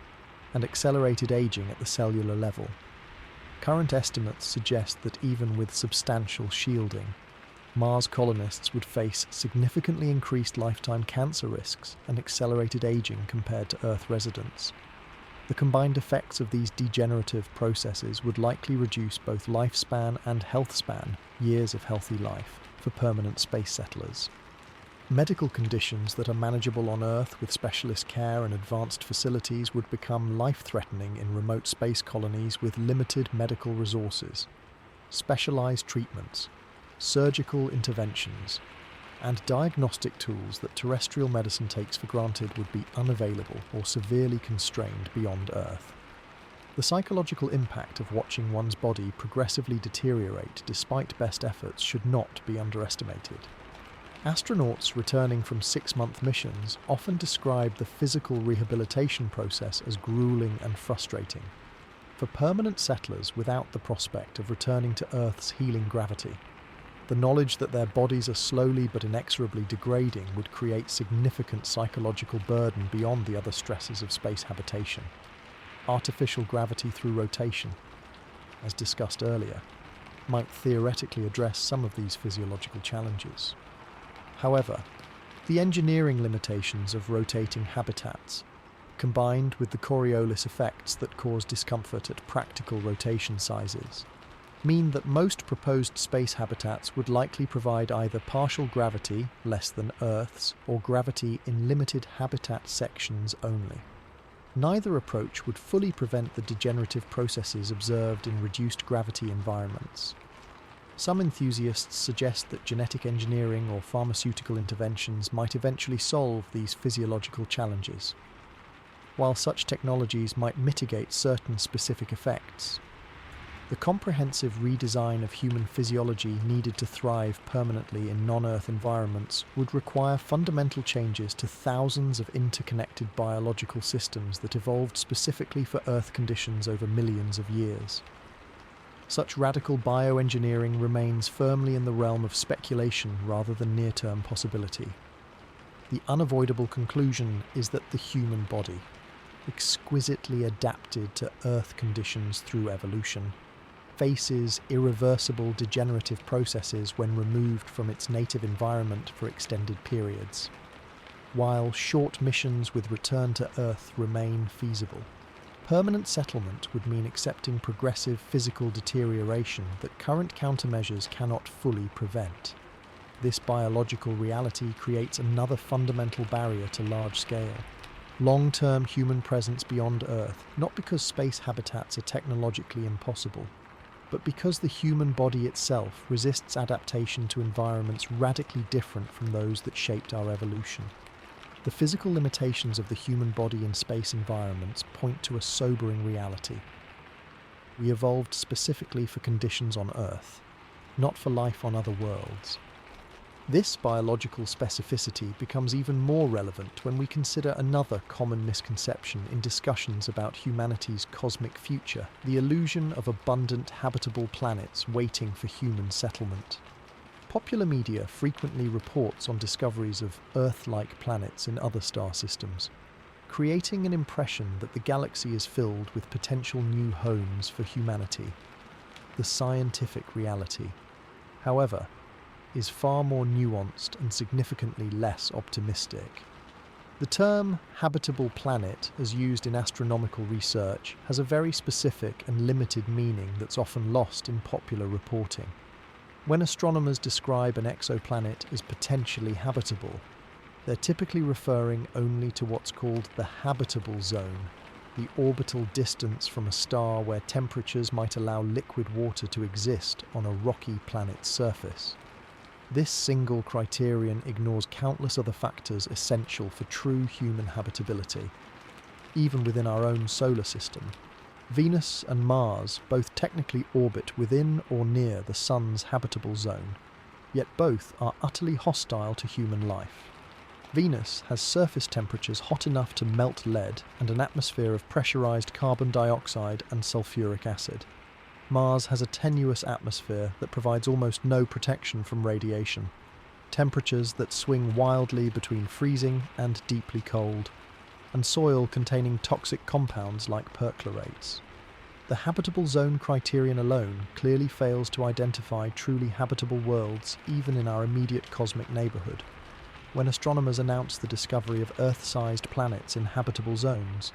and accelerated aging at the cellular level. Current estimates suggest that even with substantial shielding, Mars colonists would face significantly increased lifetime cancer risks and accelerated aging compared to Earth residents. The combined effects of these degenerative processes would likely reduce both lifespan and health span, years of healthy life, for permanent space settlers. Medical conditions that are manageable on Earth with specialist care and advanced facilities would become life-threatening in remote space colonies with limited medical resources. Specialized treatments, surgical interventions, and diagnostic tools that terrestrial medicine takes for granted would be unavailable or severely constrained beyond Earth. The psychological impact of watching one's body progressively deteriorate despite best efforts should not be underestimated. Astronauts returning from 6-month missions often describe the physical rehabilitation process as grueling and frustrating. For permanent settlers without the prospect of returning to Earth's healing gravity, the knowledge that their bodies are slowly but inexorably degrading would create significant psychological burden beyond the other stresses of space habitation. Artificial gravity through rotation, as discussed earlier, might theoretically address some of these physiological challenges. However, the engineering limitations of rotating habitats, combined with the Coriolis effects that cause discomfort at practical rotation sizes, mean that most proposed space habitats would likely provide either partial gravity, less than Earth's, or gravity in limited habitat sections only. Neither approach would fully prevent the degenerative processes observed in reduced gravity environments. Some enthusiasts suggest that genetic engineering or pharmaceutical interventions might eventually solve these physiological challenges. While such technologies might mitigate certain specific effects, the comprehensive redesign of human physiology needed to thrive permanently in non-Earth environments would require fundamental changes to thousands of interconnected biological systems that evolved specifically for Earth conditions over millions of years. Such radical bioengineering remains firmly in the realm of speculation rather than near-term possibility. The unavoidable conclusion is that the human body, exquisitely adapted to Earth conditions through evolution, faces irreversible degenerative processes when removed from its native environment for extended periods, while short missions with return to Earth remain feasible. Permanent settlement would mean accepting progressive physical deterioration that current countermeasures cannot fully prevent. This biological reality creates another fundamental barrier to large-scale, long-term human presence beyond Earth, not because space habitats are technologically impossible, but because the human body itself resists adaptation to environments radically different from those that shaped our evolution. The physical limitations of the human body in space environments point to a sobering reality. We evolved specifically for conditions on Earth, not for life on other worlds. This biological specificity becomes even more relevant when we consider another common misconception in discussions about humanity's cosmic future: the illusion of abundant habitable planets waiting for human settlement. Popular media frequently reports on discoveries of Earth-like planets in other star systems, creating an impression that the galaxy is filled with potential new homes for humanity. The scientific reality, however, is far more nuanced and significantly less optimistic. The term habitable planet, as used in astronomical research, has a very specific and limited meaning that's often lost in popular reporting. When astronomers describe an exoplanet as potentially habitable, they're typically referring only to what's called the habitable zone, the orbital distance from a star where temperatures might allow liquid water to exist on a rocky planet's surface. This single criterion ignores countless other factors essential for true human habitability. Even within our own solar system, Venus and Mars both technically orbit within or near the Sun's habitable zone, yet both are utterly hostile to human life. Venus has surface temperatures hot enough to melt lead and an atmosphere of pressurized carbon dioxide and sulfuric acid. Mars has a tenuous atmosphere that provides almost no protection from radiation, temperatures that swing wildly between freezing and deeply cold, and soil containing toxic compounds like perchlorates. The habitable zone criterion alone clearly fails to identify truly habitable worlds even in our immediate cosmic neighbourhood. When astronomers announce the discovery of Earth-sized planets in habitable zones,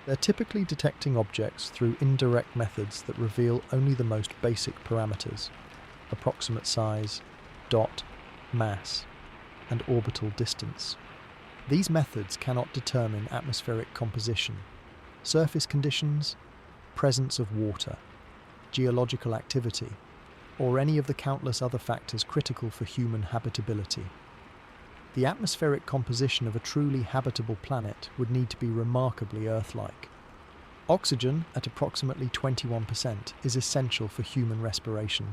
they're typically detecting objects through indirect methods that reveal only the most basic parameters: approximate size, dot, mass, and orbital distance. These methods cannot determine atmospheric composition, surface conditions, presence of water, geological activity, or any of the countless other factors critical for human habitability. The atmospheric composition of a truly habitable planet would need to be remarkably Earth-like. Oxygen, at approximately 21%, is essential for human respiration.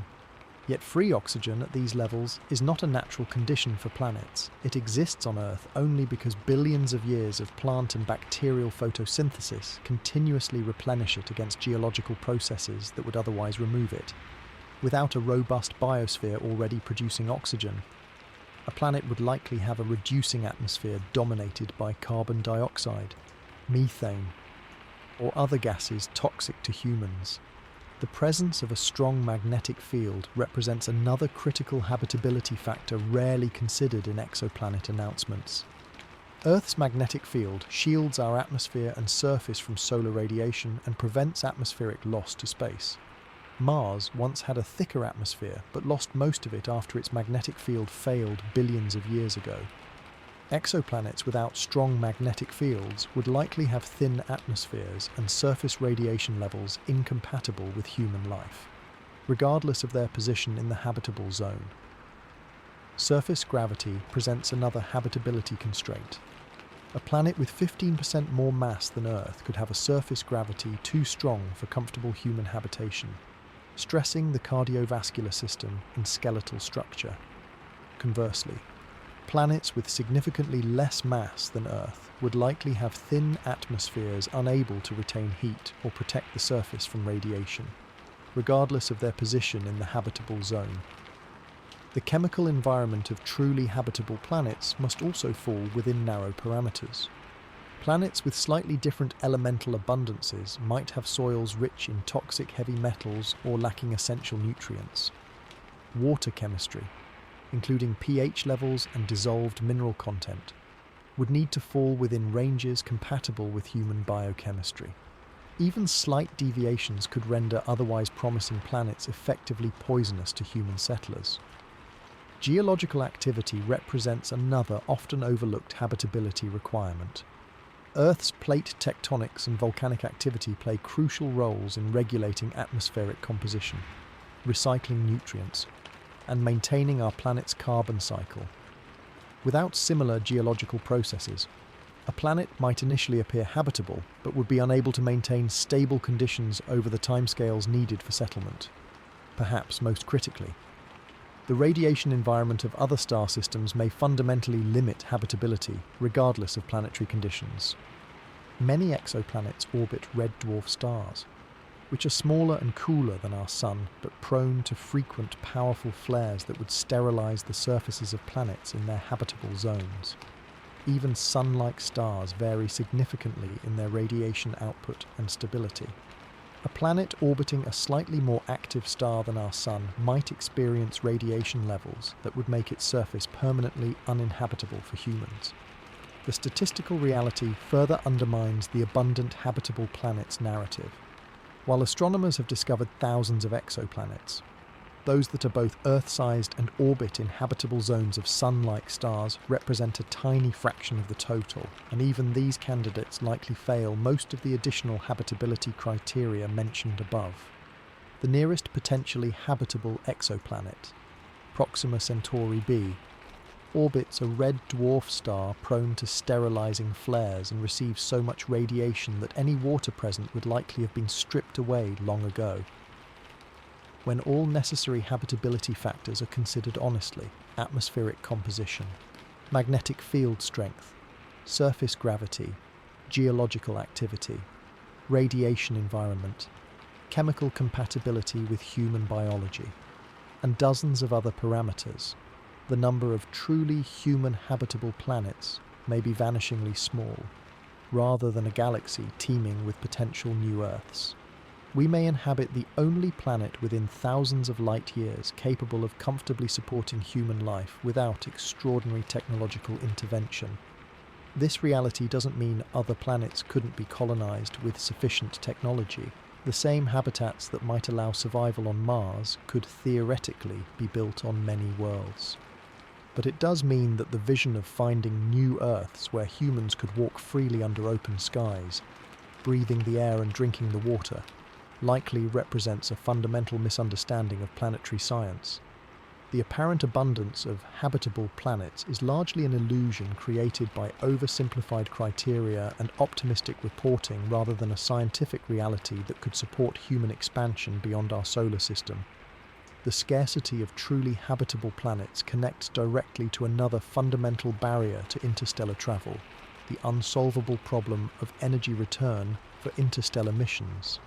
Yet free oxygen at these levels is not a natural condition for planets. It exists on Earth only because billions of years of plant and bacterial photosynthesis continuously replenish it against geological processes that would otherwise remove it. Without a robust biosphere already producing oxygen, a planet would likely have a reducing atmosphere dominated by carbon dioxide, methane, or other gases toxic to humans. The presence of a strong magnetic field represents another critical habitability factor rarely considered in exoplanet announcements. Earth's magnetic field shields our atmosphere and surface from solar radiation and prevents atmospheric loss to space. Mars once had a thicker atmosphere but lost most of it after its magnetic field failed billions of years ago. Exoplanets without strong magnetic fields would likely have thin atmospheres and surface radiation levels incompatible with human life, regardless of their position in the habitable zone. Surface gravity presents another habitability constraint. A planet with 15% more mass than Earth could have a surface gravity too strong for comfortable human habitation, stressing the cardiovascular system and skeletal structure. Conversely, planets with significantly less mass than Earth would likely have thin atmospheres unable to retain heat or protect the surface from radiation, regardless of their position in the habitable zone. The chemical environment of truly habitable planets must also fall within narrow parameters. Planets with slightly different elemental abundances might have soils rich in toxic heavy metals or lacking essential nutrients. Water chemistry, including pH levels and dissolved mineral content, would need to fall within ranges compatible with human biochemistry. Even slight deviations could render otherwise promising planets effectively poisonous to human settlers. Geological activity represents another often overlooked habitability requirement. Earth's plate tectonics and volcanic activity play crucial roles in regulating atmospheric composition, recycling nutrients, and maintaining our planet's carbon cycle. Without similar geological processes, a planet might initially appear habitable, but would be unable to maintain stable conditions over the timescales needed for settlement. Perhaps most critically, the radiation environment of other star systems may fundamentally limit habitability, regardless of planetary conditions. Many exoplanets orbit red dwarf stars, which are smaller and cooler than our Sun, but prone to frequent, powerful flares that would sterilize the surfaces of planets in their habitable zones. Even Sun-like stars vary significantly in their radiation output and stability. A planet orbiting a slightly more active star than our Sun might experience radiation levels that would make its surface permanently uninhabitable for humans. The statistical reality further undermines the abundant habitable planets narrative. While astronomers have discovered thousands of exoplanets, those that are both Earth-sized and orbit in habitable zones of Sun-like stars represent a tiny fraction of the total, and even these candidates likely fail most of the additional habitability criteria mentioned above. The nearest potentially habitable exoplanet, Proxima Centauri b, orbits a red dwarf star prone to sterilizing flares and receives so much radiation that any water present would likely have been stripped away long ago. When all necessary habitability factors are considered honestly, atmospheric composition, magnetic field strength, surface gravity, geological activity, radiation environment, chemical compatibility with human biology, and dozens of other parameters, the number of truly human habitable planets may be vanishingly small, rather than a galaxy teeming with potential new Earths. We may inhabit the only planet within thousands of light years capable of comfortably supporting human life without extraordinary technological intervention. This reality doesn't mean other planets couldn't be colonized with sufficient technology. The same habitats that might allow survival on Mars could theoretically be built on many worlds. But it does mean that the vision of finding new Earths where humans could walk freely under open skies, breathing the air and drinking the water, likely represents a fundamental misunderstanding of planetary science. The apparent abundance of habitable planets is largely an illusion created by oversimplified criteria and optimistic reporting rather than a scientific reality that could support human expansion beyond our solar system. the scarcity of truly habitable planets connects directly to another fundamental barrier to interstellar travel, the unsolvable problem of energy return for interstellar missions.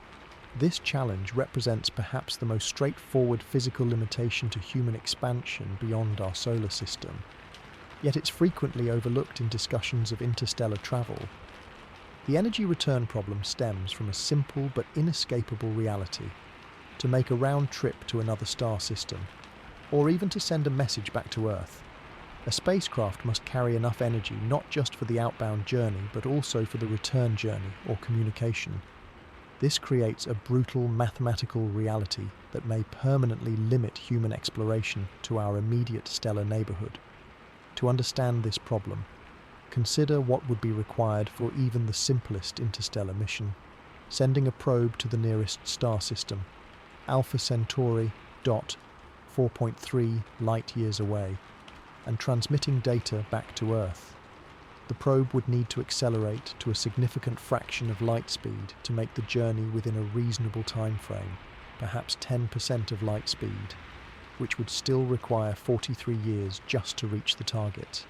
This challenge represents perhaps the most straightforward physical limitation to human expansion beyond our solar system, yet it's frequently overlooked in discussions of interstellar travel. The energy return problem stems from a simple but inescapable reality. To make a round trip to another star system, or even to send a message back to Earth, a spacecraft must carry enough energy not just for the outbound journey, but also for the return journey or communication. This creates a brutal mathematical reality that may permanently limit human exploration to our immediate stellar neighborhood. To understand this problem, consider what would be required for even the simplest interstellar mission: sending a probe to the nearest star system, Alpha Centauri, 4.3 light-years away, and transmitting data back to Earth. The probe would need to accelerate to a significant fraction of light speed to make the journey within a reasonable time frame, perhaps 10% of light speed, which would still require 43 years just to reach the target.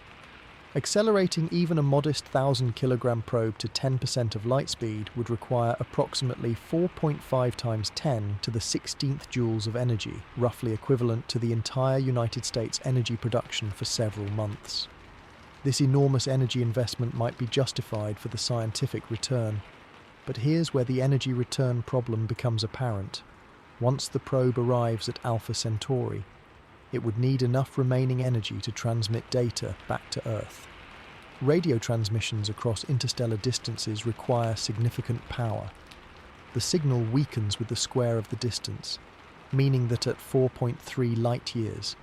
Accelerating even a modest 1,000-kilogram probe to 10% of light speed would require approximately 4.5 times 10 to the 16th joules of energy, roughly equivalent to the entire United States energy production for several months. This enormous energy investment might be justified for the scientific return, but here's where the energy return problem becomes apparent. Once the probe arrives at Alpha Centauri, it would need enough remaining energy to transmit data back to Earth. Radio transmissions across interstellar distances require significant power. The signal weakens with the square of the distance, meaning that at 4.3 light-years,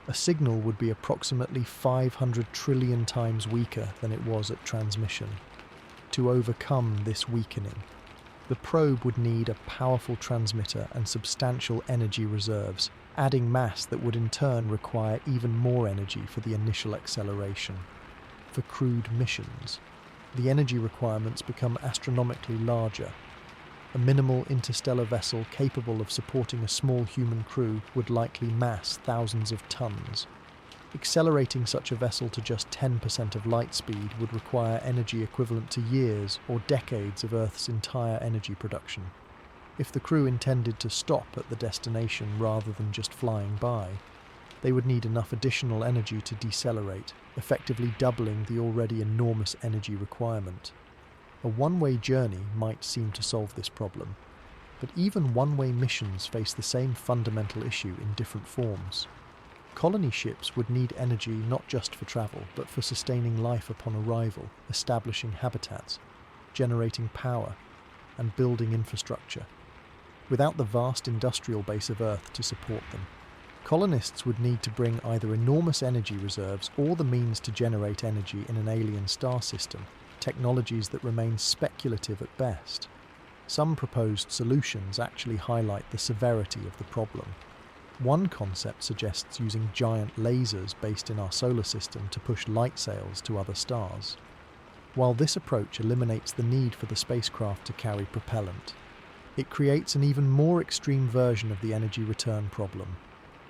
a signal would be approximately 500 trillion times weaker than it was at transmission. To overcome this weakening, the probe would need a powerful transmitter and substantial energy reserves, adding mass that would in turn require even more energy for the initial acceleration. For crewed missions, the energy requirements become astronomically larger. A minimal interstellar vessel capable of supporting a small human crew would likely mass thousands of tons. Accelerating such a vessel to just 10% of light speed would require energy equivalent to years or decades of Earth's entire energy production. If the crew intended to stop at the destination rather than just flying by, they would need enough additional energy to decelerate, effectively doubling the already enormous energy requirement. A one-way journey might seem to solve this problem, but even one-way missions face the same fundamental issue in different forms. Colony ships would need energy not just for travel, but for sustaining life upon arrival, establishing habitats, generating power, and building infrastructure. Without the vast industrial base of Earth to support them, colonists would need to bring either enormous energy reserves or the means to generate energy in an alien star system, technologies that remain speculative at best. Some proposed solutions actually highlight the severity of the problem. One concept suggests using giant lasers based in our solar system to push light sails to other stars. While this approach eliminates the need for the spacecraft to carry propellant, it creates an even more extreme version of the energy return problem.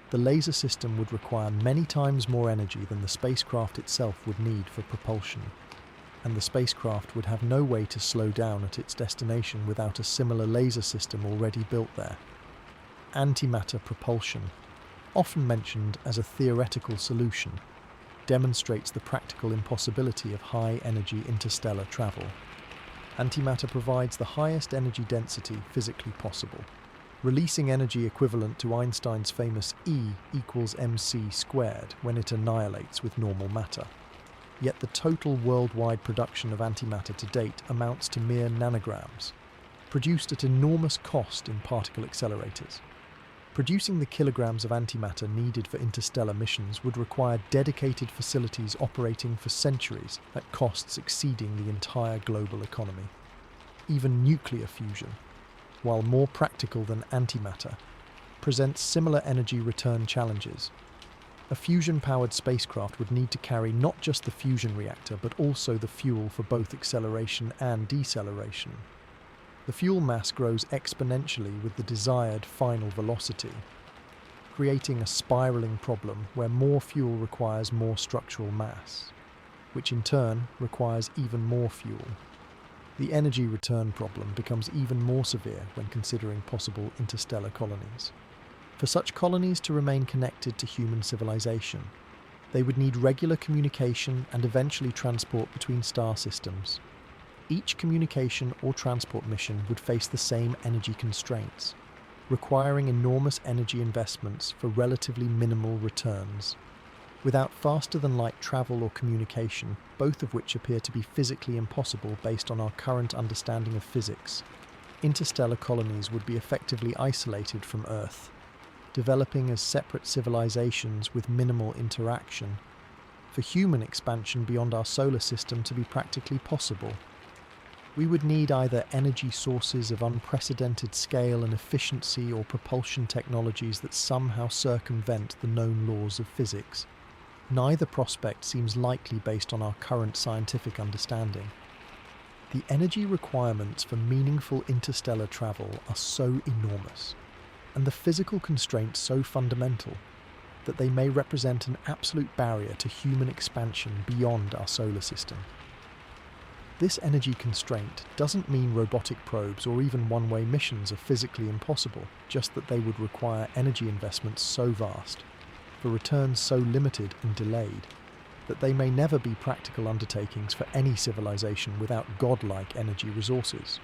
The laser system would require many times more energy than the spacecraft itself would need for propulsion, and the spacecraft would have no way to slow down at its destination without a similar laser system already built there. Antimatter propulsion, often mentioned as a theoretical solution, demonstrates the practical impossibility of high-energy interstellar travel. Antimatter provides the highest energy density physically possible, releasing energy equivalent to Einstein's famous E equals mc squared when it annihilates with normal matter. Yet the total worldwide production of antimatter to date amounts to mere nanograms, produced at enormous cost in particle accelerators. Producing the kilograms of antimatter needed for interstellar missions would require dedicated facilities operating for centuries at costs exceeding the entire global economy. Even nuclear fusion, while more practical than antimatter, presents similar energy return challenges. A fusion-powered spacecraft would need to carry not just the fusion reactor, but also the fuel for both acceleration and deceleration. The fuel mass grows exponentially with the desired final velocity. creating a spiraling problem where more fuel requires more structural mass, which in turn requires even more fuel. The energy return problem becomes even more severe when considering possible interstellar colonies. For such colonies to remain connected to human civilization, they would need regular communication and eventually transport between star systems. Each communication or transport mission would face the same energy constraints, requiring enormous energy investments for relatively minimal returns. Without faster-than-light travel or communication, both of which appear to be physically impossible based on our current understanding of physics, interstellar colonies would be effectively isolated from Earth, developing as separate civilizations with minimal interaction. For human expansion beyond our solar system to be practically possible, we would need either energy sources of unprecedented scale and efficiency or propulsion technologies that somehow circumvent the known laws of physics. Neither prospect seems likely based on our current scientific understanding. The energy requirements for meaningful interstellar travel are so enormous, and the physical constraints so fundamental, that they may represent an absolute barrier to human expansion beyond our solar system. This energy constraint doesn't mean robotic probes or even one-way missions are physically impossible, just that they would require energy investments so vast, for returns so limited and delayed, that they may never be practical undertakings for any civilization without godlike energy resources.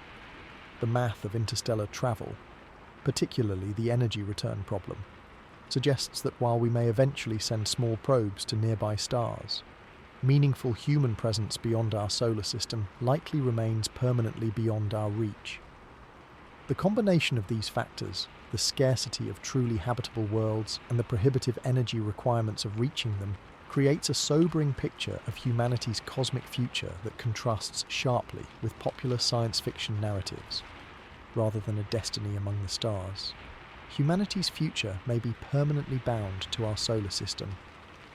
The math of interstellar travel, particularly the energy return problem, suggests that while we may eventually send small probes to nearby stars, meaningful human presence beyond our solar system likely remains permanently beyond our reach. The combination of these factors, the scarcity of truly habitable worlds and the prohibitive energy requirements of reaching them, creates a sobering picture of humanity's cosmic future that contrasts sharply with popular science fiction narratives, rather than a destiny among the stars. Humanity's future may be permanently bound to our solar system,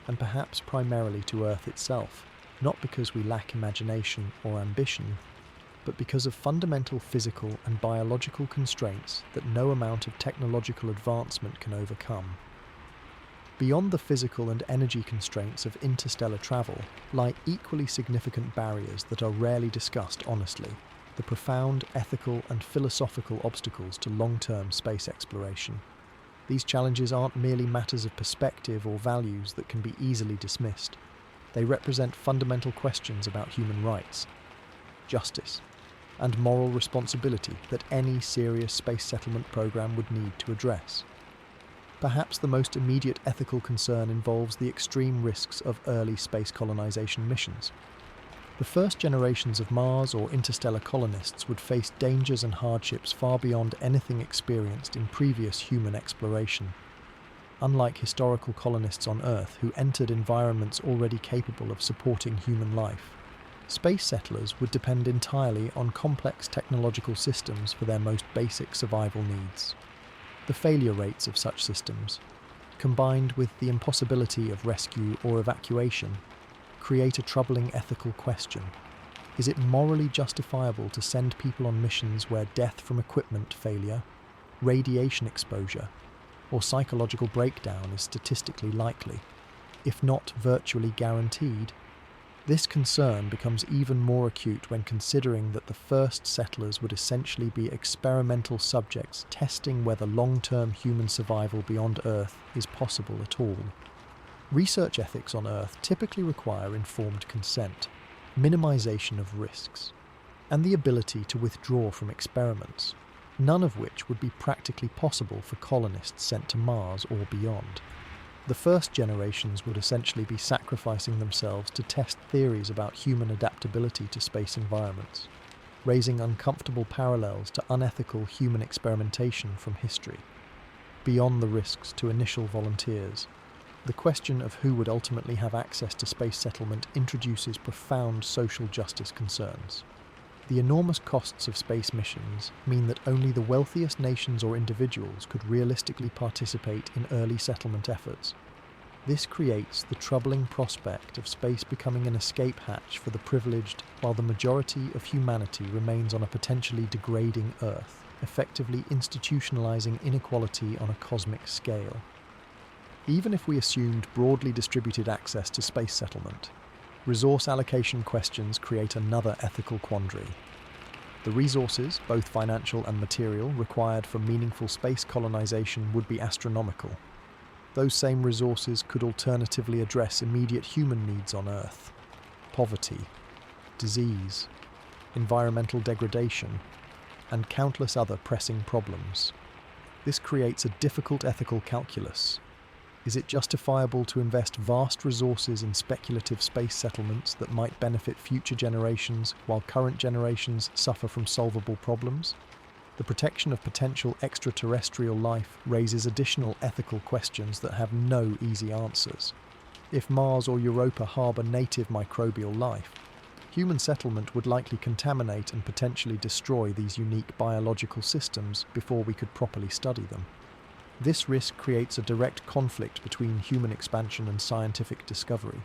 and perhaps primarily to Earth itself, not because we lack imagination or ambition, but because of fundamental physical and biological constraints that no amount of technological advancement can overcome. Beyond the physical and energy constraints of interstellar travel lie equally significant barriers that are rarely discussed honestly: the profound ethical and philosophical obstacles to long-term space exploration. These challenges aren't merely matters of perspective or values that can be easily dismissed. They represent fundamental questions about human rights, justice, and moral responsibility that any serious space settlement program would need to address. Perhaps the most immediate ethical concern involves the extreme risks of early space colonization missions. The first generations of Mars or interstellar colonists would face dangers and hardships far beyond anything experienced in previous human exploration. Unlike historical colonists on Earth who entered environments already capable of supporting human life, space settlers would depend entirely on complex technological systems for their most basic survival needs. The failure rates of such systems, combined with the impossibility of rescue or evacuation, create a troubling ethical question. Is it morally justifiable to send people on missions where death from equipment failure, radiation exposure, or psychological breakdown is statistically likely, if not virtually guaranteed? This concern becomes even more acute when considering that the first settlers would essentially be experimental subjects testing whether long-term human survival beyond Earth is possible at all. Research ethics on Earth typically require informed consent, minimization of risks, and the ability to withdraw from experiments, none of which would be practically possible for colonists sent to Mars or beyond. The first generations would essentially be sacrificing themselves to test theories about human adaptability to space environments, raising uncomfortable parallels to unethical human experimentation from history. Beyond the risks to initial volunteers, the question of who would ultimately have access to space settlement introduces profound social justice concerns. The enormous costs of space missions mean that only the wealthiest nations or individuals could realistically participate in early settlement efforts. This creates the troubling prospect of space becoming an escape hatch for the privileged, while the majority of humanity remains on a potentially degrading Earth, effectively institutionalizing inequality on a cosmic scale. Even if we assumed broadly distributed access to space settlement, resource allocation questions create another ethical quandary. The resources, both financial and material, required for meaningful space colonization would be astronomical. Those same resources could alternatively address immediate human needs on Earth: poverty, disease, environmental degradation, and countless other pressing problems. This creates a difficult ethical calculus. Is it justifiable to invest vast resources in speculative space settlements that might benefit future generations while current generations suffer from solvable problems? The protection of potential extraterrestrial life raises additional ethical questions that have no easy answers. If Mars or Europa harbour native microbial life, human settlement would likely contaminate and potentially destroy these unique biological systems before we could properly study them. This risk creates a direct conflict between human expansion and scientific discovery,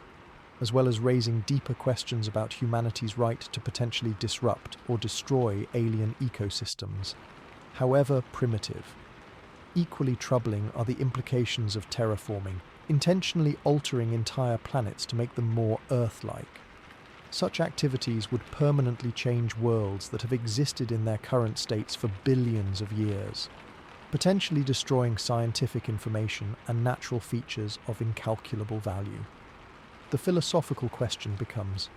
as well as raising deeper questions about humanity's right to potentially disrupt or destroy alien ecosystems, however primitive. Equally troubling are the implications of terraforming, intentionally altering entire planets to make them more Earth-like. Such activities would permanently change worlds that have existed in their current states for billions of years, potentially destroying scientific information and natural features of incalculable value. The philosophical question becomes,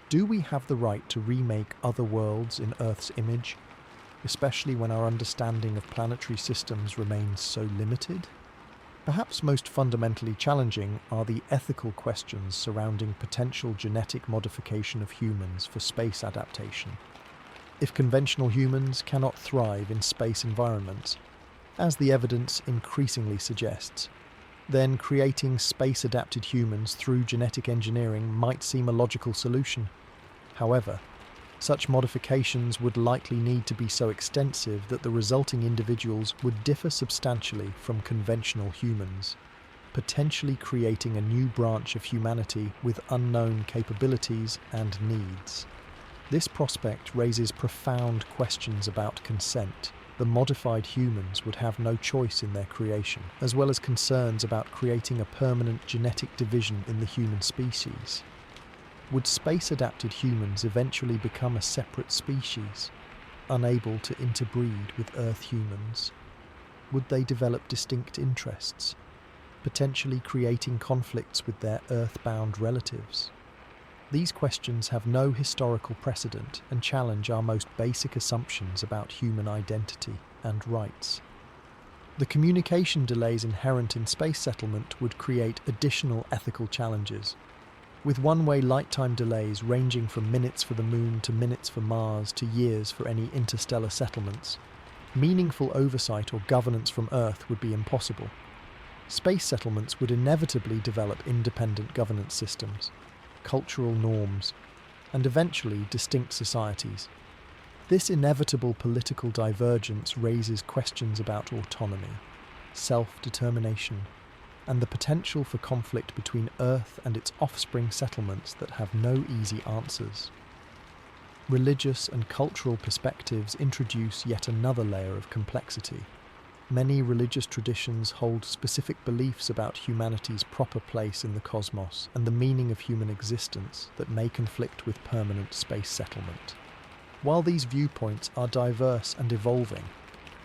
do we have the right to remake other worlds in Earth's image, especially when our understanding of planetary systems remains so limited? Perhaps most fundamentally challenging are the ethical questions surrounding potential genetic modification of humans for space adaptation. If conventional humans cannot thrive in space environments, as the evidence increasingly suggests, then creating space-adapted humans through genetic engineering might seem a logical solution. However, such modifications would likely need to be so extensive that the resulting individuals would differ substantially from conventional humans, potentially creating a new branch of humanity with unknown capabilities and needs. This prospect raises profound questions about consent. The modified humans would have no choice in their creation, as well as concerns about creating a permanent genetic division in the human species. Would space-adapted humans eventually become a separate species, unable to interbreed with Earth humans? Would they develop distinct interests, potentially creating conflicts with their Earth-bound relatives? These questions have no historical precedent and challenge our most basic assumptions about human identity and rights. The communication delays inherent in space settlement would create additional ethical challenges, with one-way light time delays ranging from minutes for the Moon to minutes for Mars to years for any interstellar settlements. Meaningful oversight or governance from Earth would be impossible. Space settlements would inevitably develop independent governance systems, cultural norms, and eventually distinct societies. This inevitable political divergence raises questions about autonomy, self-determination, and the potential for conflict between Earth and its offspring settlements that have no easy answers. Religious and cultural perspectives introduce yet another layer of complexity. Many religious traditions hold specific beliefs about humanity's proper place in the cosmos and the meaning of human existence that may conflict with permanent space settlement. While these viewpoints are diverse and evolving,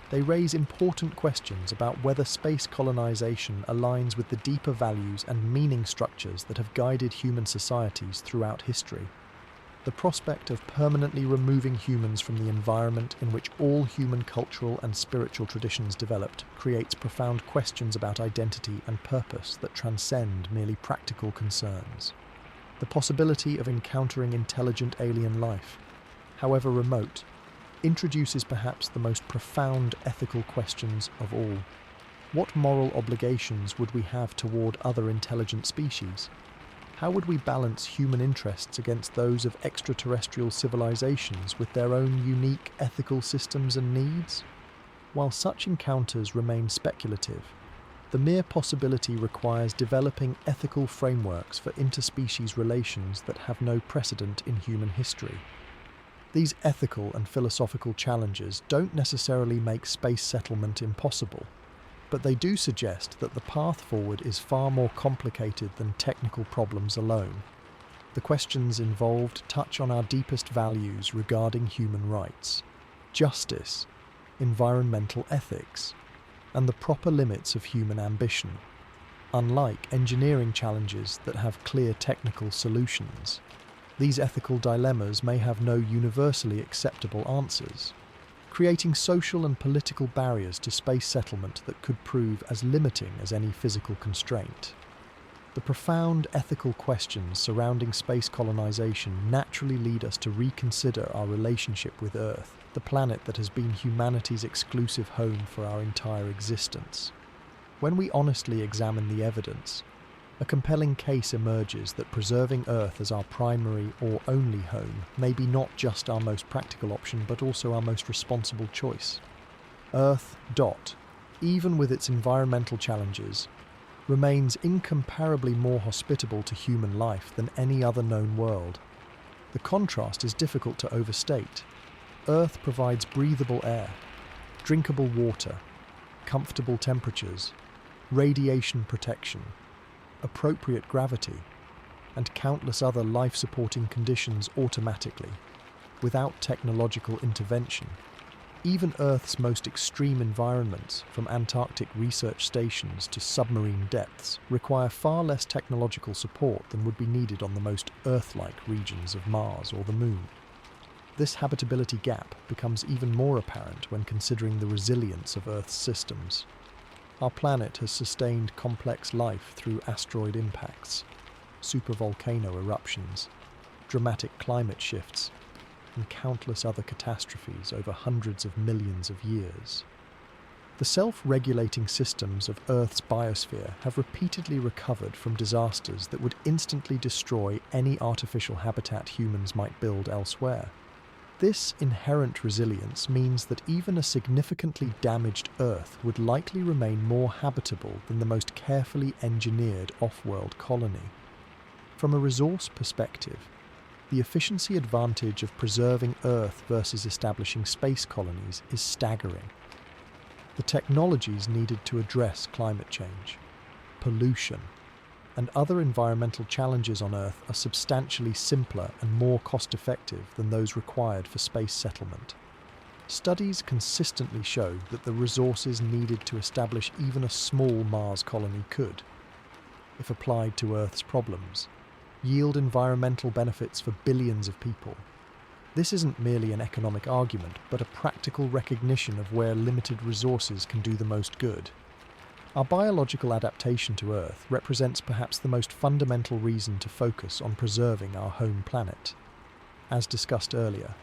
they raise important questions about whether space colonization aligns with the deeper values and meaning structures that have guided human societies throughout history. The prospect of permanently removing humans from the environment in which all human cultural and spiritual traditions developed creates profound questions about identity and purpose that transcend merely practical concerns. The possibility of encountering intelligent alien life, however remote, introduces perhaps the most profound ethical questions of all. What moral obligations would we have toward other intelligent species? How would we balance human interests against those of extraterrestrial civilizations with their own unique ethical systems and needs? While such encounters remain speculative, the mere possibility requires developing ethical frameworks for interspecies relations that have no precedent in human history. These ethical and philosophical challenges don't necessarily make space settlement impossible, but they do suggest that the path forward is far more complicated than technical problems alone. The questions involved touch on our deepest values regarding human rights, justice, environmental ethics, and the proper limits of human ambition, unlike engineering challenges that have clear technical solutions. These ethical dilemmas may have no universally acceptable answers, creating social and political barriers to space settlement that could prove as limiting as any physical constraint. The profound ethical questions surrounding space colonization naturally lead us to reconsider our relationship with Earth, the planet that has been humanity's exclusive home for our entire existence. When we honestly examine the evidence, a compelling case emerges that preserving Earth as our primary or only home may be not just our most practical option, but also our most responsible choice. Earth, even with its environmental challenges, remains incomparably more hospitable to human life than any other known world. The contrast is difficult to overstate. Earth provides breathable air, drinkable water, comfortable temperatures, radiation protection, appropriate gravity, and countless other life-supporting conditions automatically, without technological intervention. Even Earth's most extreme environments, from Antarctic research stations to submarine depths, require far less technological support than would be needed on the most Earth-like regions of Mars or the Moon. This habitability gap becomes even more apparent when considering the resilience of Earth's systems. Our planet has sustained complex life through asteroid impacts, supervolcano eruptions, dramatic climate shifts, and countless other catastrophes over hundreds of millions of years. The self-regulating systems of Earth's biosphere have repeatedly recovered from disasters that would instantly destroy any artificial habitat humans might build elsewhere. This inherent resilience means that even a significantly damaged Earth would likely remain more habitable than the most carefully engineered off-world colony. From a resource perspective, the efficiency advantage of preserving Earth versus establishing space colonies is staggering. The technologies needed to address climate change, pollution, and other environmental challenges on Earth are substantially simpler and more cost-effective than those required for space settlement. Studies consistently show that the resources needed to establish even a small Mars colony could, if applied to Earth's problems, yield environmental benefits for billions of people. This isn't merely an economic argument, but a practical recognition of where limited resources can do the most good. Our biological adaptation to Earth represents perhaps the most fundamental reason to focus on preserving our home planet. As discussed earlier,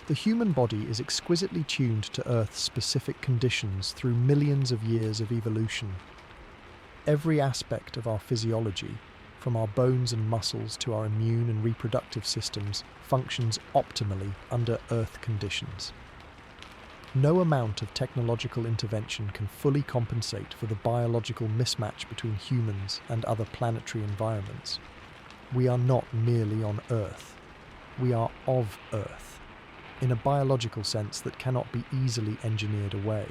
the human body is exquisitely tuned to Earth's specific conditions through millions of years of evolution. Every aspect of our physiology, from our bones and muscles to our immune and reproductive systems, functions optimally under Earth conditions. No amount of technological intervention can fully compensate for the biological mismatch between humans and other planetary environments. We are not merely on Earth. We are of Earth, in a biological sense that cannot be easily engineered away.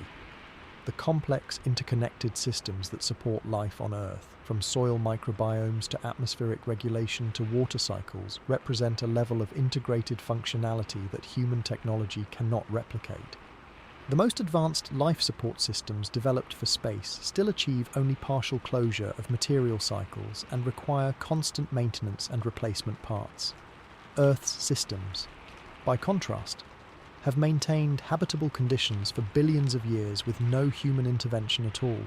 The complex interconnected systems that support life on Earth, from soil microbiomes to atmospheric regulation to water cycles, represent a level of integrated functionality that human technology cannot replicate. The most advanced life support systems developed for space still achieve only partial closure of material cycles and require constant maintenance and replacement parts. Earth's systems, by contrast, have maintained habitable conditions for billions of years with no human intervention at all.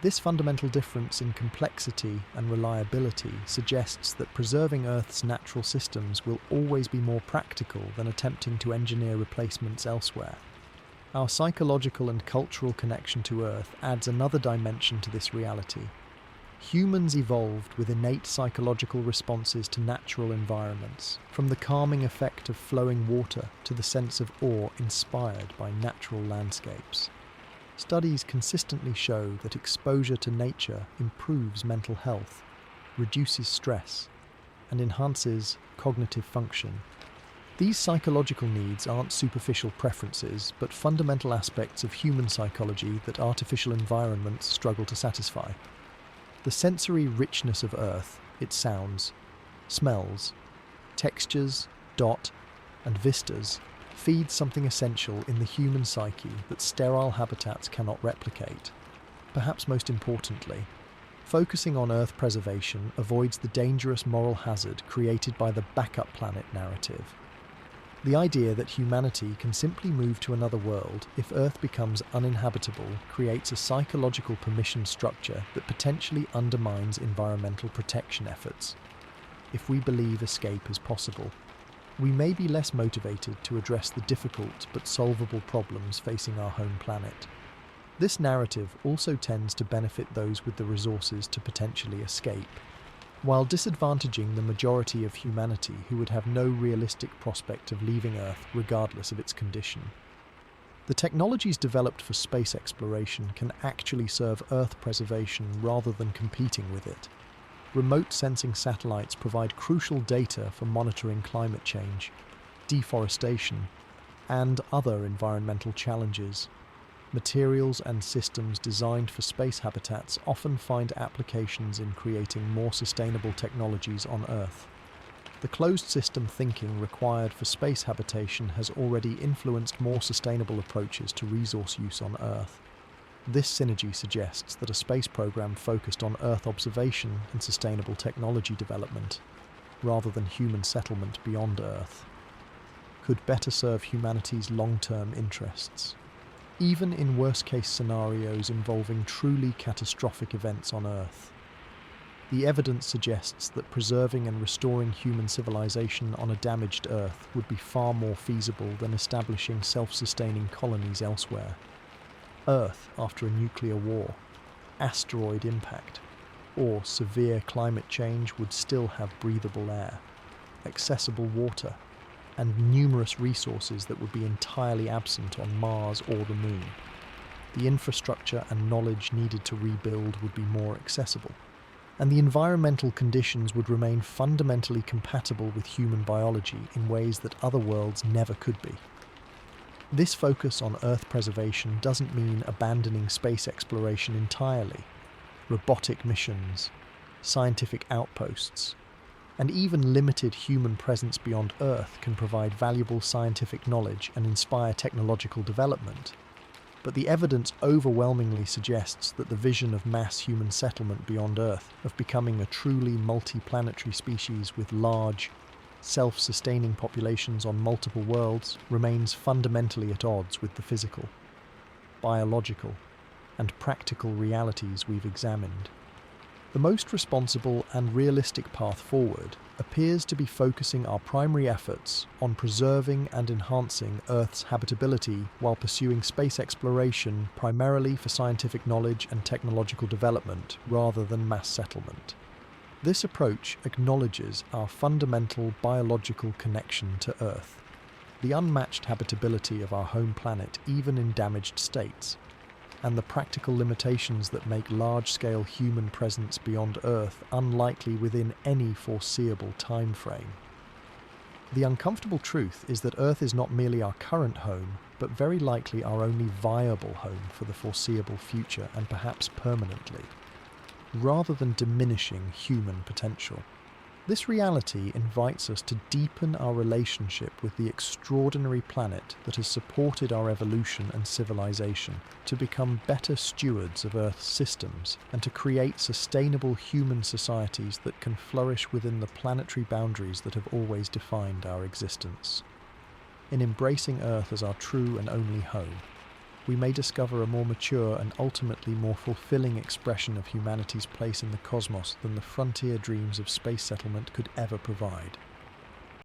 This fundamental difference in complexity and reliability suggests that preserving Earth's natural systems will always be more practical than attempting to engineer replacements elsewhere. Our psychological and cultural connection to Earth adds another dimension to this reality. Humans evolved with innate psychological responses to natural environments, from the calming effect of flowing water to the sense of awe inspired by natural landscapes. Studies consistently show that exposure to nature improves mental health, reduces stress, and enhances cognitive function. These psychological needs aren't superficial preferences, but fundamental aspects of human psychology that artificial environments struggle to satisfy. The sensory richness of Earth, its sounds, smells, textures, and vistas, feeds something essential in the human psyche that sterile habitats cannot replicate. Perhaps most importantly, focusing on Earth preservation avoids the dangerous moral hazard created by the backup planet narrative. The idea that humanity can simply move to another world if Earth becomes uninhabitable creates a psychological permission structure that potentially undermines environmental protection efforts. If we believe escape is possible, we may be less motivated to address the difficult but solvable problems facing our home planet. This narrative also tends to benefit those with the resources to potentially escape, while disadvantaging the majority of humanity who would have no realistic prospect of leaving Earth regardless of its condition. The technologies developed for space exploration can actually serve Earth preservation rather than competing with it. Remote sensing satellites provide crucial data for monitoring climate change, deforestation, and other environmental challenges. Materials and systems designed for space habitats often find applications in creating more sustainable technologies on Earth. The closed system thinking required for space habitation has already influenced more sustainable approaches to resource use on Earth. This synergy suggests that a space program focused on Earth observation and sustainable technology development, rather than human settlement beyond Earth, could better serve humanity's long-term interests. Even in worst-case scenarios involving truly catastrophic events on Earth, the evidence suggests that preserving and restoring human civilization on a damaged Earth would be far more feasible than establishing self-sustaining colonies elsewhere. Earth after a nuclear war, asteroid impact, or severe climate change would still have breathable air, accessible water, and numerous resources that would be entirely absent on Mars or the Moon. The infrastructure and knowledge needed to rebuild would be more accessible, and the environmental conditions would remain fundamentally compatible with human biology in ways that other worlds never could be. This focus on Earth preservation doesn't mean abandoning space exploration entirely. Robotic missions, scientific outposts, and even limited human presence beyond Earth can provide valuable scientific knowledge and inspire technological development. But the evidence overwhelmingly suggests that the vision of mass human settlement beyond Earth, of becoming a truly multi-planetary species with large, self-sustaining populations on multiple worlds, remains fundamentally at odds with the physical, biological, and practical realities we've examined. The most responsible and realistic path forward appears to be focusing our primary efforts on preserving and enhancing Earth's habitability while pursuing space exploration primarily for scientific knowledge and technological development rather than mass settlement. This approach acknowledges our fundamental biological connection to Earth, the unmatched habitability of our home planet even in damaged states, and the practical limitations that make large-scale human presence beyond Earth unlikely within any foreseeable time frame. The uncomfortable truth is that Earth is not merely our current home, but very likely our only viable home for the foreseeable future and perhaps permanently, rather than diminishing human potential. This reality invites us to deepen our relationship with the extraordinary planet that has supported our evolution and civilization, to become better stewards of Earth's systems, and to create sustainable human societies that can flourish within the planetary boundaries that have always defined our existence. In embracing Earth as our true and only home, we may discover a more mature and ultimately more fulfilling expression of humanity's place in the cosmos than the frontier dreams of space settlement could ever provide.